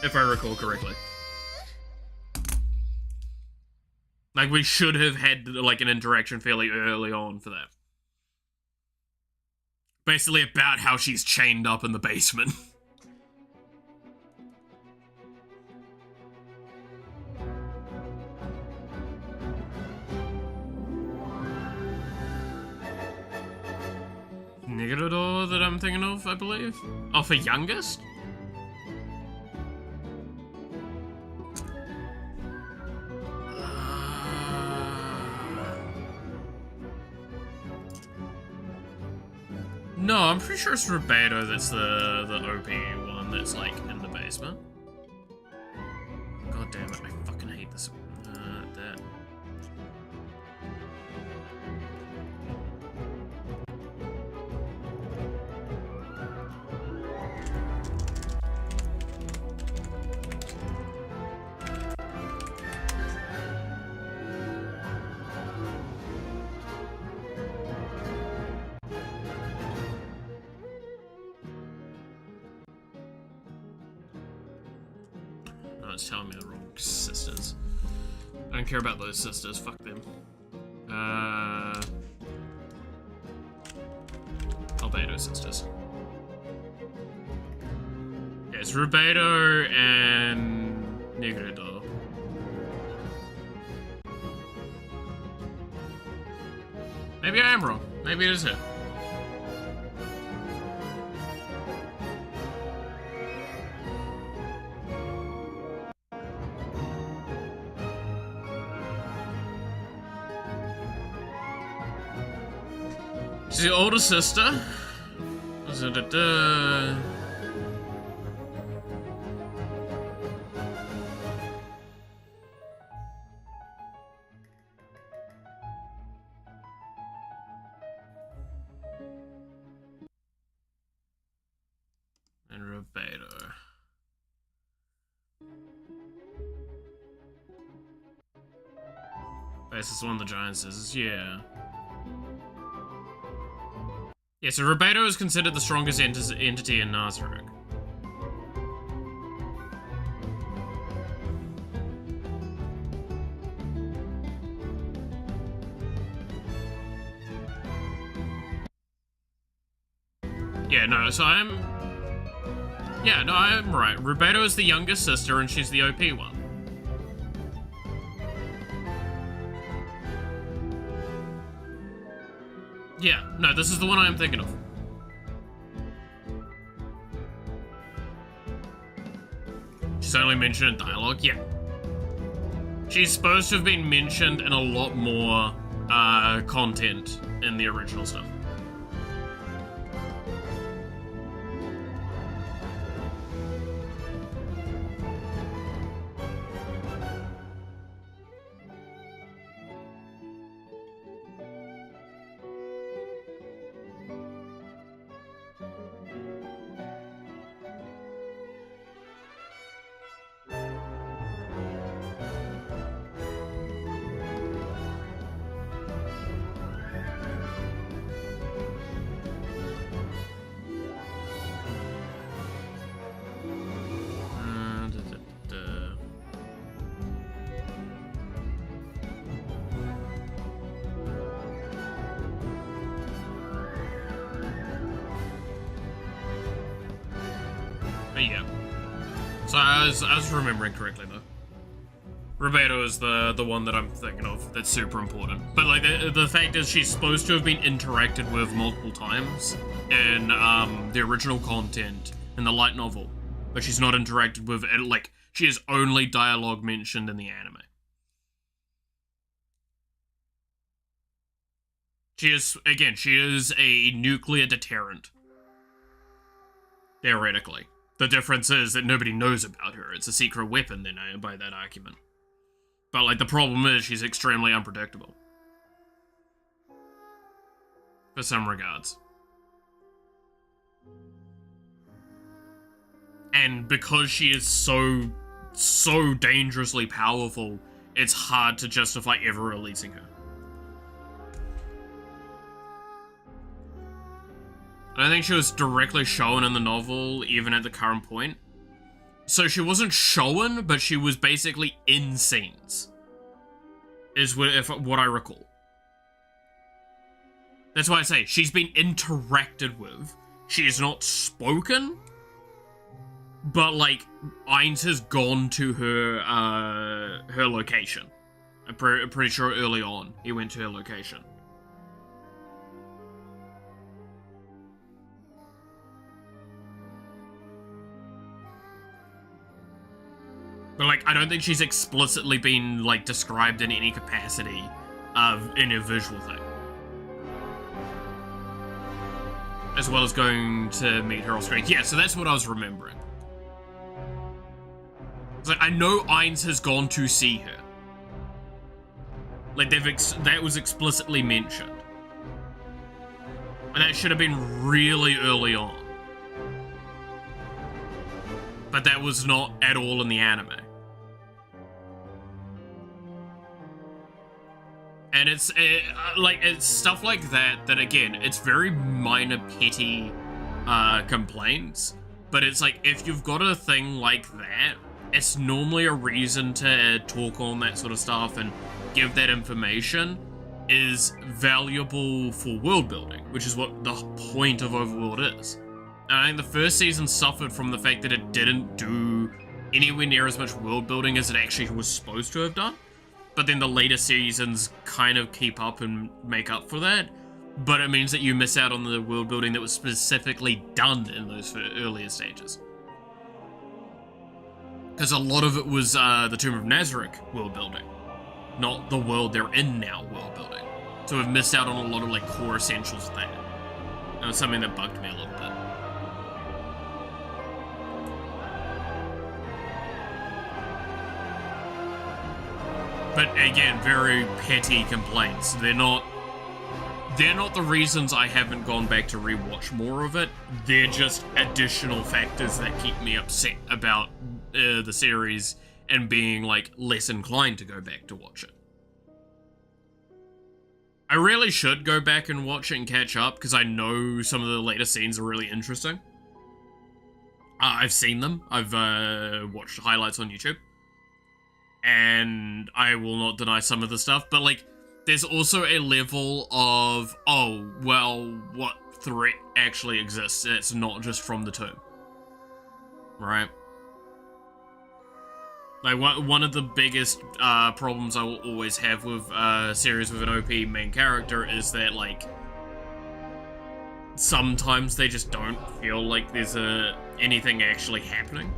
If I recall correctly. Like, we should have had, like, an interaction fairly early on for that. Basically about how she's chained up in the basement. Negredo that I'm thinking of, I believe. Oh, for youngest? No, I'm pretty sure it's Rubedo that's the OP one that's, like, in the basement. God damn it, I fucking hate this. That. It's telling me the wrong sisters. I don't care about those sisters, fuck them. Albedo sisters. Yeah, it's Rubedo and Negredo. Maybe I am wrong. Maybe it is her. She's the older sister. And Rubedo. This is one of the giant sisters, yeah. Yeah, so Rubedo is considered the strongest entity in Nazarick. Yeah, no, so I'm... Yeah, no, I'm right. Rubedo is the youngest sister and she's the OP one. Yeah, no, this is the one I am thinking of. She's only mentioned in dialogue? Yeah. She's supposed to have been mentioned in a lot more content in the original stuff. Yeah. So I was remembering correctly though. Rubedo is the one that I'm thinking of that's super important. But like the fact is she's supposed to have been interacted with multiple times in the original content in the light novel. But she's not interacted with, like, she is only dialogue mentioned in the anime. She is a nuclear deterrent. Theoretically. The difference is that nobody knows about her. It's a secret weapon then, by that argument. But, like, the problem is she's extremely unpredictable. For some regards. And because she is so dangerously powerful, it's hard to justify ever releasing her. I don't think she was directly shown in the novel, even at the current point. So she wasn't shown, but she was basically in scenes. Is what I recall. That's why I say, she's been interacted with. She is not spoken. But, like, Ainz has gone to her location. I'm pretty sure early on, he went to her location. But, like, I don't think she's explicitly been, like, described in any capacity in a visual thing. As well as going to meet her off screen. Yeah, so that's what I was remembering. It's like, I know Ainz has gone to see her. Like, that was explicitly mentioned. And that should have been really early on. But that was not at all in the anime. And it's stuff like that, again, it's very minor, petty complaints. But it's like, if you've got a thing like that, it's normally a reason to talk on that sort of stuff and give that information is valuable for world building, which is what the point of Overworld is. And I think the first season suffered from the fact that it didn't do anywhere near as much world building as it actually was supposed to have done. But then the later seasons kind of keep up and make up for that. But it means that you miss out on the world building that was specifically done in those earlier stages. Because a lot of it was the Tomb of Nazarick world building, not the world they're in now world building. So we've missed out on a lot of like core essentials of that. And it's something that bugged me a little bit. But again, very petty complaints. They're not the reasons I haven't gone back to rewatch more of it. They're just additional factors that keep me upset about the series and being like less inclined to go back to watch it. I really should go back and watch it and catch up because I know some of the later scenes are really interesting. I've seen them. I've watched highlights on YouTube. And I will not deny some of the stuff, but like, there's also a level of, oh, well, what threat actually exists? It's not just from the tomb. Right? Like, one of the biggest problems I will always have with a series with an OP main character is that, like, sometimes they just don't feel like there's anything actually happening.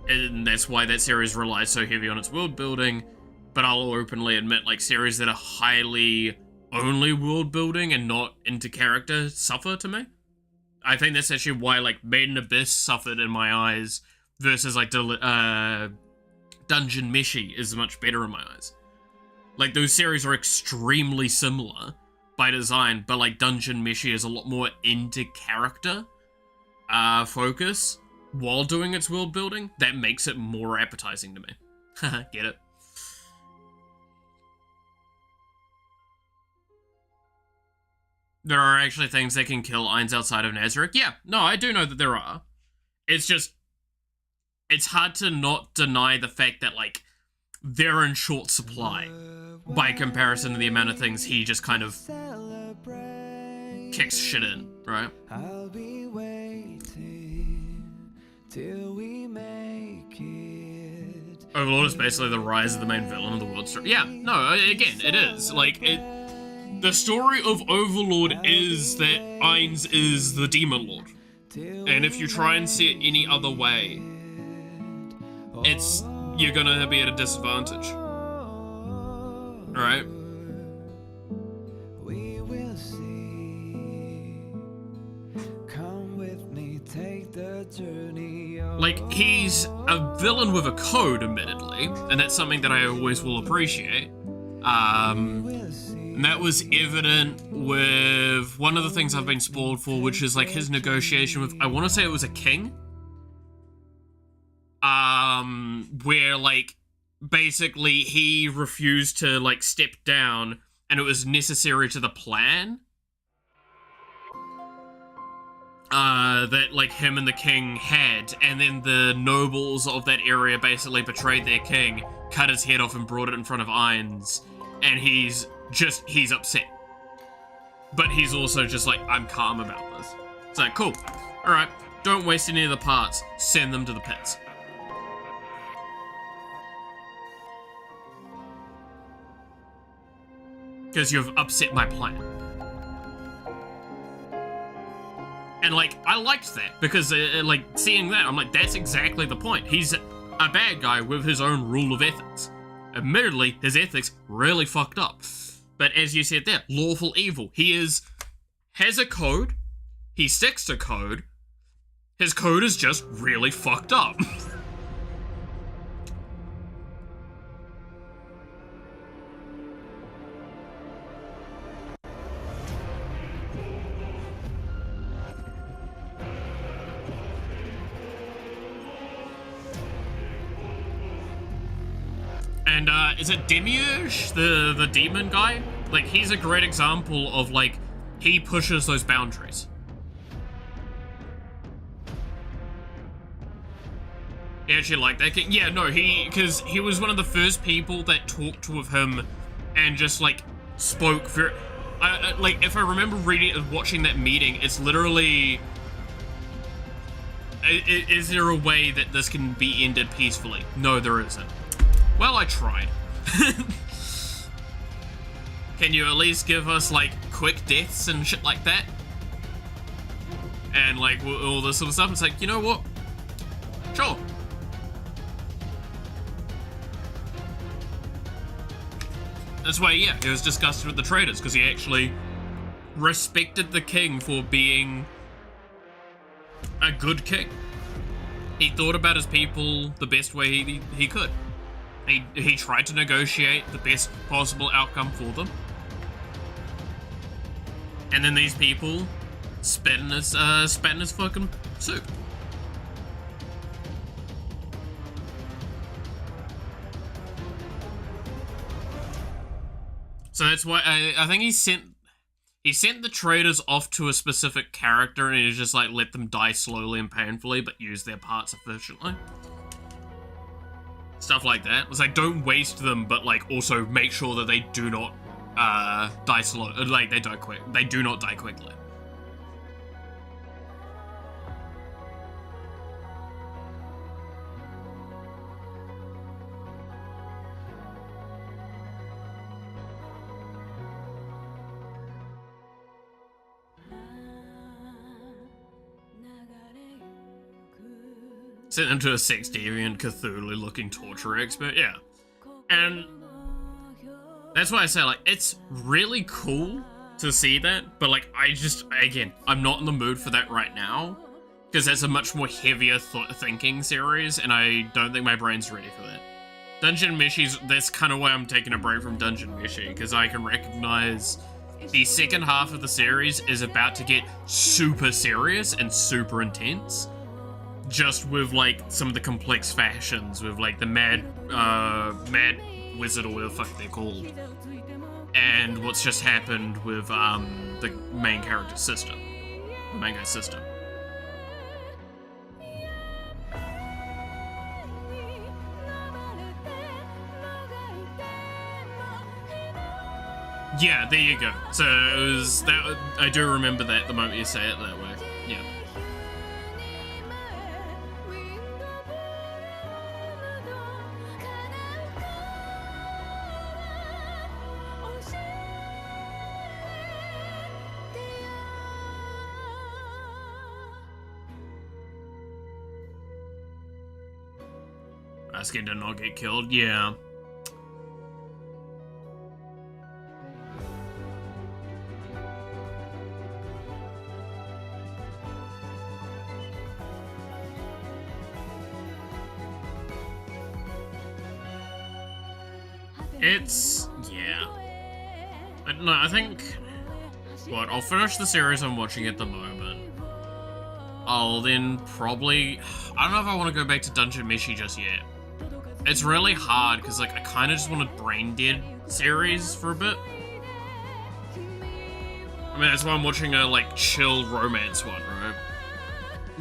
And that's why that series relies so heavy on its world building. But I'll openly admit, like, series that are highly only world building and not into character suffer to me. I think that's actually why, like, Maiden Abyss suffered in my eyes versus, like, Dungeon Meshi is much better in my eyes. Like, those series are extremely similar by design, but, like, Dungeon Meshi is a lot more into character focus while doing its world building. That makes it more appetizing to me. Haha, get it? There are actually things that can kill Ainz outside of Nazarick. Yeah, no, I do know that there are. It's just, it's hard to not deny the fact that, like, they're in short supply by comparison to the amount of things he just kind of kicks shit in, right?
I'll be waiting till we make it.
Overlord is basically the rise of the main villain of the world story. Yeah, no, again, it is. Like, the story of Overlord is that Ainz is the Demon Lord. And if you try and see it any other way, you're gonna be at a disadvantage. Alright? like, he's a villain with a code, admittedly, and that's something that I always will appreciate. And that was evident with one of the things I've been spoiled for, which is like his negotiation with, I want to say it was a king. Where like, basically he refused to like step down and it was necessary to the plan. That like him and the king had, and then the nobles of that area basically betrayed their king, cut his head off and brought it in front of Irons, and he's upset. But he's also just like, I'm calm about this. It's like, cool, alright, don't waste any of the parts, send them to the pits. Because you've upset my plan. And, like, I liked that, because, like, seeing that, I'm like, that's exactly the point. He's a bad guy with his own rule of ethics. Admittedly, his ethics really fucked up. But as you said there, lawful evil. He has a code, he sticks to code, his code is just really fucked up. And, is it Demiurge, the demon guy? Like, he's a great example of, like, he pushes those boundaries. You actually like that kid? Yeah, no, because he was one of the first people that talked with him and just, like, spoke very... like, if I remember watching that meeting, it's literally... Is there a way that this can be ended peacefully? No, there isn't. Well, I tried. Can you at least give us, like, quick deaths and shit like that? And, like, all this sort of stuff. It's like, you know what? Sure. That's why, yeah, he was disgusted with the traitors, because he actually respected the king for being a good king. He thought about his people the best way he could. He tried to negotiate the best possible outcome for them. And then these people spat in his fucking soup. So that's why I think he sent the traitors off to a specific character and he just like let them die slowly and painfully but use their parts efficiently. Stuff like that. It's like, don't waste them, but like also make sure that they do not die slow. Like they die quick. They do not die quickly. Sent him to a sex deviant, Cthulhu-looking torture expert, yeah. And that's why I say, like, it's really cool to see that, but, like, again, I'm not in the mood for that right now, because that's a much more heavier thinking series, and I don't think my brain's ready for that. Dungeon Meshi's, that's kind of why I'm taking a break from Dungeon Meshi, because I can recognize the second half of the series is about to get super serious and super intense. Just with, like, some of the complex fashions, with, like, the mad wizard or whatever the fuck they're called. And what's just happened with, the main character's sister. The main guy's sister. Yeah, there you go. So, it was, that, I do remember that the moment you say it that way. Yeah. Asking to not get killed, yeah. It's, yeah. No, I think, what, I'll finish the series I'm watching at the moment. I'll then probably, I don't know if I want to go back to Dungeon Meshi just yet. It's really hard, because, like, I kind of just want a Brain Dead series for a bit. I mean, that's why I'm watching a, like, chill romance one, right?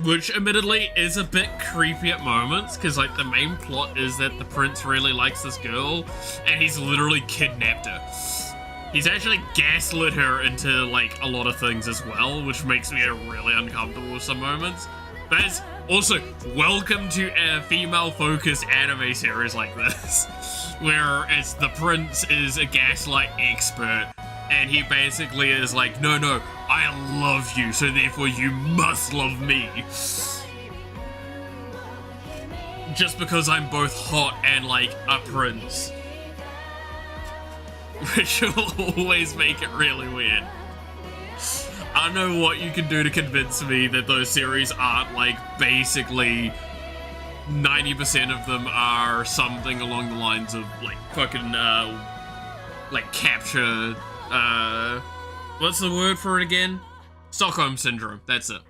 Which, admittedly, is a bit creepy at moments, because, like, the main plot is that the prince really likes this girl, and he's literally kidnapped her. He's actually gaslit her into, like, a lot of things as well, which makes me really uncomfortable with some moments. But it's also, welcome to a female-focused anime series like this, where it's the prince is a gaslight expert, and he basically is like, no, I love you, so therefore you must love me. Just because I'm both hot and, like, a prince. Which will always make it really weird. I don't know what you can do to convince me that those series aren't, like, basically 90% of them are something along the lines of, like, fucking, like, capture, what's the word for it again? Stockholm Syndrome, that's it.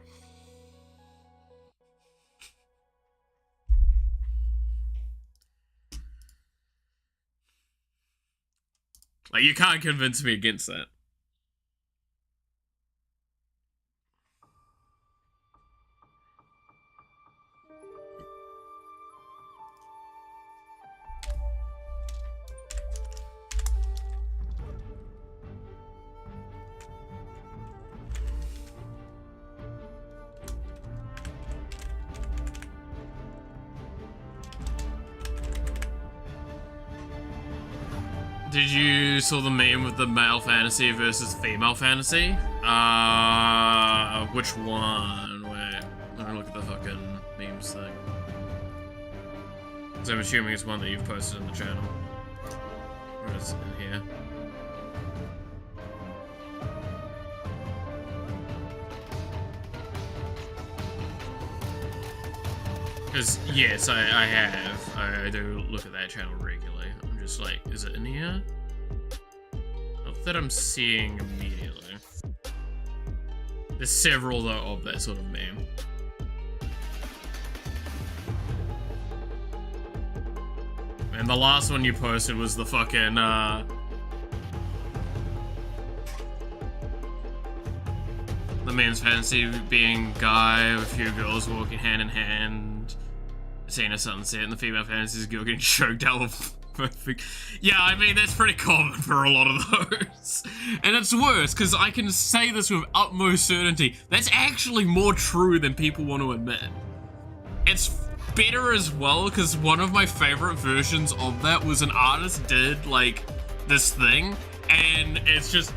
Like, you can't convince me against that. Did you saw the meme with the male fantasy versus female fantasy? Which one? Wait, let me look at the fucking memes thing. So I'm assuming it's one that you've posted in the channel. Or is it in here? Because, yes, I have. I do look at that channel regularly. I'm just like, is it in here? Not that I'm seeing immediately. There's several, though, of that sort of meme. And the last one you posted was the fucking, the man's fantasy being guy with a few girls walking hand in hand, seeing a sunset, and the female fantasy is girl getting choked out with perfect. Yeah, I mean, that's pretty common for a lot of those. And it's worse, because I can say this with utmost certainty. That's actually more true than people want to admit. It's better as well, because one of my favorite versions of that was an artist did, like, this thing, and it's just,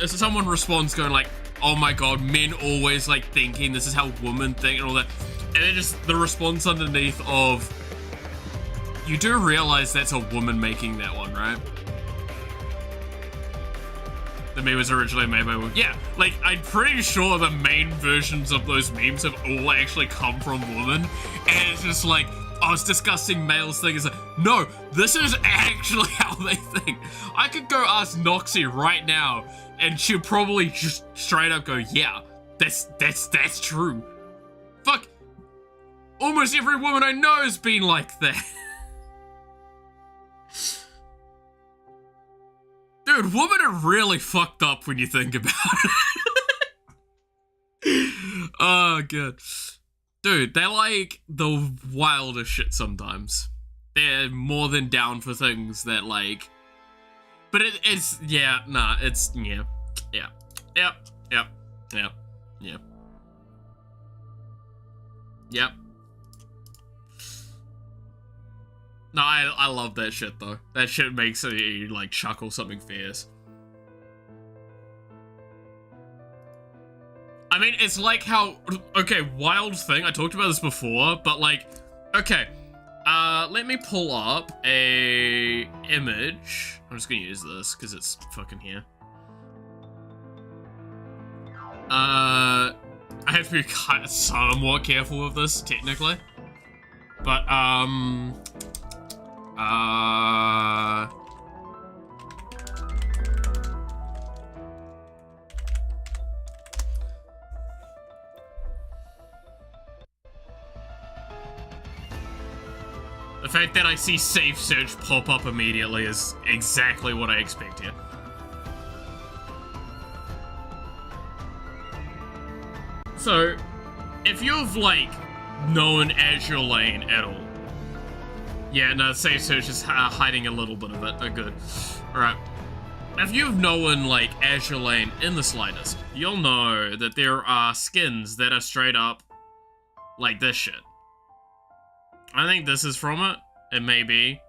someone responds going like, oh my god, men always, like, thinking this is how women think and all that. And then just the response underneath of, you do realize that's a woman making that one, right? The meme was originally made by women. Yeah, like, I'm pretty sure the main versions of those memes have all actually come from women. And it's just like, oh, it's disgusting males thing. It's like, no, this is actually how they think. I could go ask Noxie right now, and she'll probably just straight up go, yeah, that's true. Fuck, almost every woman I know has been like that. Dude, women are really fucked up when you think about it. Oh, good. Dude, they're like the wildest shit sometimes. They're more than down for things that, like... But it's... Yeah, nah, it's... Yeah. Yeah. Yep. Yep. Yep. Yep. Yep. No, I love that shit, though. That shit makes you, like, chuckle something fierce. I mean, it's like how... Okay, wild thing. I talked about this before, but, like... Okay. Let me pull up a image. I'm just gonna use this, because it's fucking here. I have to be kind of somewhat careful with this, technically. But, The fact that I see safe search pop up immediately is exactly what I expect here. So, if you've, like, known Azure Lane at all... Yeah, no, safe search is hiding a little bit of it. Oh, good. Alright. If you've known, like, Azure Lane in the slightest, you'll know that there are skins that are straight up like this shit. I think this is from it. It may be.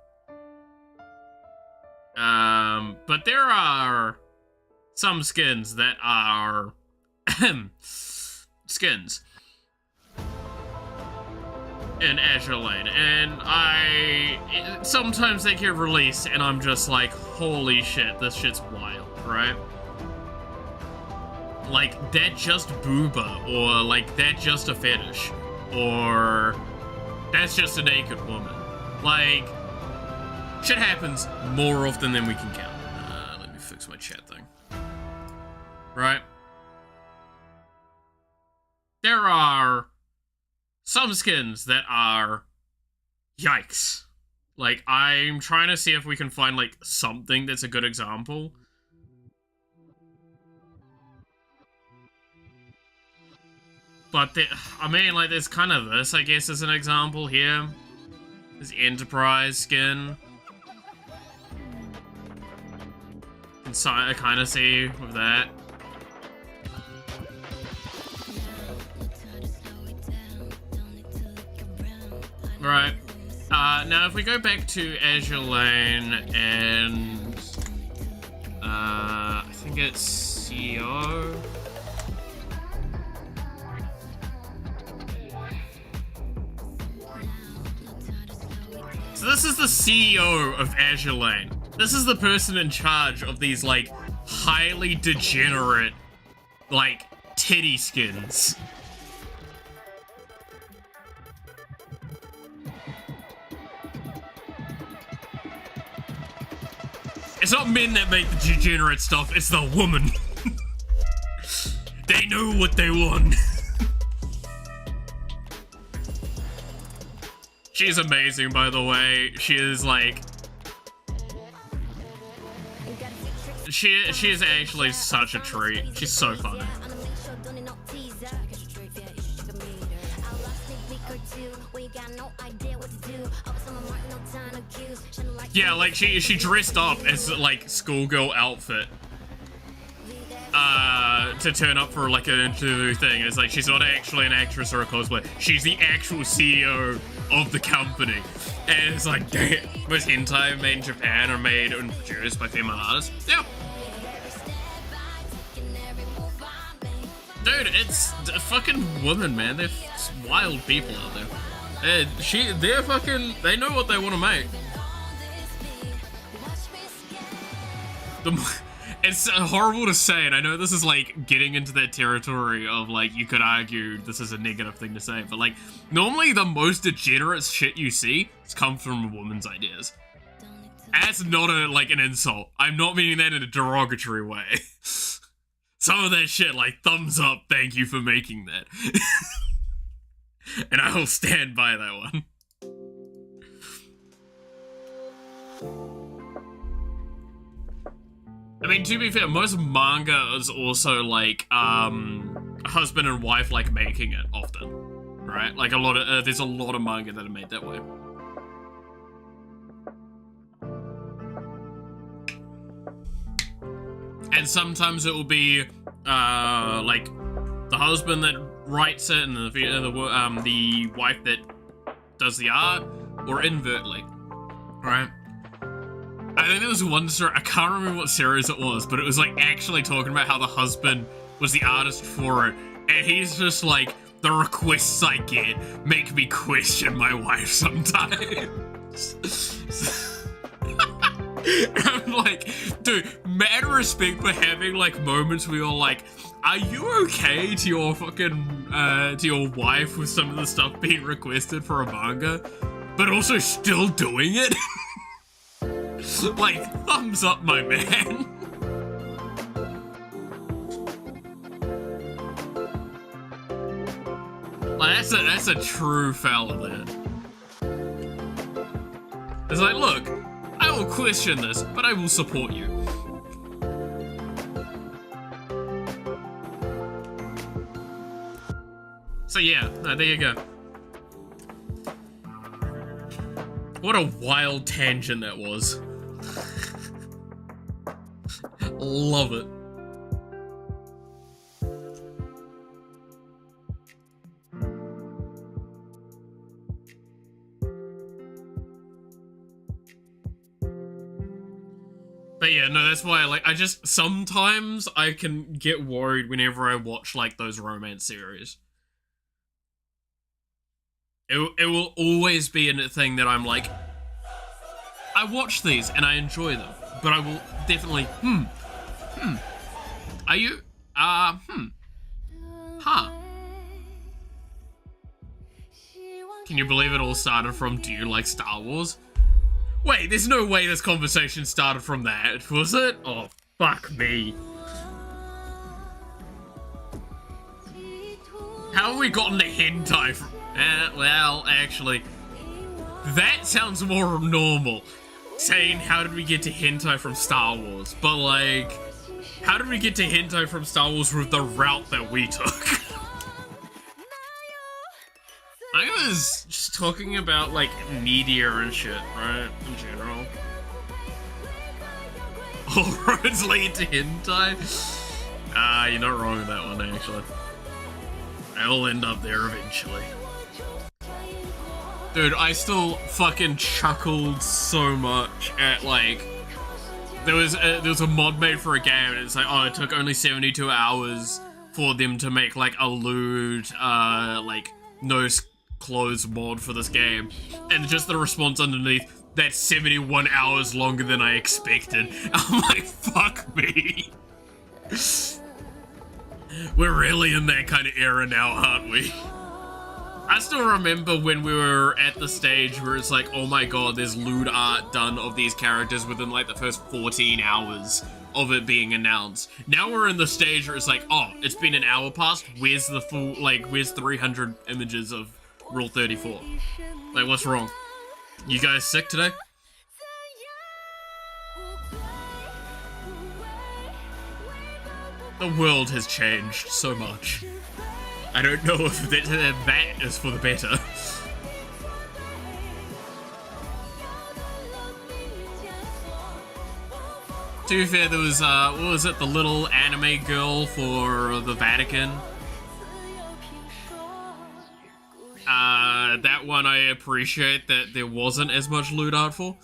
But there are some skins that are skins in Azure Lane, and sometimes they get released and I'm just like, holy shit, this shit's wild, right? Like, that just booba, or like, that just a fetish, or that's just a naked woman. Like, shit happens more often than we can count. Let me fix my chat thing. Right? There are some skins that are yikes. Like, I'm trying to see if we can find, like, something that's a good example. But, I mean, like, there's kind of this, I guess, as an example here. This Enterprise skin. You can kind of see with that. Right. Now if we go back to Azure Lane and I think it's CEO. So this is the CEO of Azure Lane. This is the person in charge of these, like, highly degenerate, like, titty skins. It's not men that make the degenerate stuff, it's the woman. They know what they want. She's amazing, by the way. She is, like... She is actually such a treat. She's so funny. Yeah, like, she dressed up as, like, schoolgirl outfit. To turn up for, like, an interview thing. It's like, she's not actually an actress or a cosplayer. She's the actual CEO of the company. And it's like, dang it. Most hentai made in Japan are made and produced by female artists. Yeah. Dude, it's fucking women, man. They're wild people out there. They're fucking, they know what they want to make. It's horrible to say, and I know this is, like, getting into that territory of, like, you could argue this is a negative thing to say, but, like, normally the most degenerate shit you see comes from a woman's ideas. That's not like, an insult. I'm not meaning that in a derogatory way. Some of that shit, like, thumbs up, thank you for making that. And I will stand by that one. I mean, to be fair, most manga is also, like, husband and wife, like, making it often, right? Like, there's a lot of manga that are made that way. And sometimes it will be, like, the husband that writes it and the wife that does the art, or invertly, right? I think there was one story, I can't remember what series it was, but it was, like, actually talking about how the husband was the artist for it, and he's just like, the requests I get make me question my wife sometimes. I'm like, dude, mad respect for having, like, moments where you're like, are you okay to your fucking, to your wife with some of the stuff being requested for a manga, but also still doing it? Like, thumbs up, my man. Like, that's a true fella there. It's like, look, I will question this, but I will support you. So yeah, no, there you go. What a wild tangent that was. Love it. But yeah, no, that's why sometimes I can get worried whenever I watch like those romance series. It will always be a thing that I'm like, I watch these and I enjoy them, but I will definitely, are you, huh. Can you believe it all started from, do you like Star Wars? Wait, there's no way this conversation started from that, was it? Oh, fuck me. How have we gotten the hentai from... well, actually, that sounds more normal. Saying, how did we get to hentai from Star Wars? But, like, how did we get to hentai from Star Wars with the route that we took? I was just talking about, like, media and shit, right? In general. All roads lead to hentai? You're not wrong with that one, actually. I'll end up there eventually. Dude, I still fucking chuckled so much at, like, there was a mod made for a game, and it's like, oh, it took only 72 hours for them to make, like, a lewd, like, no clothes mod for this game, and just the response underneath, that's 71 hours longer than I expected. I'm like, fuck me. We're really in that kind of era now, aren't we? I still remember when we were at the stage where it's like, oh my god, there's lewd art done of these characters within like the first 14 hours of it being announced. Now we're in the stage where it's like, oh, it's been an hour past, where's the full, like, where's 300 images of Rule 34? Like, what's wrong? You guys sick today? The world has changed so much. I don't know if that is for the better. To be fair, there was, what was it, the little anime girl for the Vatican? That one I appreciate that there wasn't as much lewd art for.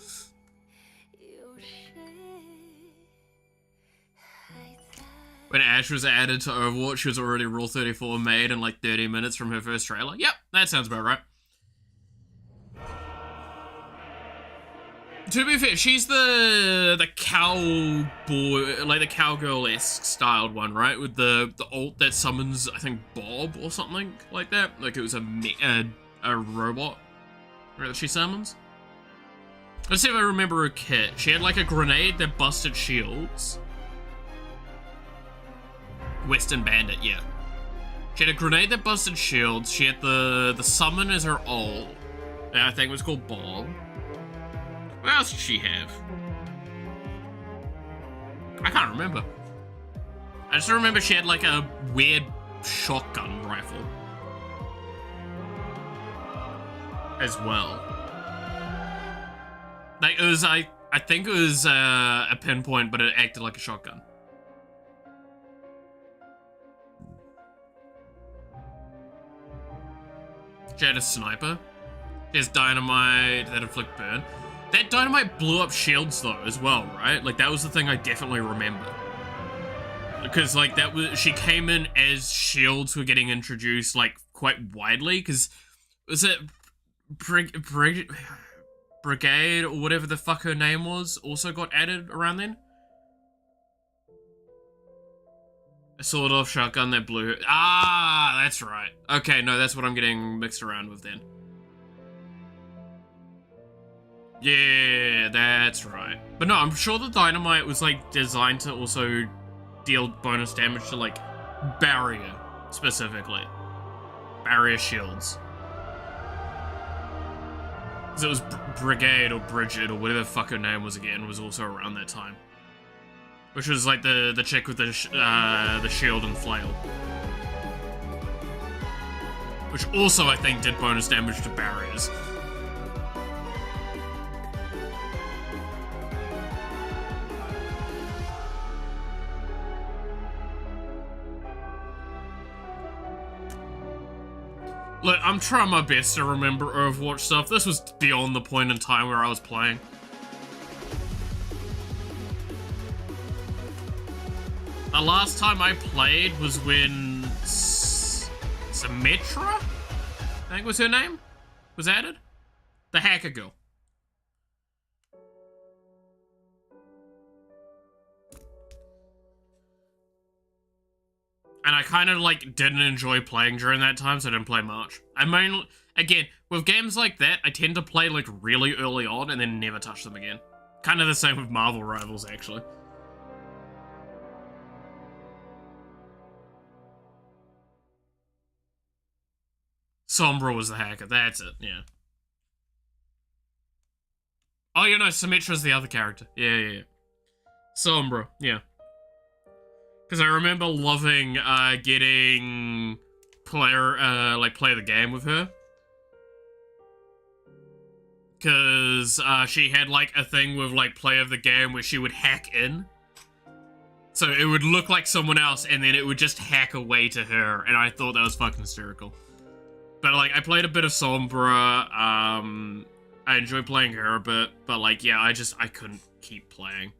When Ash was added to Overwatch, she was already Rule 34 made in like 30 minutes from her first trailer. Yep, that sounds about right. To be fair, she's the cowboy, like the cowgirl-esque styled one, right? With the ult that summons, I think, Bob or something like that. Like it was a robot that she summons. Let's see if I remember her kit. She had like a grenade that busted shields. Western Bandit, yeah. She had a grenade that busted shields. She had the summon as her ult. I think it was called Bob. What else did she have? I can't remember. I just remember she had like a weird shotgun rifle. As well. Like it was, I think it was a pinpoint, but it acted like a shotgun. She had a sniper. She has dynamite that inflict burn. That dynamite blew up shields though as well, right? Like that was the thing I definitely remember. Because like that was, she came in as shields were getting introduced like quite widely. Because was it Brigade or whatever the fuck her name was also got added around then? A sawed-off shotgun that blew... Ah, that's right. Okay, no, that's what I'm getting mixed around with then. Yeah, that's right. But no, I'm sure the dynamite was, like, designed to also deal bonus damage to, like, barrier, specifically. Barrier shields. 'Cause it was Brigade or Bridget or whatever the fuck her name was again, was also around that time. Which was like the chick with the shield and flail. Which also, I think, did bonus damage to barriers. Look, I'm trying my best to remember Overwatch stuff. This was beyond the point in time where I was playing. The last time I played was when Symmetra, I think was her name, was added? The hacker girl. And I kind of, like, didn't enjoy playing during that time, so I didn't play much. I mean, again, with games like that, I tend to play, like, really early on and then never touch them again. Kind of the same with Marvel Rivals, actually. Sombra was the hacker, that's it, yeah. Oh, you know, Symmetra's the other character. Yeah. Sombra, yeah. Because I remember loving getting play the game with her. Because she had like a thing with like play of the game where she would hack in. So it would look like someone else and then it would just hack away to her. And I thought that was fucking hysterical. But like I played a bit of Sombra. I enjoyed playing her a bit. But like yeah, I couldn't keep playing.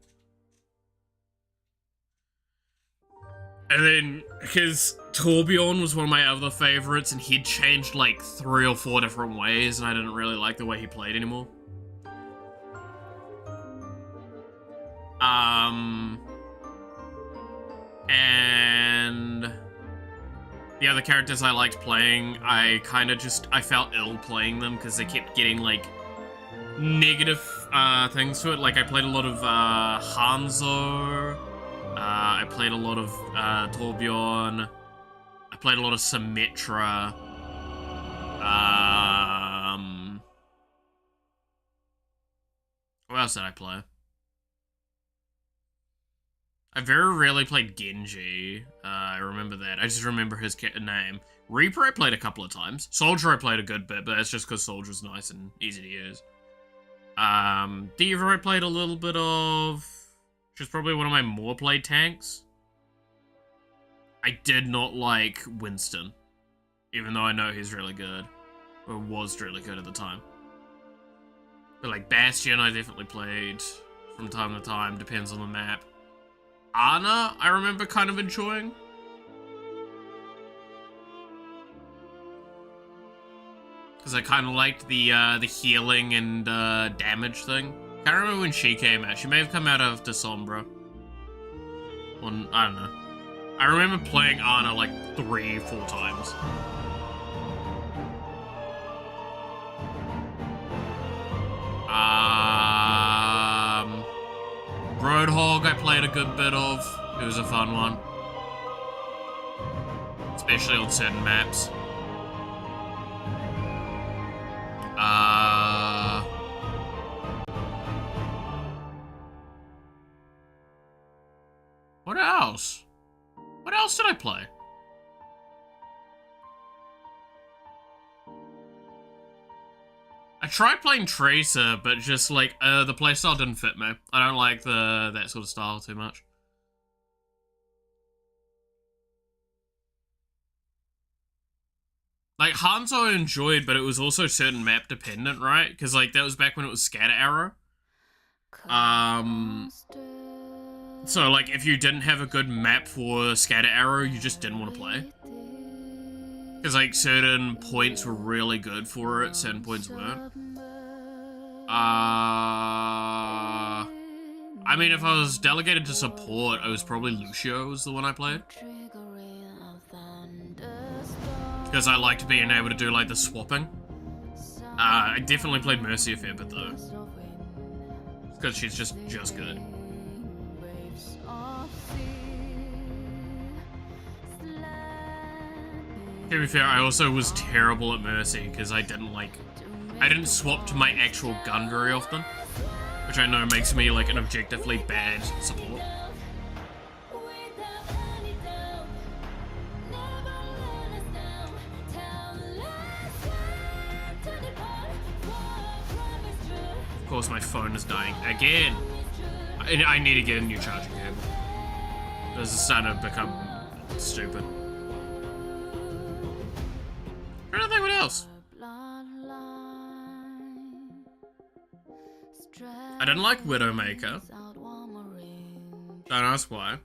And then, because Torbjorn was one of my other favorites, and he'd changed like 3 or 4 different ways, and I didn't really like the way he played anymore. And the other characters I liked playing, I felt ill playing them, because they kept getting like negative things to it. Like I played a lot of Hanzo. I played a lot of Torbjorn. I played a lot of Symmetra. What else did I play? I very rarely played Genji. I remember that. I just remember his name. Reaper I played a couple of times. Soldier I played a good bit, but that's just because Soldier's nice and easy to use. Diva I played a little bit of. She's probably one of my more played tanks. I did not like Winston, even though I know he's really good, or was really good at the time. But like Bastion I definitely played from time to time, depends on the map. Ana I remember kind of enjoying. Because I kind of liked the healing and damage thing. I can't remember when she came out. She may have come out after Sombra. Or, I don't know. I remember playing Ana like 3 or 4 times. Roadhog I played a good bit of. It was a fun one. Especially on certain maps. What else? What else did I play? I tried playing Tracer, but just like, the playstyle didn't fit me. I don't like that sort of style too much. Like, Hanzo I enjoyed, but it was also certain map dependent, right? Because, like, that was back when it was Scatter Arrow. So, like, if you didn't have a good map for Scatter Arrow, you just didn't want to play. Because, like, certain points were really good for it, certain points weren't. I mean, if I was delegated to support, I was probably Lucio was the one I played. Because I liked being able to do, like, the swapping. I definitely played Mercy a fair bit, though. Because she's just good. To be fair, I also was terrible at Mercy, because I didn't like I didn't swap to my actual gun very often, which I know makes me like an objectively bad support. Of course, my phone is dying again. I need to get a new charging cable. This is starting to become stupid. I don't think what else. I didn't like Widowmaker. Don't ask why.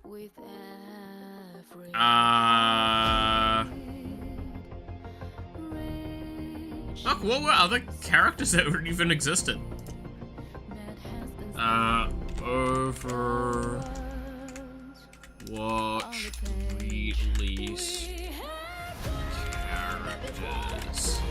Fuck, what were other characters that even existed? Overwatch release characters.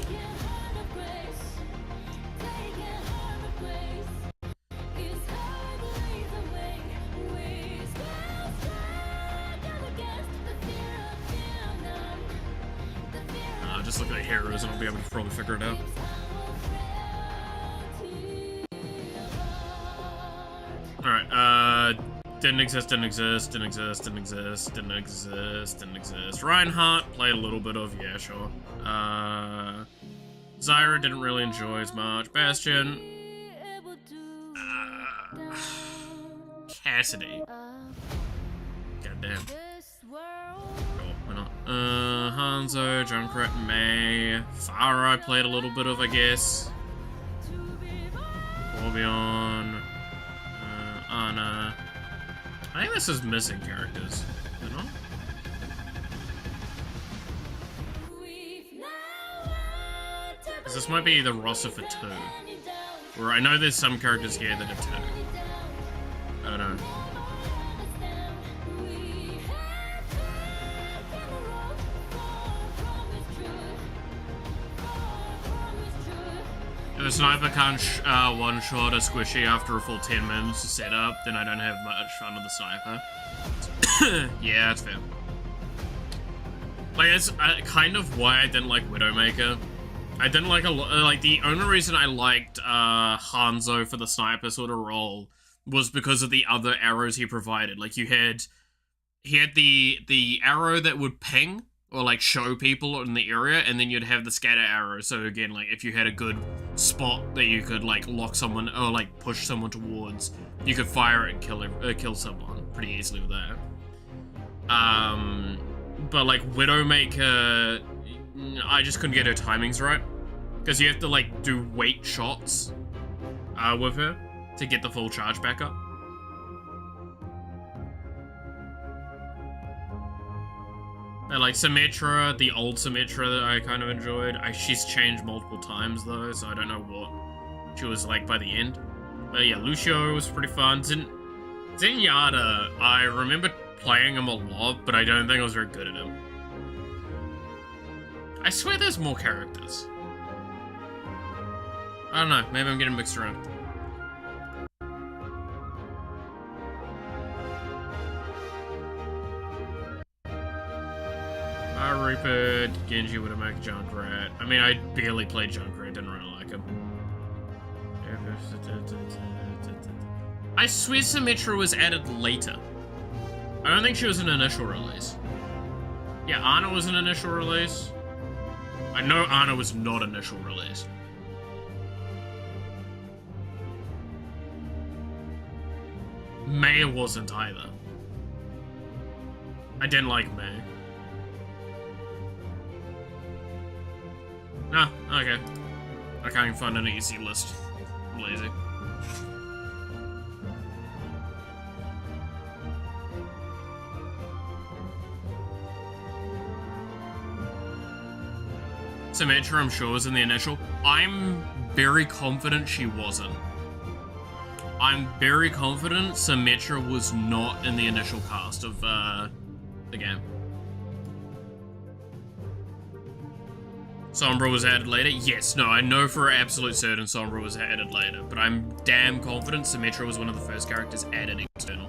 Just look at heroes and I'll be able to probably figure it out. Alright, didn't exist. Reinhardt, played a little bit of, yeah, sure. Zyra didn't really enjoy as much. Bastion. Cassidy. Goddamn. Sure, why not? Hanzo, Junkrat, May. Pharah I played a little bit of, I guess. Corbion. Ana. I think this is missing characters, is it not? Because this might be the roster for 2. Where I know there's some characters here that are 2. I don't know. If a sniper can't one-shot a squishy after a full 10 minutes to set up, then I don't have much fun with the sniper. Yeah, that's fair. Like, it's kind of why I didn't like Widowmaker. I didn't like the only reason I liked Hanzo for the sniper sort of role was because of the other arrows he provided. Like, he had the arrow that would ping, or like show people in the area, and then you'd have the scatter arrow. So again, like if you had a good spot that you could like lock someone or like push someone towards, you could fire it and kill someone pretty easily with that. But like Widowmaker, I just couldn't get her timings right, because you have to like do weight shots with her to get the full charge back up. And like Symmetra, the old Symmetra that I kind of enjoyed. She's changed multiple times though, so I don't know what she was like by the end. But yeah, Lucio was pretty fun. Zenyatta, I remember playing him a lot, but I don't think I was very good at him. I swear there's more characters. I don't know, maybe I'm getting mixed around. Reaper, Genji, Widowmaker, Junkrat. I mean, I barely played Junkrat, didn't really like him. I swear Symmetra was added later. I don't think she was an initial release. Yeah, Ana was an initial release. I know Ana was not initial release. May wasn't either. I didn't like May. Ah, okay. I can't even find an easy list. I'm lazy. Symmetra, I'm sure, was in the initial. I'm very confident she wasn't. I'm very confident Symmetra was not in the initial cast of the game. Sombra was added later? Yes, no, I know for absolute certain Sombra was added later, but I'm damn confident Symmetra was one of the first characters added external.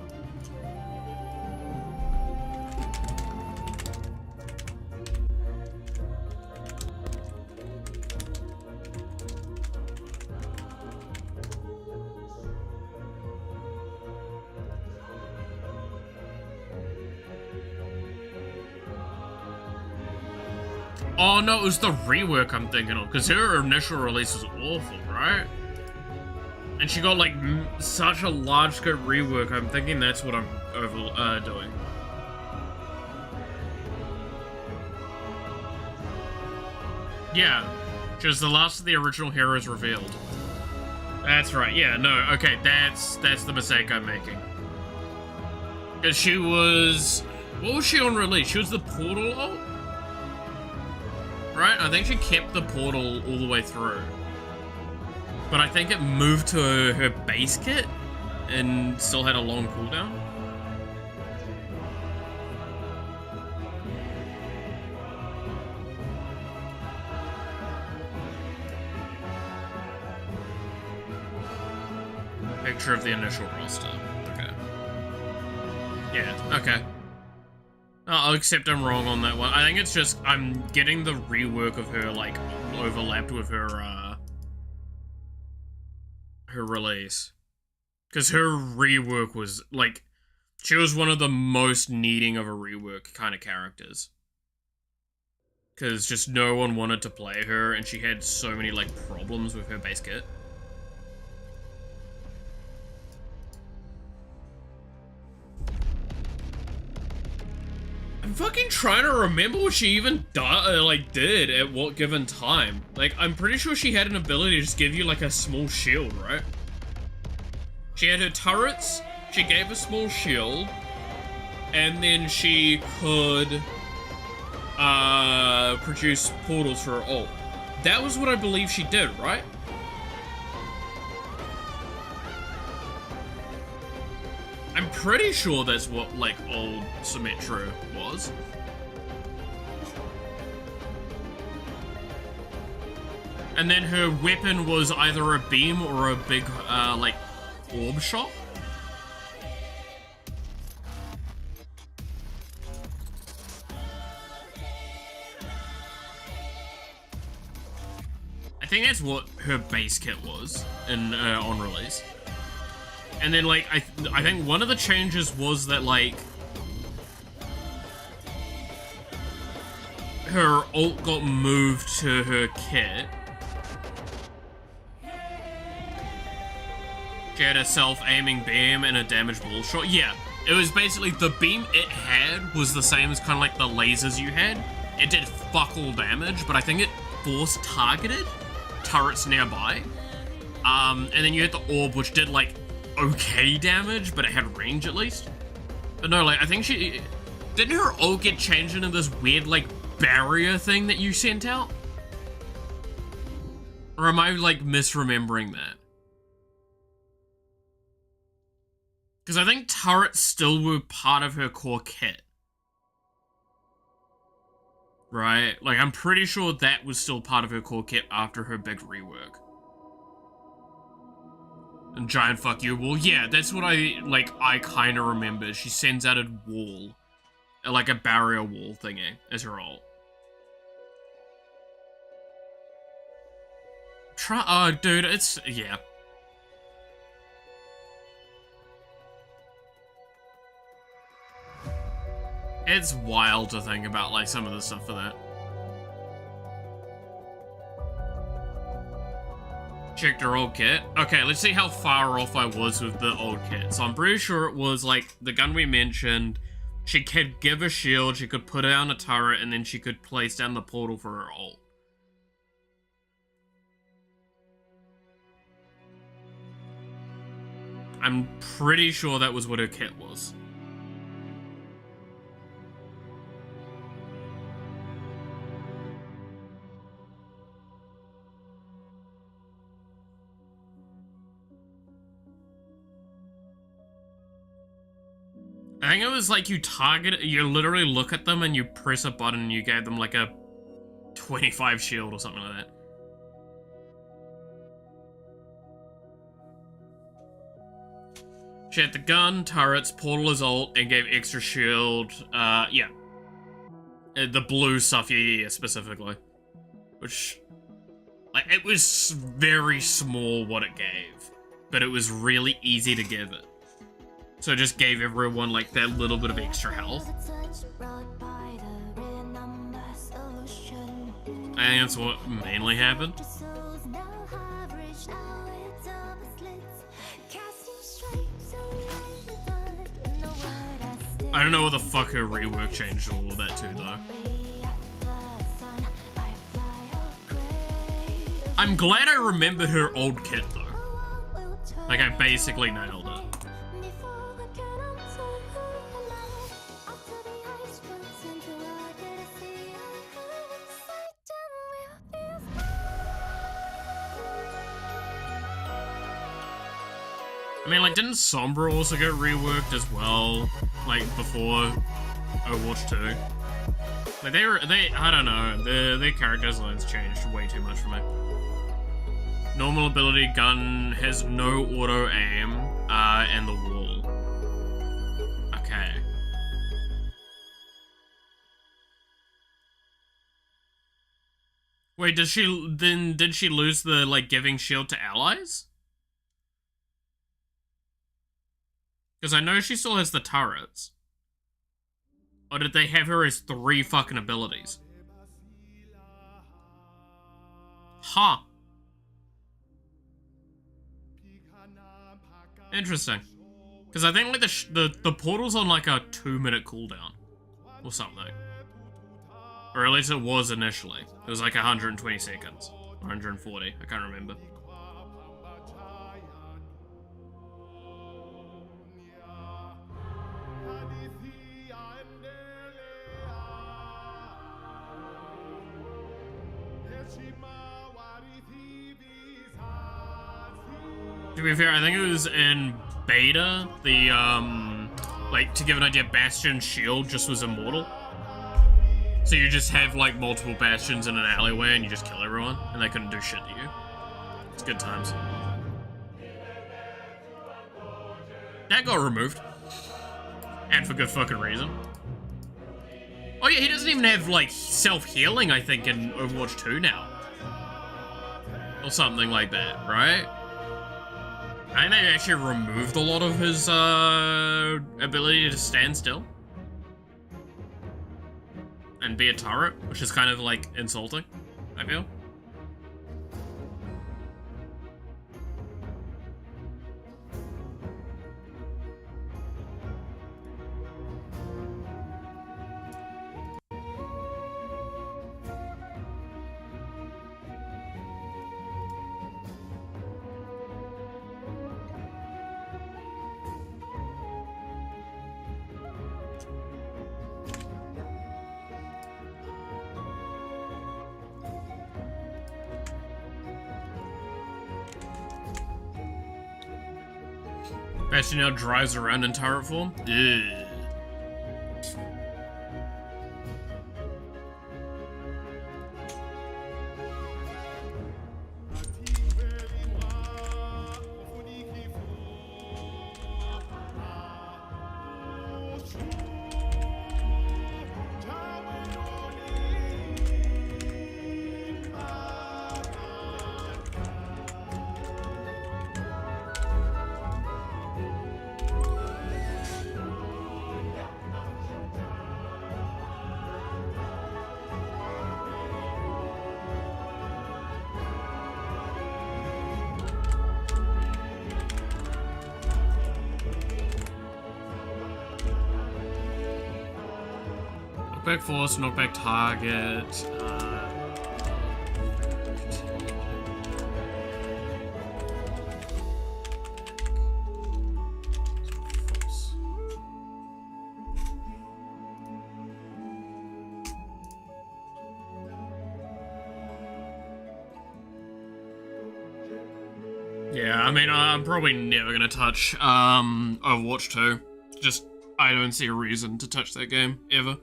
Oh no, it was the rework I'm thinking of, because her initial release was awful, right? And she got like such a large scope rework. I'm thinking that's what I'm doing. Yeah, she was the last of the original heroes revealed. That's right. Yeah, no, okay, that's the mistake I'm making. Because she was, what was she on release? She was the portal ult? Right? I think she kept the portal all the way through. But I think it moved to her base kit and still had a long cooldown. Picture of the initial roster. Okay. Yeah, okay. I'll accept I'm wrong on that one. I think it's just I'm getting the rework of her like overlapped with her her release. Because her rework was like, she was one of the most needing of a rework kind of characters. Because just no one wanted to play her and she had so many like problems with her base kit. I'm fucking trying to remember what she even did at what given time. Like, I'm pretty sure she had an ability to just give you like a small shield, right? She had her turrets, she gave a small shield, and then she could produce portals for her ult. That was what I believe she did, right? I'm pretty sure that's what, like, old Symmetra was. And then her weapon was either a beam or a big, like, orb shot. I think that's what her base kit was in on release. And then, like, I think one of the changes was that, like, her ult got moved to her kit. She had a self-aiming beam and a damage ball shot. Yeah, it was basically the beam it had was the same as kind of like the lasers you had. It did fuck all damage, but I think it force targeted turrets nearby. And then you had the orb, which did, like, okay damage, but it had range at least. But no, like, I think she... Didn't her ult get changed into this weird, like, barrier thing that you sent out? Or am I, like, misremembering that? Because I think turrets still were part of her core kit. Right? Like, I'm pretty sure that was still part of her core kit after her big rework. And giant fuck you wall. Yeah, that's what I kind of remember. She sends out a wall. Like a barrier wall thingy as her ult. Oh, dude, it's... Yeah. It's wild to think about, like, some of the stuff for that. Checked her old kit. Okay, let's see how far off I was with the old kit. So I'm pretty sure it was, like, the gun we mentioned. She could give a shield, she could put down a turret, and then she could place down the portal for her ult. I'm pretty sure that was what her kit was. I think it was like you literally look at them and you press a button and you gave them like a 25 shield or something like that. She had the gun, turrets, portal as ult, and gave extra shield. Yeah. The blue stuff, yeah, specifically. Which, like, it was very small what it gave, but it was really easy to give it. So it just gave everyone, like, that little bit of extra health. I think that's what mainly happened. I don't know what the fuck her rework changed all of that to, though. I'm glad I remembered her old kit, though. Like, I basically nailed it. I mean, like, didn't Sombra also get reworked as well, like, before Overwatch 2? Like, I don't know, their character designs changed way too much for me. Normal ability gun has no auto aim, and the wall. Okay. Wait, did she lose the, like, giving shield to allies? Because I know she still has the turrets. Or did they have her as 3 fucking abilities? Huh. Interesting. Because I think like the portal's on like a 2-minute cooldown. Or something. Or at least it was initially. It was like 120 seconds. Or 140, I can't remember. To be fair, I think it was in beta, the, like, to give an idea, Bastion's shield just was immortal. So you just have, like, multiple Bastions in an alleyway and you just kill everyone, and they couldn't do shit to you. It's good times. That got removed. And for good fucking reason. Oh yeah, he doesn't even have, like, self-healing, I think, in Overwatch 2 now. Or something like that, right? I think they actually removed a lot of his, ability to stand still. And be a turret, which is kind of, like, insulting, I feel. Bastion now drives around in turret form. Ugh. Knockback force, knockback target. Yeah, I mean, I'm probably never gonna touch Overwatch 2. Just, I don't see a reason to touch that game, ever.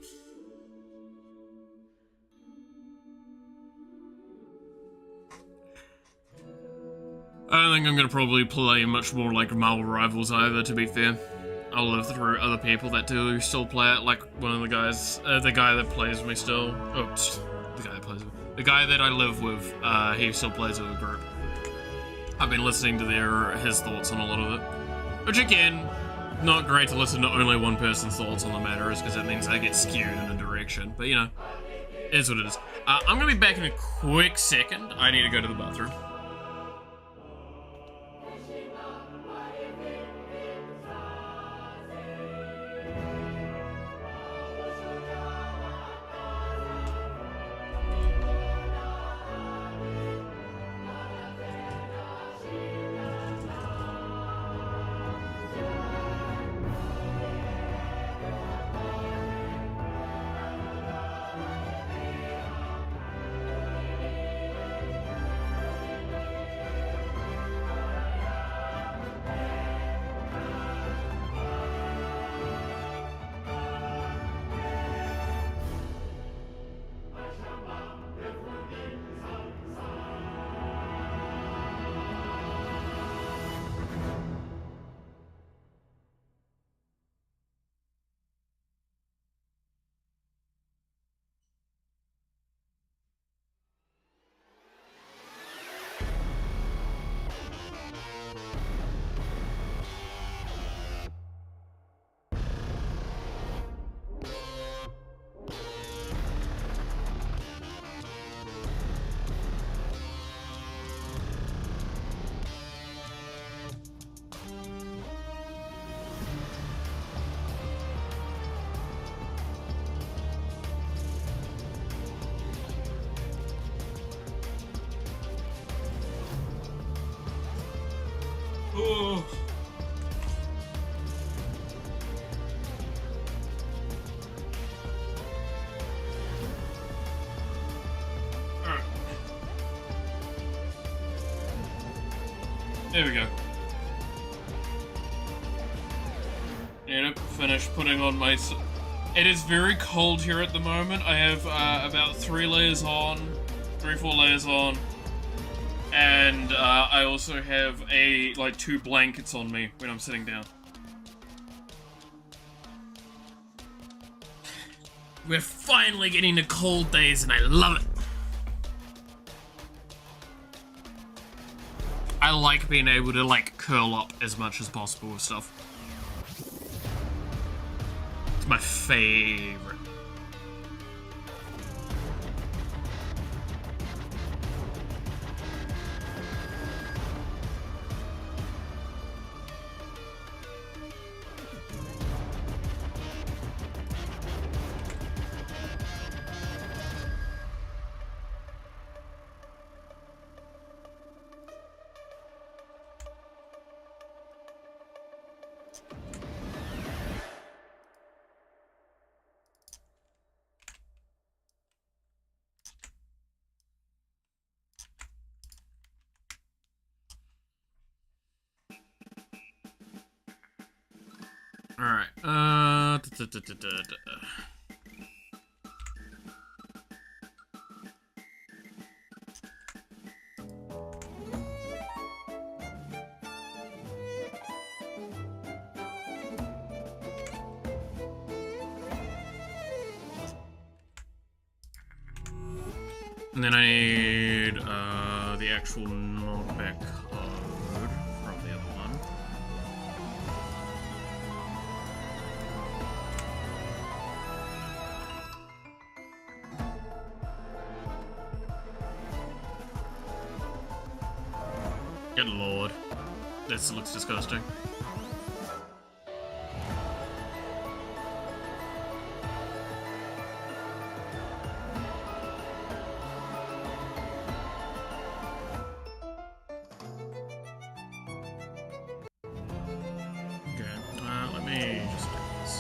I don't think I'm gonna probably play much more like Marvel Rivals either, to be fair. I'll live through other people that do still play it, like one of the guys, the guy that plays me still. Oh, the guy that plays me. The guy that I live with, he still plays with a group. I've been listening to his thoughts on a lot of it. Which again, not great to listen to only one person's thoughts on the matter, is because it means I get skewed in a direction, but you know. It is what it is. I'm gonna be back in a quick second. I need to go to the bathroom. Oh. Alright. There we go. Need to finish putting on my... It is very cold here at the moment. I have about 3 layers on, 3-4 layers on. And I also have like 2 blankets on me when I'm sitting down. We're finally getting to cold days and I love it. I like being able to like curl up as much as possible with stuff. It's my favorite. Alright, and then I need, the actual knockback code from the other one. Good lord. This looks disgusting. Let me just do this.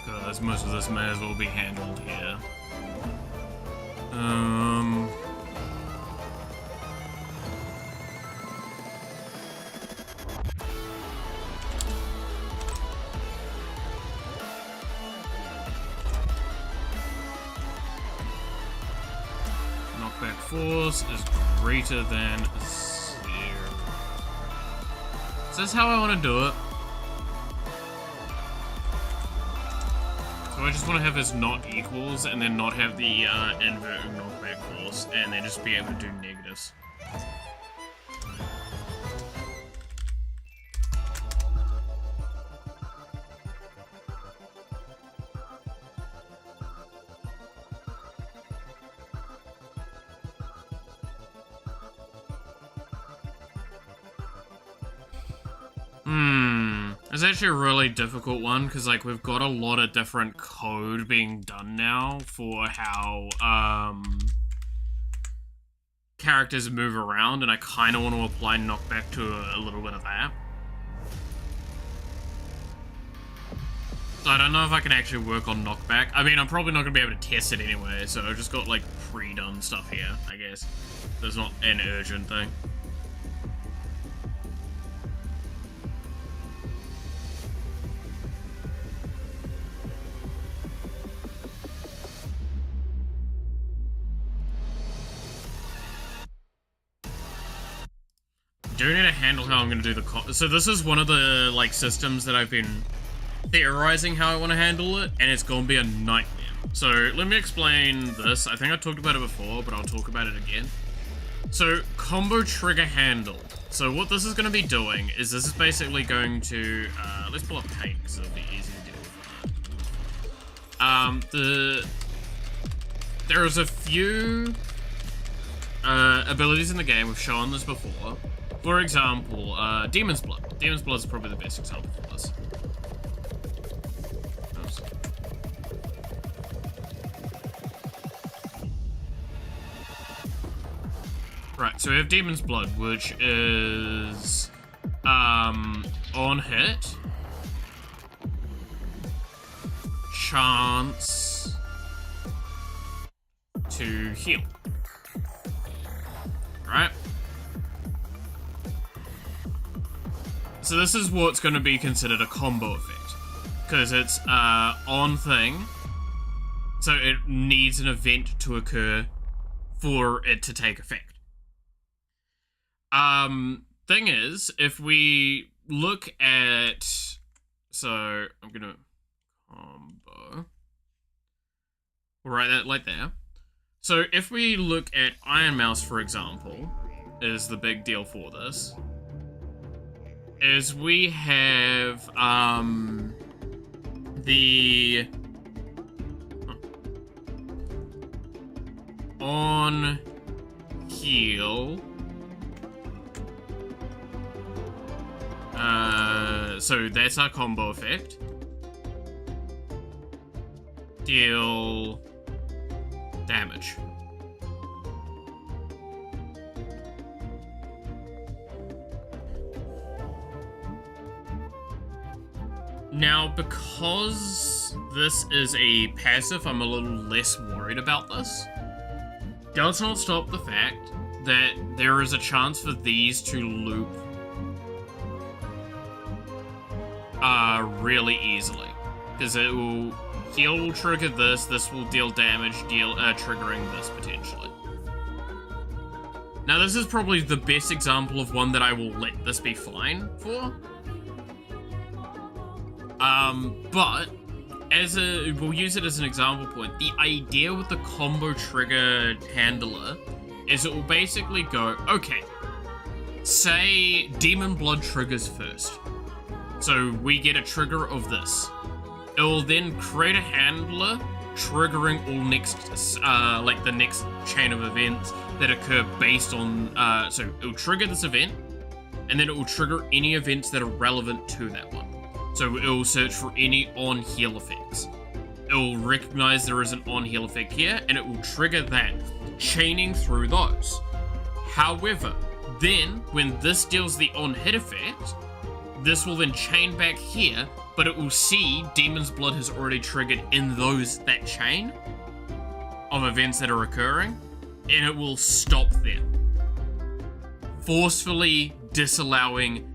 Because most of this may as well be handled here. Knockback force is greater than 0. Is this how I want to do it? That's what I just want to have his not equals and then not have the inverting knockback force and then just be able to do negatives. It's actually a really difficult one because like we've got a lot of different code being done now for how characters move around, and I kind of want to apply knockback to a little bit of that. So I don't know if I can actually work on knockback. I mean, I'm probably not going to be able to test it anyway, so I've just got like pre-done stuff here, I guess. There's not an urgent thing. I do need to handle how I'm going to do the so this is one of the like systems that I've been theorizing how I want to handle it, and it's going to be a nightmare. So let me explain this. I think I talked about it before, but I'll talk about it again. So combo trigger handle. So what this is going to be doing is this is basically going to let's pull up paint because it'll be easy to deal with. There is a few abilities in the game. We've shown this before. For example, Demon's Blood. Demon's Blood is probably the best example for this. Oops. Right, so we have Demon's Blood, which is on hit, chance to heal. Right? So this is what's going to be considered a combo effect, because it's on thing, so it needs an event to occur for it to take effect. Thing is, if we look at, so I'm going to combo, we'll write that like there. So if we look at Iron Mouse, for example, is the big deal for this. Is we have the on heal. So that's our combo effect. Deal damage. Now, because this is a passive, I'm a little less worried about this. Does not stop the fact that there is a chance for these to loop really easily. Because it will heal will trigger this, this will deal damage, triggering this potentially. Now this is probably the best example of one that I will let this be fine for. But we'll use it as an example point. The idea with the combo trigger handler is it will basically go, okay, say Demon Blood triggers first. So we get a trigger of this. It will then create a handler triggering all next, like the next chain of events that occur based on, so it will trigger this event, and then it will trigger any events that are relevant to that one. So it will search for any on-heal effects. It will recognize there is an on-heal effect here, and it will trigger that, chaining through those. However, then, when this deals the on-hit effect, this will then chain back here, but it will see Demon's Blood has already triggered in that chain of events that are occurring, and it will stop there, forcefully disallowing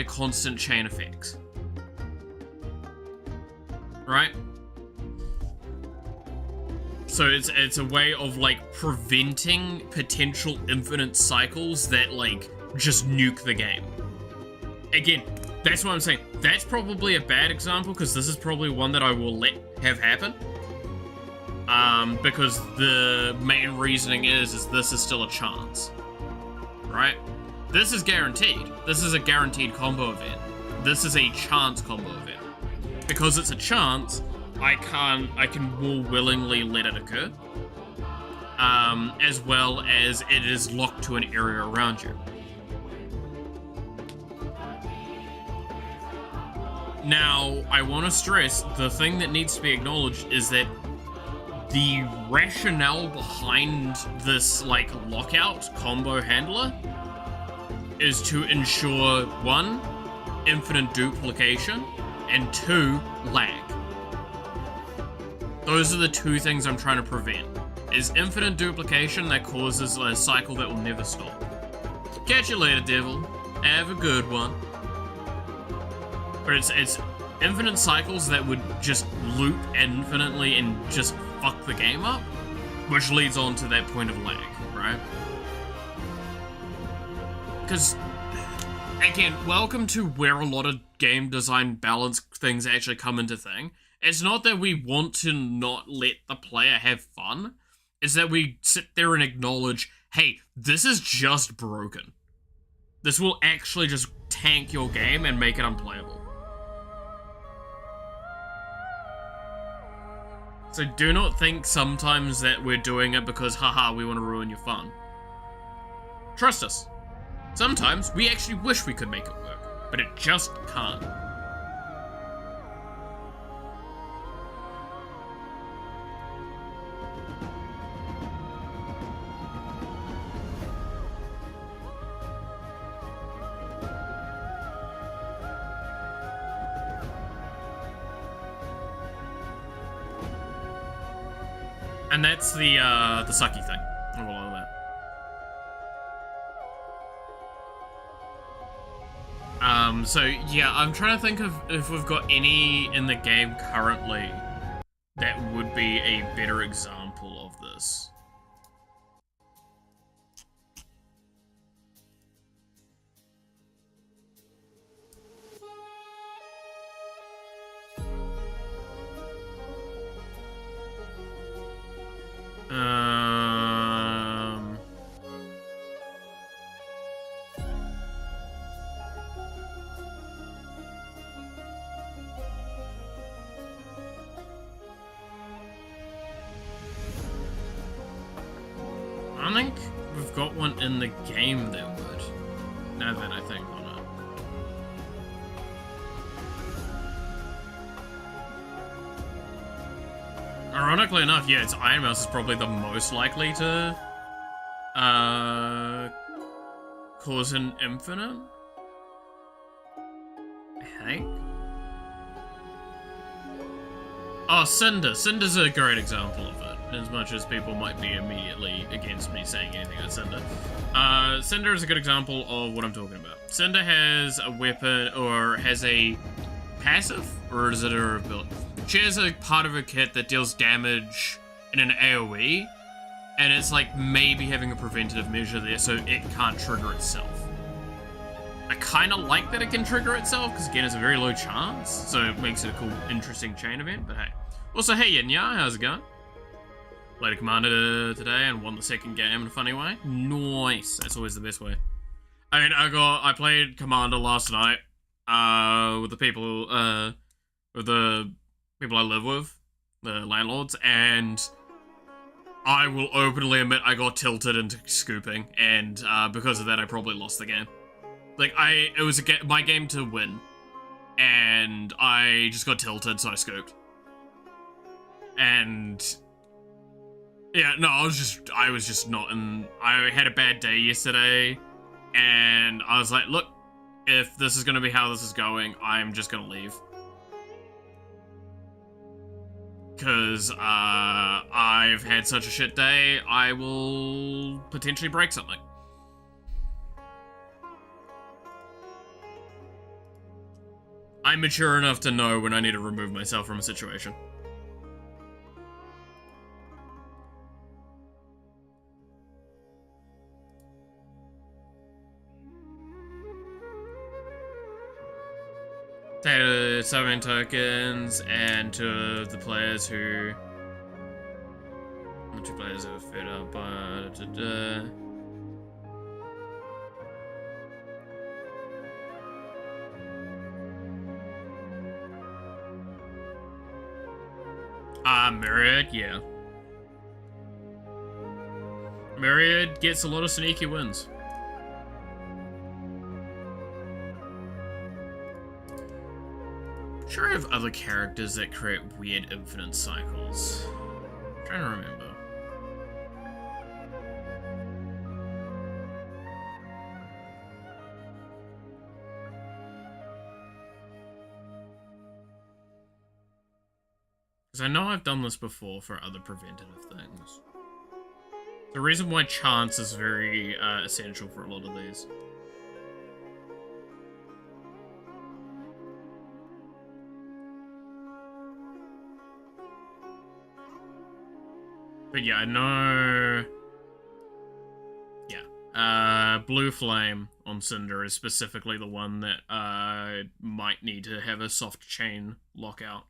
constant chain effects. Right? So it's a way of like preventing potential infinite cycles that like just nuke the game. Again, That's what I'm saying. That's probably a bad example, because this is probably one that I will let have happen. Because the main reasoning is this is still a chance. Right? This is guaranteed. This is a guaranteed combo event. This is a chance combo event. Because it's a chance, I can more willingly let it occur. As well as it is locked to an area around you. Now, I want to stress, the thing that needs to be acknowledged is that the rationale behind this, like, lockout combo handler is to ensure, 1, infinite duplication, and 2, lag. Those are the 2 things I'm trying to prevent. Is infinite duplication that causes a cycle that will never stop. Catch you later, devil. Have a good one. But it's infinite cycles that would just loop infinitely and just fuck the game up, which leads on to that point of lag, right? Because, again, welcome to where a lot of game design balance things actually come into thing. It's not that we want to not let the player have fun, it's that we sit there and acknowledge, hey, this is just broken. This will actually just tank your game and make it unplayable. So do not think sometimes that we're doing it because, haha, we want to ruin your fun. Trust us. Sometimes we actually wish we could make it work, but it just can't. And that's the sucky thing of all of that. So yeah, I'm trying to think of if we've got any in the game currently that would be a better example of this. I think we've got one in the game that would, now that I think on it. Ironically enough, yeah, it's Iron Mouse is probably the most likely to cause an infinite, I think. Oh, Cinder. Cinder's a great example of it, as much as people might be immediately against me saying anything on Cinder. Cinder is a good example of what I'm talking about. Cinder has a weapon, or has a passive, or is it her ability? She has a part of her kit that deals damage in an AoE, and it's like maybe having a preventative measure there so it can't trigger itself. I kind of like that it can trigger itself, because again, it's a very low chance, so it makes it a cool, interesting chain event, but hey. Also, hey Yinya, how's it going? Played a Commander today and won the second game in a funny way. Nice, that's always the best way. I mean, I played Commander last night, with the people I live with, the landlords, and I will openly admit I got tilted into scooping, and because of that I probably lost the game. Like, it was my game to win, and I just got tilted, so I scooped. And yeah, no, I was just not in. I had a bad day yesterday, and I was like, look, if this is gonna be how this is going, I'm just gonna leave. Because I've had such a shit day, I will potentially break something. I'm mature enough to know when I need to remove myself from a situation. Summon tokens, and to the players who... The two players who are fed up, Myriad, yeah. Myriad gets a lot of sneaky wins. Sure, I have other characters that create weird infinite cycles. I'm trying to remember. Because I know I've done this before for other preventative things. The reason why chance is very essential for a lot of these. But yeah, I know... Yeah. Blue Flame on Cinder is specifically the one that might need to have a soft chain lockout.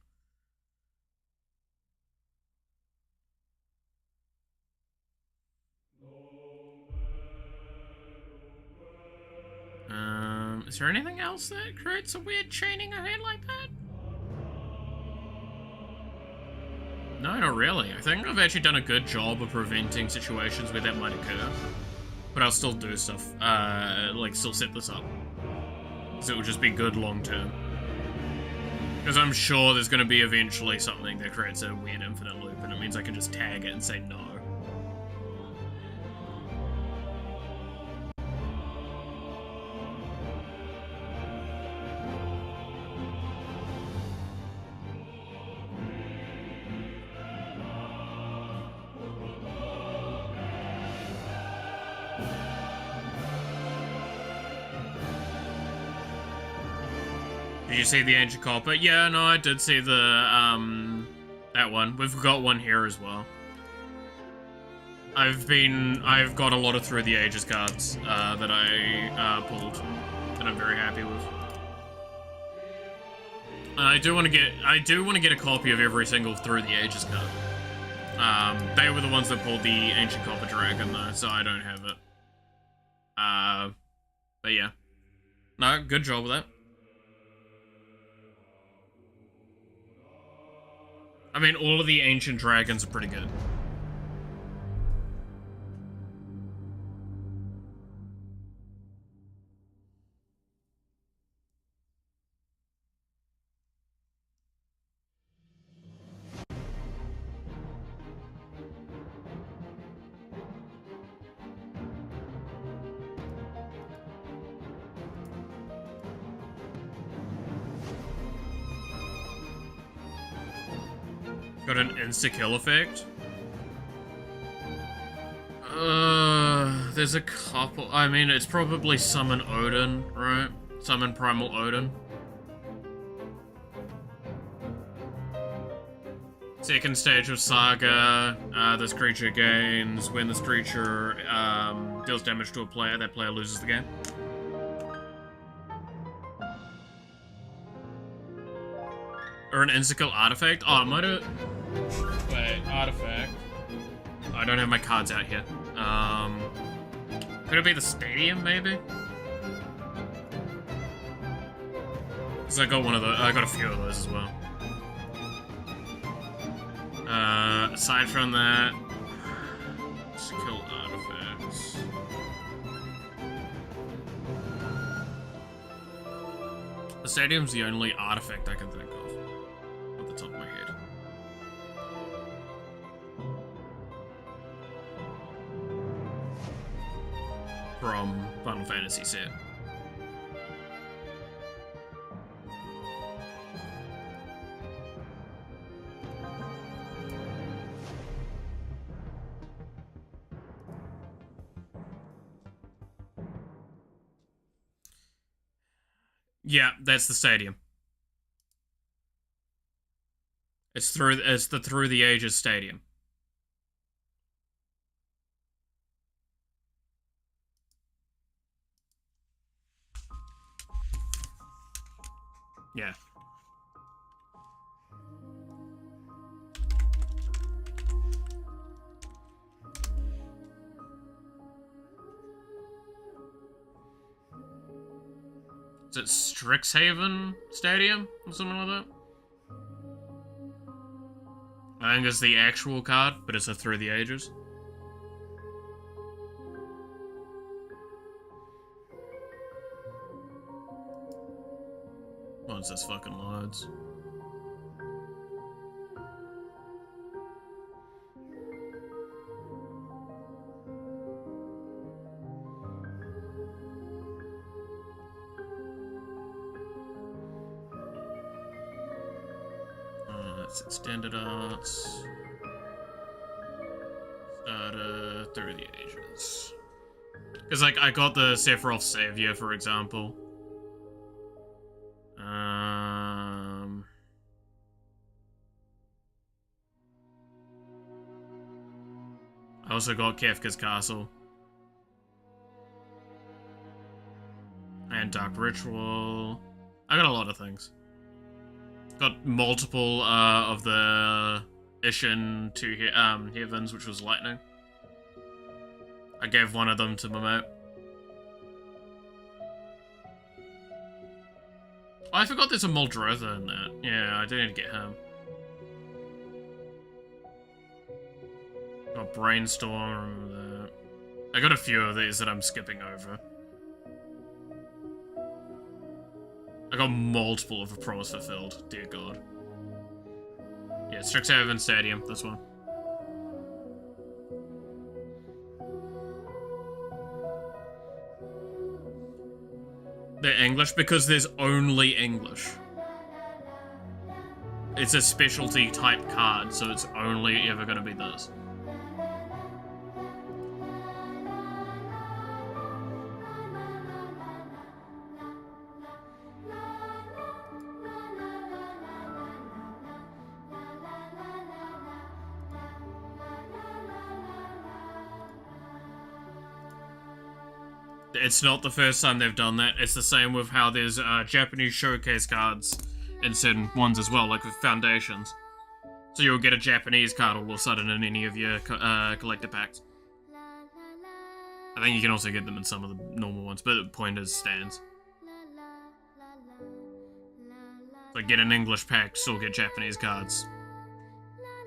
Is there anything else that creates a weird chaining event like that? No, not really. I think I've actually done a good job of preventing situations where that might occur. But I'll still do stuff, like still set this up. Because it would just be good long term. Because I'm sure there's going to be eventually something that creates a weird infinite loop, and it means I can just tag it and say no. Did you see the Ancient Copper? Yeah, no, I did see the, that one. We've got one here as well. I've got a lot of Through the Ages cards, that I, pulled, that I'm very happy with. I do want to get a copy of every single Through the Ages card. They were the ones that pulled the Ancient Copper Dragon, though, so I don't have it. But yeah. No, good job with that. I mean, all of the ancient dragons are pretty good. Got an insta-kill effect? There's a couple. I mean, it's probably Summon Odin, right? Summon Primal Odin. Second stage of Saga, this creature gains. When this creature deals damage to a player, that player loses the game. Or an insta-kill artifact? Oh, I might have... Wait, artifact. I don't have my cards out here. Could it be the stadium, maybe? Because I got one of those. I got a few of those as well. Aside from that, insta-kill artifacts. The stadium's the only artifact I can think of. Top of my head. From Final Fantasy set. Yeah, that's the stadium. It's the Through the Ages stadium. Yeah. Is it Strixhaven Stadium or something like that? I think it's the actual card, but it's a Through the Ages. Once this fucking loads. That's extended arts. Starter Through the Ages. Because, like, I got the Sephiroth Savior, for example. I also got Kefka's Castle. And Dark Ritual. I got a lot of things. Got multiple of the Ishin to Heavens, which was Lightning. I gave one of them to my mate. Oh, I forgot there's a Muldrotha in that. Yeah, I do need to get him. Got Brainstorm. I got a few of these that I'm skipping over. I got multiple of A Promise Fulfilled, dear god. Yeah, Strixhaven Stadium, this one. They're English because there's only English. It's a specialty type card, so it's only ever gonna be this. It's not the first time they've done that. It's the same with how there's Japanese showcase cards in certain ones as well, like with Foundations. So you'll get a Japanese card all of a sudden in any of your collector packs. I think you can also get them in some of the normal ones, but the point is stands. Like get an English pack, still get Japanese cards.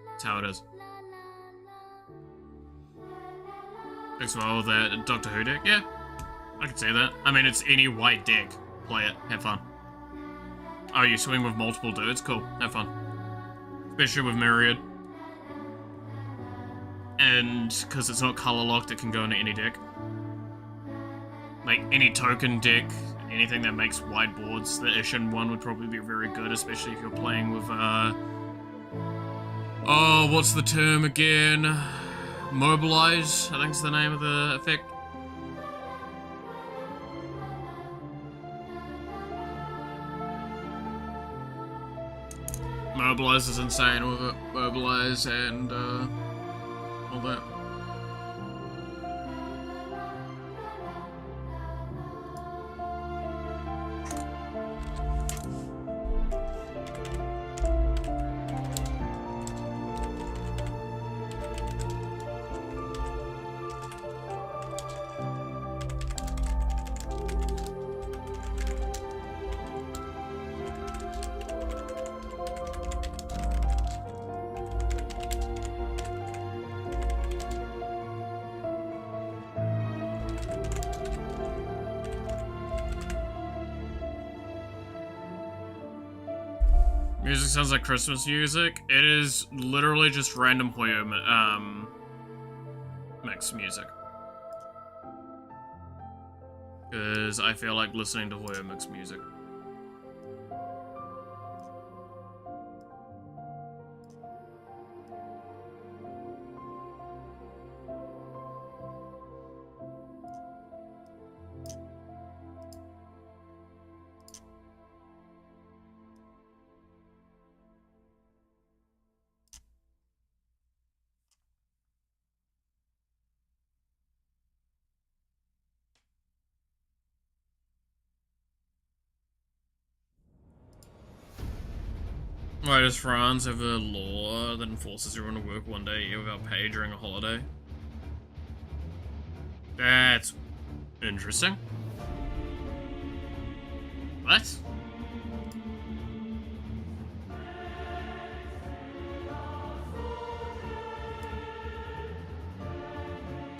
That's how it is. Thanks for all that Doctor Who deck, yeah. I can say that. I mean, it's any white deck. Play it. Have fun. Oh, you swing with multiple dudes? Cool. Have fun. Especially with Myriad. And because it's not color locked, it can go into any deck. Like, any token deck, anything that makes wide boards, the Ishin one would probably be very good, especially if you're playing with, oh, what's the term again? Mobilize, I think is the name of the effect. Mobilize is insane with it. Mobilize and all that. Music sounds like Christmas music. It is literally just random Hoyo mix music. Because I feel like listening to Hoyo mix music. Why does France have a law that enforces everyone to work one day without pay during a holiday? That's interesting. What?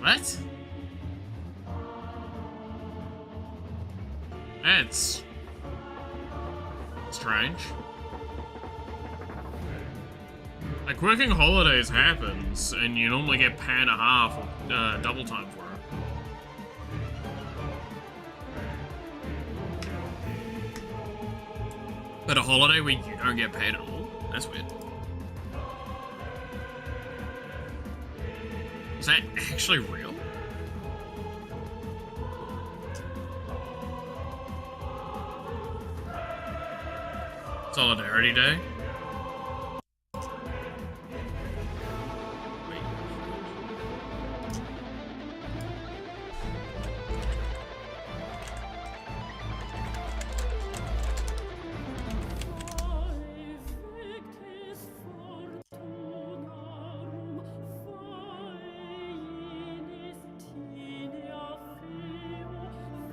What? That's strange. Like, working holidays happens, and you normally get pay and a half or double time for it. But a holiday where you don't get paid at all? That's weird. Is that actually real? Solidarity Day?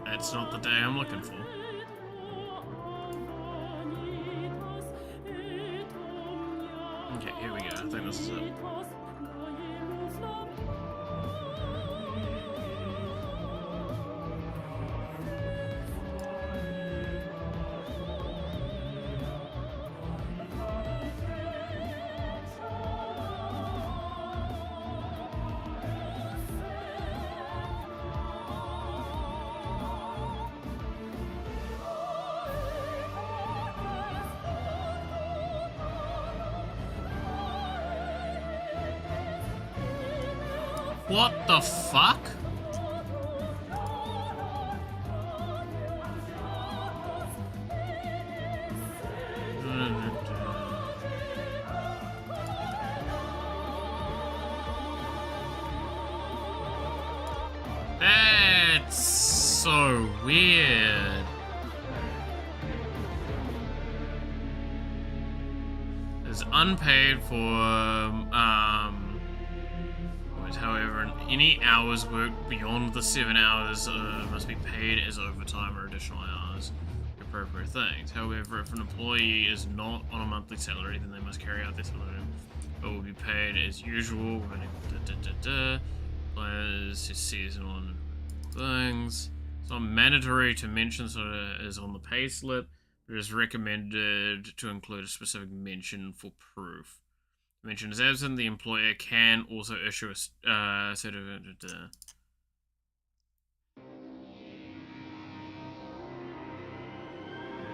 That's not the day I'm looking for. Okay, here we go. I think this is it. What the fuck? That's so weird. It's unpaid for however, any hours worked beyond the 7 hours must be paid as overtime or additional hours, appropriate things. However, if an employee is not on a monthly salary, then they must carry out their salary, but will be paid as usual. Players seasonal things. It's not mandatory to mention, so it is on the pay slip, but it is recommended to include a specific mention for proof. Mention is absent, the employer can also issue a certificate.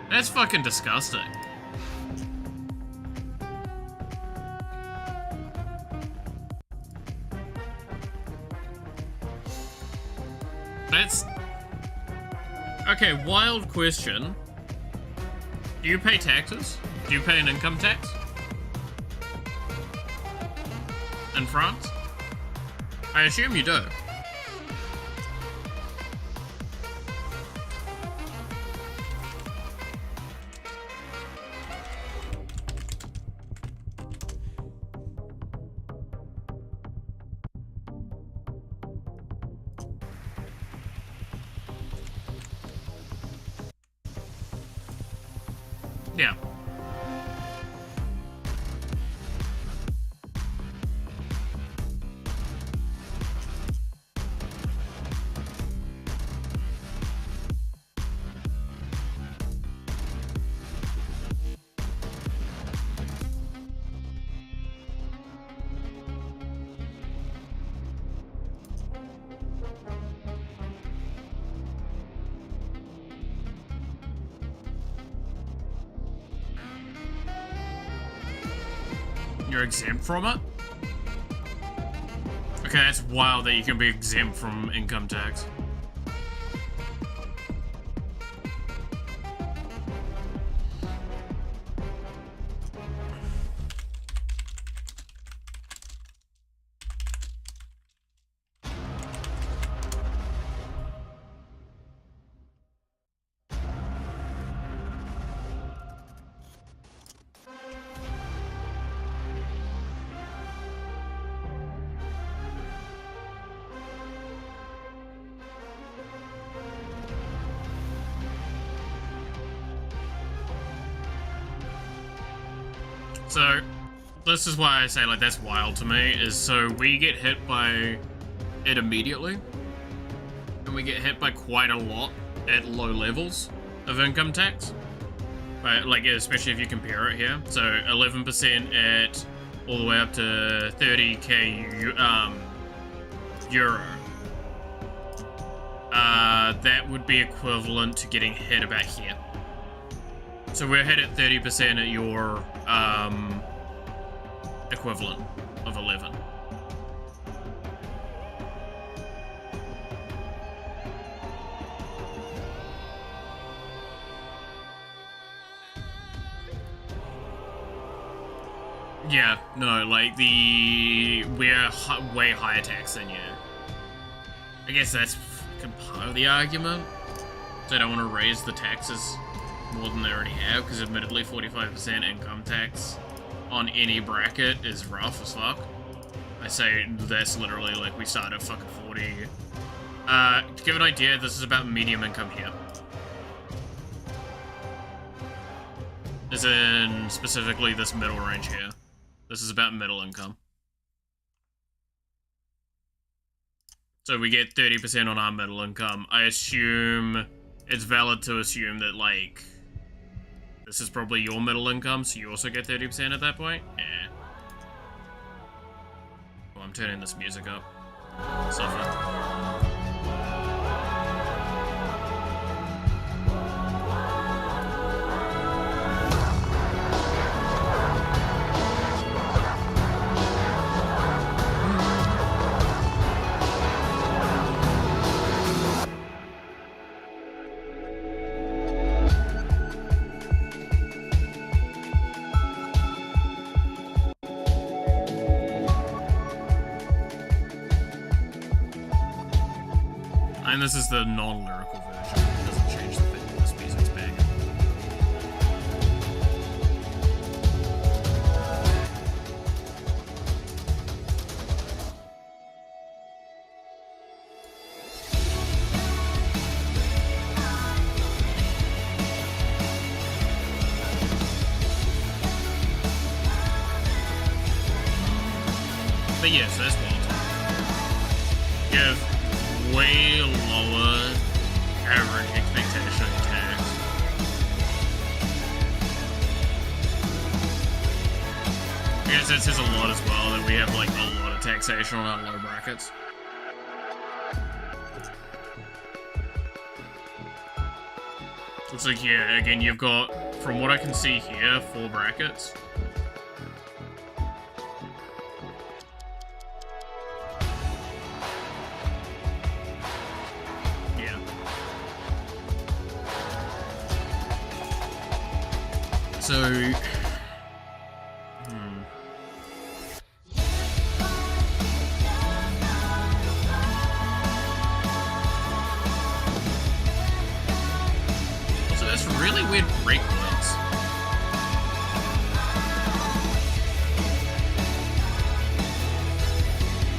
That's fucking disgusting. That's... Okay, wild question. Do you pay taxes? Do you pay an income tax? In France? I assume you do. Yeah. You're exempt from it? Okay, that's wild that you can be exempt from income tax. So, this is why I say, like, that's wild to me, is so we get hit by it immediately, and we get hit by quite a lot at low levels of income tax. Right, like, especially if you compare it here. So, 11% at all the way up to 30k euro. That would be equivalent to getting hit about here. So we're hit at 30% at your equivalent of 11. Yeah, no, like we're way higher tax than you. I guess that's part of the argument. So I don't want to raise the taxes more than they already have, because admittedly 45% income tax on any bracket is rough as fuck. I say that's literally like we start at fucking 40. To give an idea, this is about medium income here. As in, specifically this middle range here. This is about middle income. So we get 30% on our middle income. I assume it's valid to assume that, like, this is probably your middle income, so you also get 30% at that point? Yeah. Oh, I'm turning this music up. Suffer. And this is the non-lyrical version. It doesn't change the fact that this music's banging. But yes, that's wild. You have way lower average expectation of tax. I guess that says a lot as well, that we have like a lot of taxation on our low brackets. Looks like, yeah, again, you've got, from what I can see here, 4 brackets. So, Also, there's really weird breakpoints.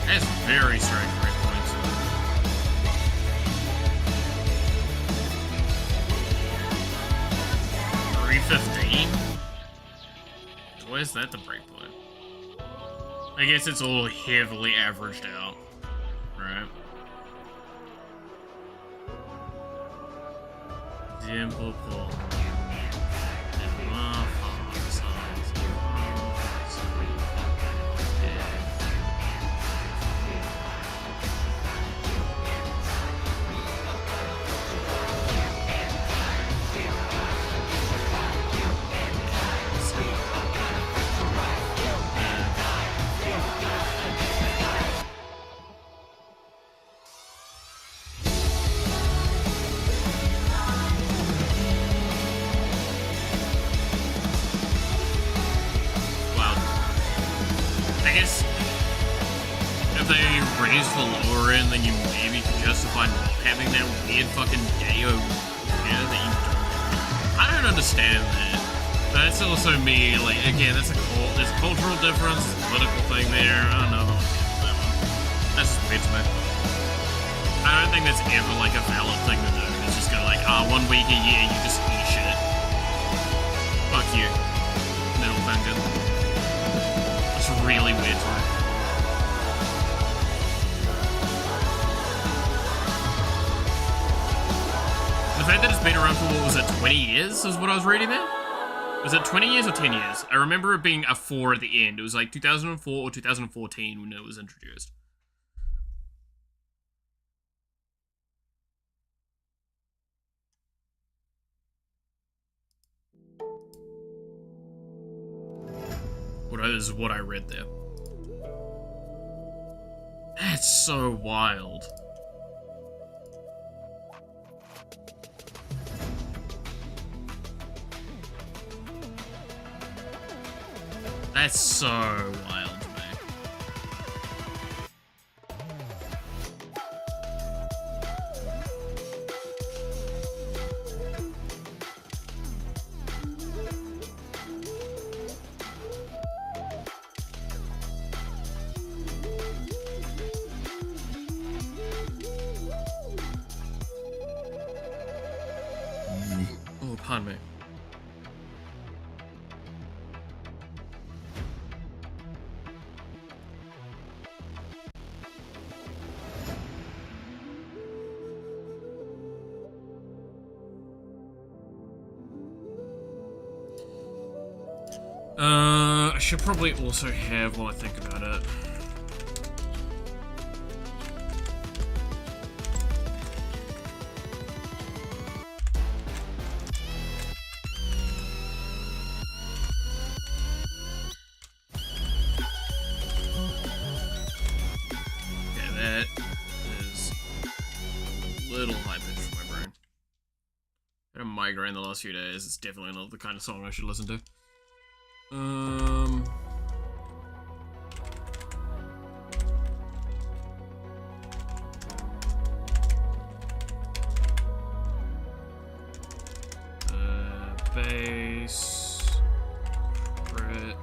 That's very strange breakpoints. $3.15? Where's that the breakpoint? I guess it's all heavily averaged out, right? Simple pull. Raise the lower end, then you maybe can justify not having that weird fucking day over here that you don't. I don't understand that. That's also me, like, again, there's a cultural difference, there's a political thing there. I don't know. That's just weird to me. I don't think that's ever like a valid thing to do. It's just go like, 1 week a year you just eat shit. Fuck you. Middle finger. really weird to me. The fact that it's been around for, what was it, 20 years is what I was reading there? Was it 20 years or 10 years? I remember it being a 4 at the end. It was like 2004 or 2014 when it was introduced. What is what I read there. That's so wild. That's so wild, man. Oh, pardon me. I should probably also have, while I think about it. Okay, that is a little high-pitched for my brain. I had a migraine the last few days. It's definitely not the kind of song I should listen to. Base, crit,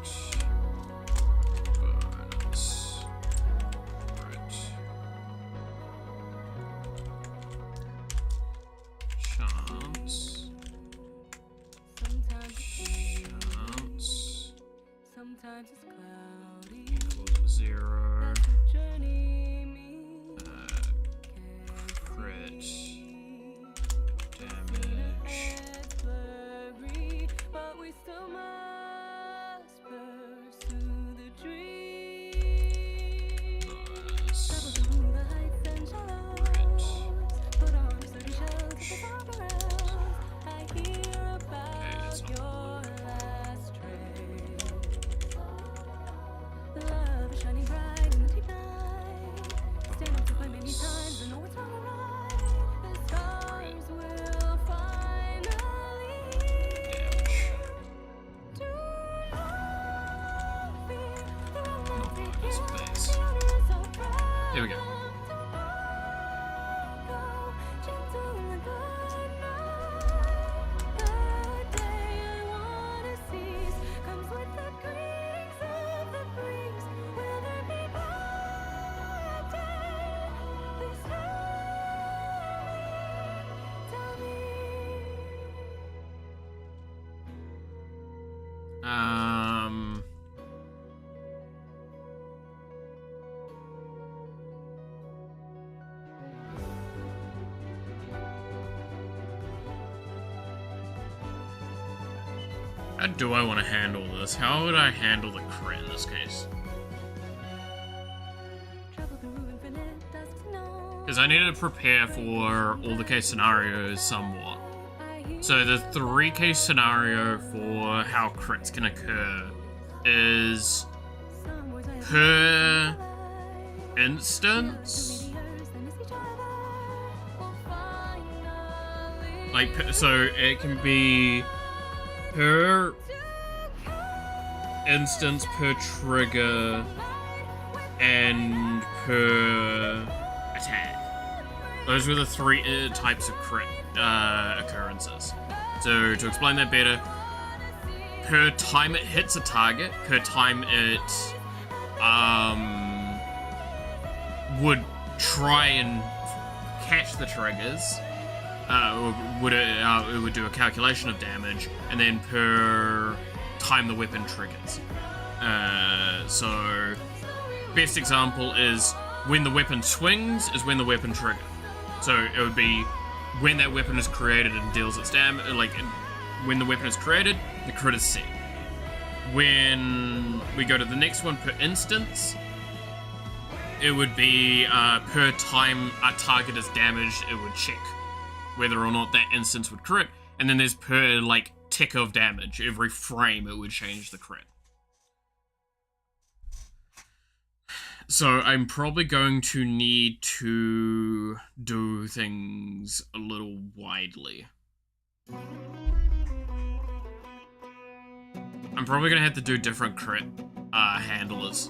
bonus, crit, chance,
Sometimes it's cloudy.
equal to 0,
That's the journey means.
crit, damage,
It's blurry, but we still must pursue the dream.
bonus,
Travel through the heights and shallows. Put on sturdy shells to the top rails. I hear
it's
about
not
your last trail. Love is shining bright in the deep night. Stand up to play many times and know it's alright. The stars will finally
damage.
do not fear. There are
Not
no
bonus, base. Here we go.
Gentle and good night. The day I wanna cease comes with the creaks of the breeze. Will there be brighter day? Please tell me.
How do I want to handle this? How would I handle the crit in this case?
Travel through infinite dusks known.
Because I need to prepare for all the case scenarios somewhat. So the 3 case scenario for how crits can occur is per instance. Like, so it can be per instance, per trigger, and per attack. Those were the 3 types of crit occurrences. So to explain that better, per time it hits a target, per time it would try and catch the triggers, it would do a calculation of damage, and then per time the weapon triggers. So, best example is when the weapon swings is when the weapon triggers. So it would be when that weapon is created and deals its damage, like when the weapon is created, the crit is set. When we go to the next one per instance, it would be per time a target is damaged, it would check whether or not that instance would crit. And then there's per like tick of damage, every frame it would change the crit. So I'm probably going to need to do things a little widely. I'm probably going to have to do different crit handlers.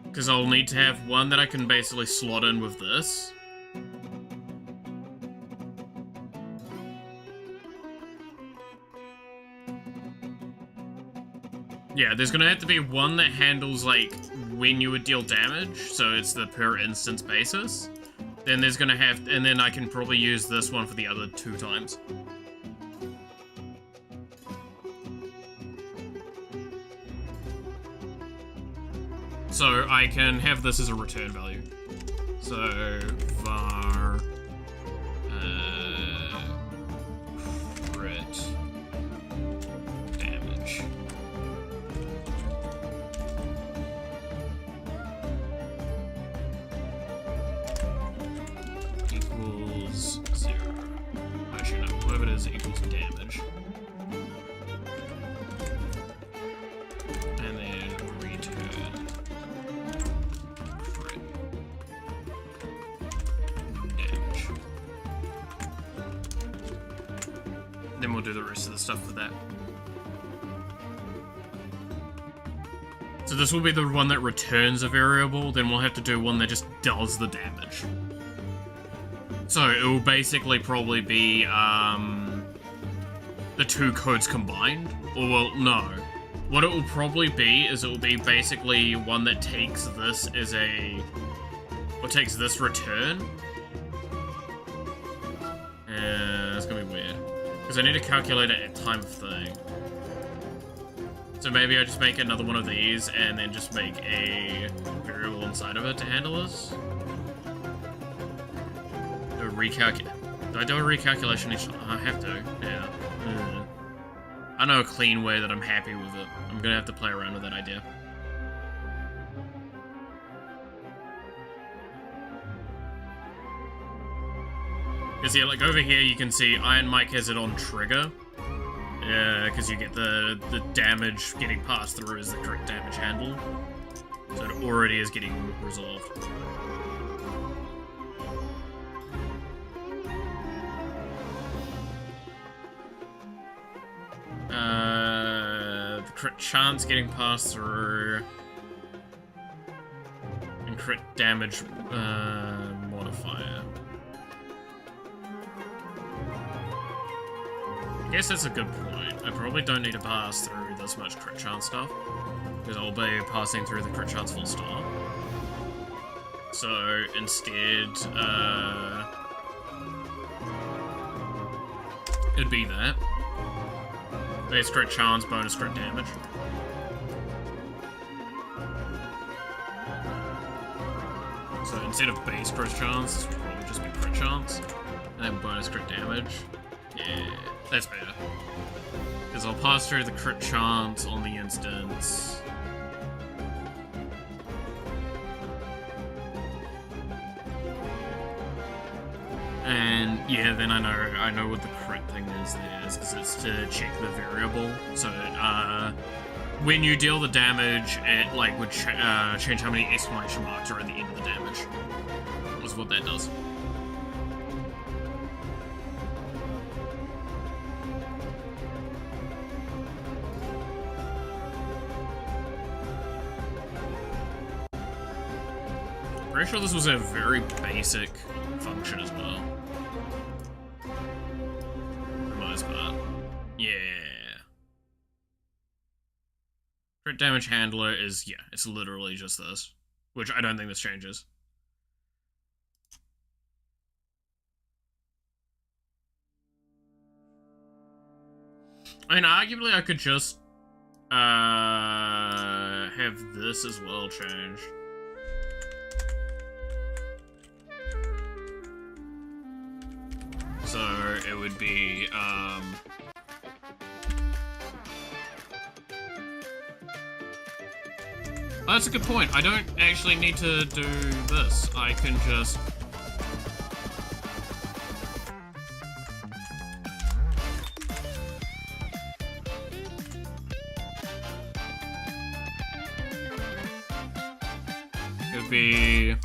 Because I'll need to have one that I can basically slot in with this. Yeah, there's gonna have to be one that handles, like, when you would deal damage, so it's the per instance basis. Then there's gonna have, and then I can probably use this one for the other 2 times. So I can have this as a return value. So, var, crit, damage. Equals 0. Actually, no, whatever it is equals damage. And then return crit damage. Then we'll do the rest of the stuff for that. So this will be the one that returns a variable, then we'll have to do one that just does the damage. So it will basically probably be the 2 codes combined. Or, well, no. What it will probably be is it will be basically one that takes this as a... or takes this return. That's gonna be weird. Because I need to calculate it at time of thing. So maybe I just make another one of these and then just make a variable inside of it to handle this. Do a do I do a recalculation each time? I have to, yeah. I know a clean way that I'm happy with it. I'm gonna have to play around with that idea. Because yeah, like over here you can see Iron Mike has it on trigger. Because you get the damage getting passed through as the correct damage handle. So it already is getting resolved. The crit chance getting passed through. And crit damage modifier. I guess that's a good point. I probably don't need to pass through this much crit chance stuff, because I'll be passing through the crit chance full stop. So instead, it'd be that. Base crit chance, bonus crit damage. So instead of base crit chance, it would probably just be crit chance, and then bonus crit damage. Yeah, that's better. Because I'll pass through the crit chance on the instance. And yeah, then I know what the crit thing is there, because it's to check the variable. So when you deal the damage, it like would change how many exclamation marks are at the end of the damage. Is what that does. Pretty sure this was a very basic function as well. For the most part. Yeah. Crit damage handler is, yeah, it's literally just this. Which I don't think this changes. I mean, arguably I could just have this as well changed. So it would be oh, that's a good point. I don't actually need to do this. I can just it would be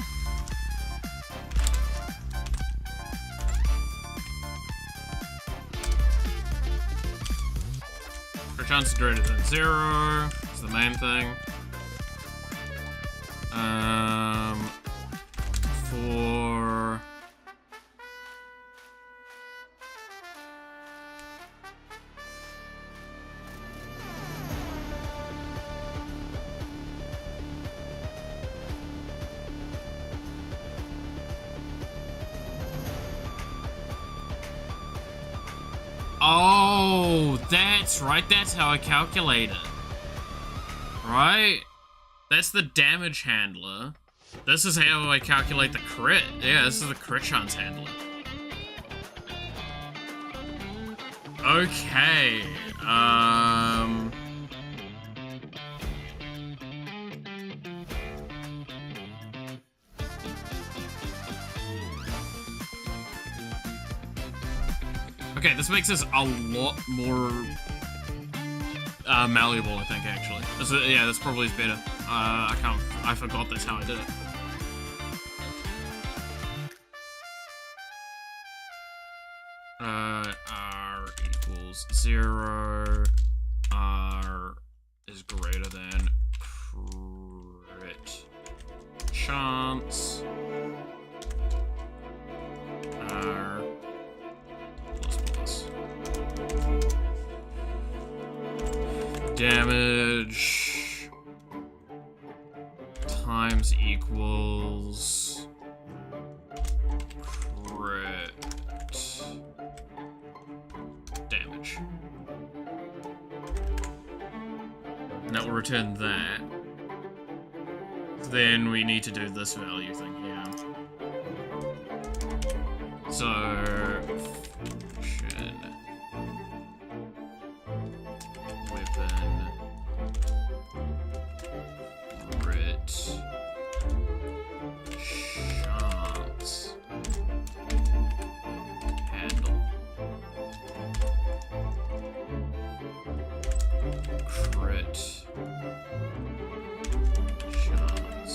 chance greater than 0 is the main thing. For oh, that's right, that's how I calculate it. Right? That's the damage handler. This is how I calculate the crit. Yeah, this is the crit chance handler. Okay, okay, this makes this a lot more malleable, I think, actually. Yeah, this probably is better. I forgot that's how I did it. R equals 0. R is greater than crit chance. R plus. Damage times equals crit damage. And that will return that. Then we need to do this value thing here. So function weapon crit chance handle crit chance.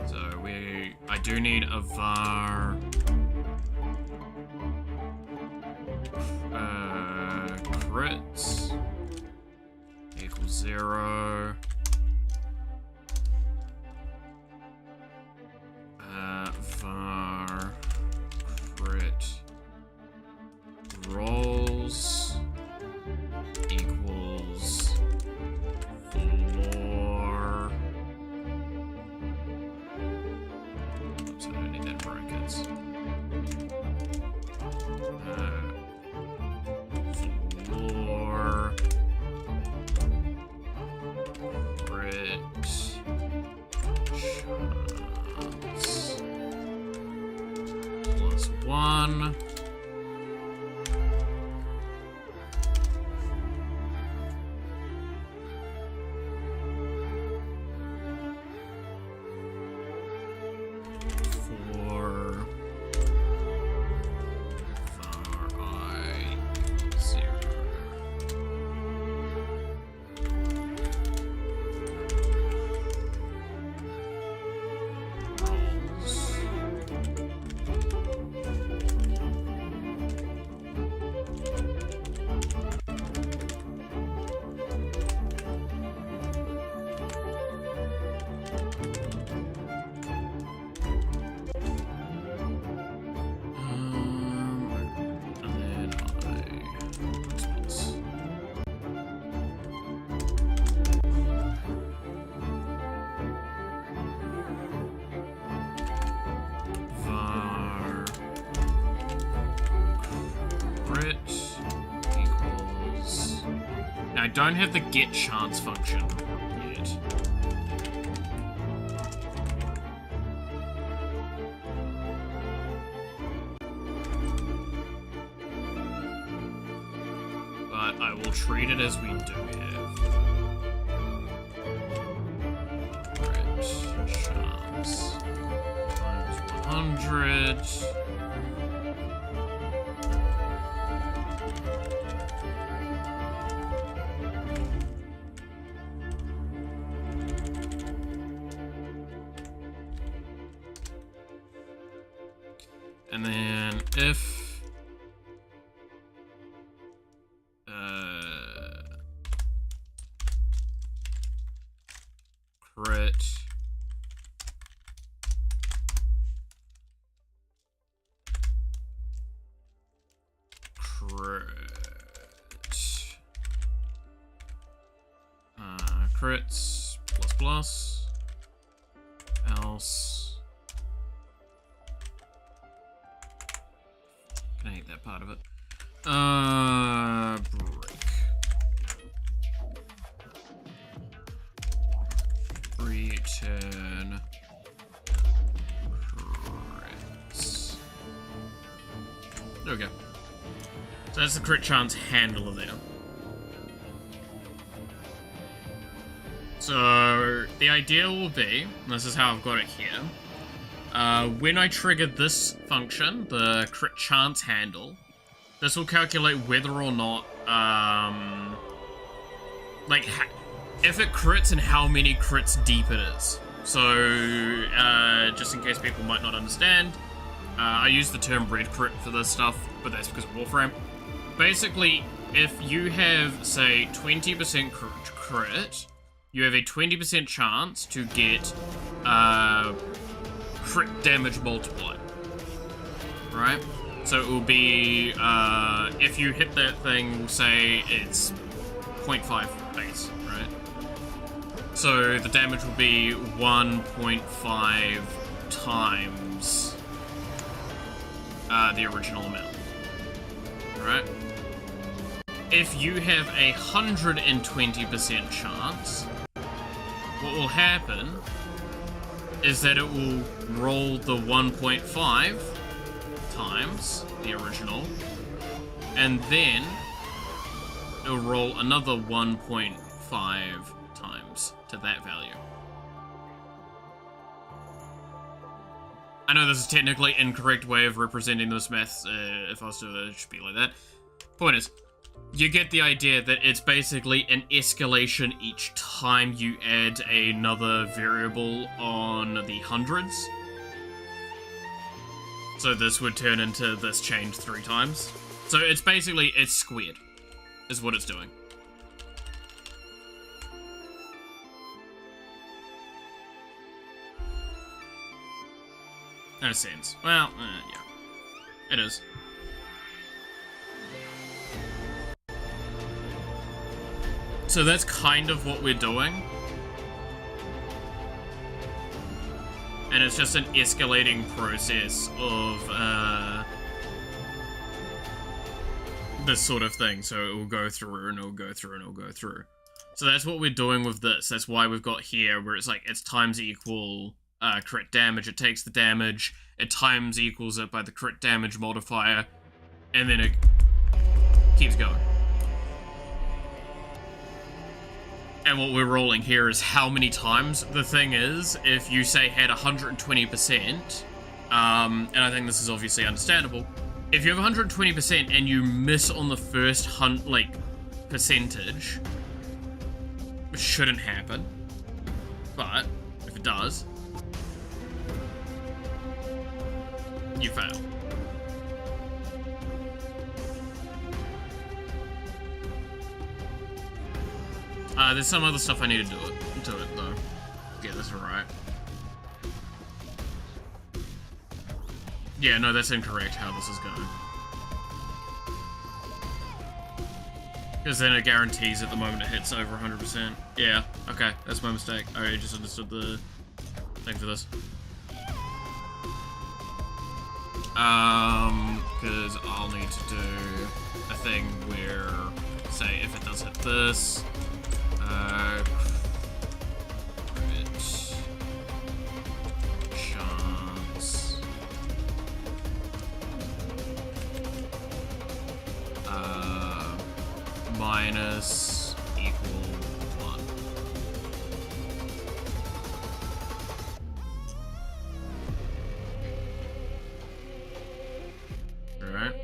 So I do need a var crits equals 0. Var crit rolls equals 4. Oops, I don't need that in brackets. 4 crit chance plus 1. I don't have the get chance function yet. But I will treat it as we do have. Crit chance times 100. And then if crit crits plus else. Can I hate that part of it? Break. Return crits. There we go. So that's the crit chance handler there. So the idea will be, and this is how I've got it here, when I trigger this function, the crit chance handle, this will calculate whether or not, if it crits and how many crits deep it is. So, just in case people might not understand, I use the term red crit for this stuff, but that's because of Warframe. Basically, if you have, say, 20% crit, you have a 20% chance to get crit damage multiplied, right? So it will be, if you hit that thing, we'll say it's 0.5 base, right? So the damage will be 1.5 times the original amount, right? If you have 120% chance, what will happen is that it will roll the 1.5 times the original, and then it'll roll another 1.5 times to that value. I know this is technically incorrect way of representing this math. If I was to do it, it should be like that. Point is, you get the idea that it's basically an escalation each time you add another variable on the hundreds. So this would turn into this change 3 times. So it's basically, it's squared, is what it's doing. In a sense. Well, yeah. It is. So that's kind of what we're doing. And it's just an escalating process of this sort of thing. So it will go through and it'll go through and it'll go through. So that's what we're doing with this. That's why we've got here where it's like it's times equal crit damage. It takes the damage, it times equals it by the crit damage modifier, and then it keeps going. And what we're rolling here is how many times. The thing is, if you say had 120%, and I think this is obviously understandable, if you have 120% and you miss on the first percentage, which shouldn't happen, but if it does, you fail. There's some other stuff I need to do it though. Get this right. Yeah, no, that's incorrect how this is going. Because then it guarantees at the moment it hits over 100%. Yeah, okay, that's my mistake. I just understood the thing for this. Because I'll need to do a thing where, say, if it does hit this. Crit. Chance. Minus equal 1. Alright.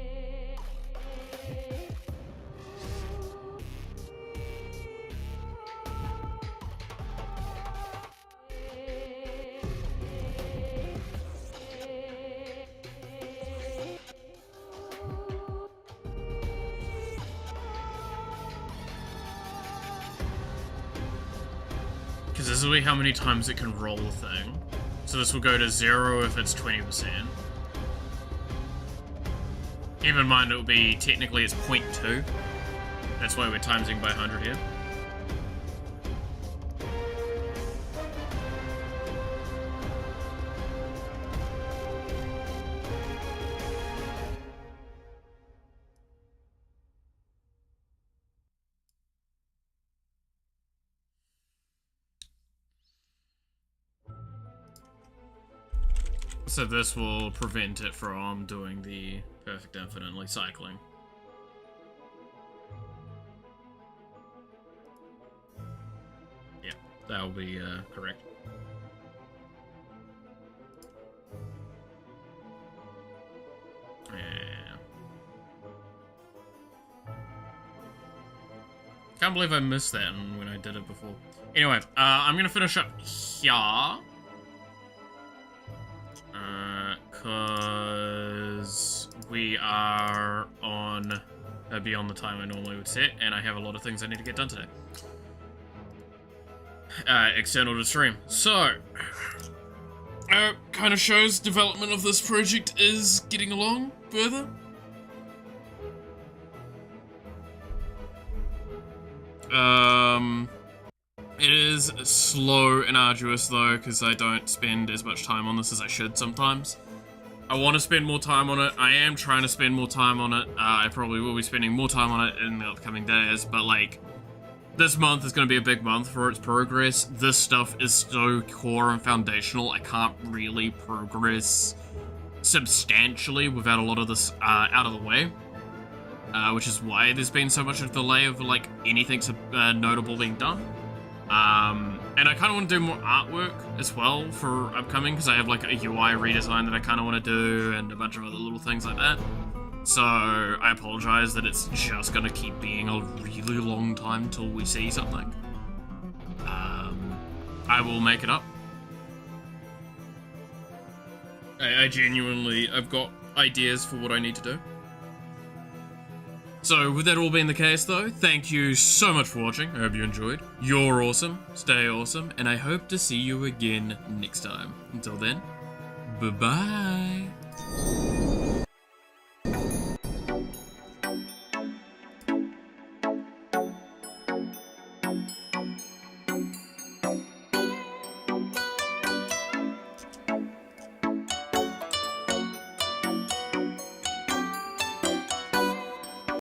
Because this will be how many times it can roll a thing. So this will go to 0 if it's 20%. Keep in mind it will be, technically it's 0.2. That's why we're timesing by 100 here. So this will prevent it from doing the perfect infinitely cycling. Yeah, that'll be correct. Yeah. Can't believe I missed that when I did it before. Anyway, I'm gonna finish up here. Cause we are on beyond the time I normally would set, and I have a lot of things I need to get done today. External to stream. So, kind of shows development of this project is getting along further. It is slow and arduous though, because I don't spend as much time on this as I should sometimes. I want to spend more time on it. I am trying to spend more time on it. I probably will be spending more time on it in the upcoming days, but like, this month is going to be a big month for its progress. This stuff is so core and foundational, I can't really progress substantially without a lot of this out of the way. Which is why there's been so much of a delay of like anything notable being done. And I kind of want to do more artwork as well for upcoming, because I have like a UI redesign that I kind of want to do and a bunch of other little things like that. So I apologize that it's just going to keep being a really long time till we see something. I will make it up. I genuinely, I've got ideas for what I need to do. So, with that all being the case though, thank you so much for watching. I hope you enjoyed. You're awesome, stay awesome, and I hope to see you again next time. Until then, bye-bye.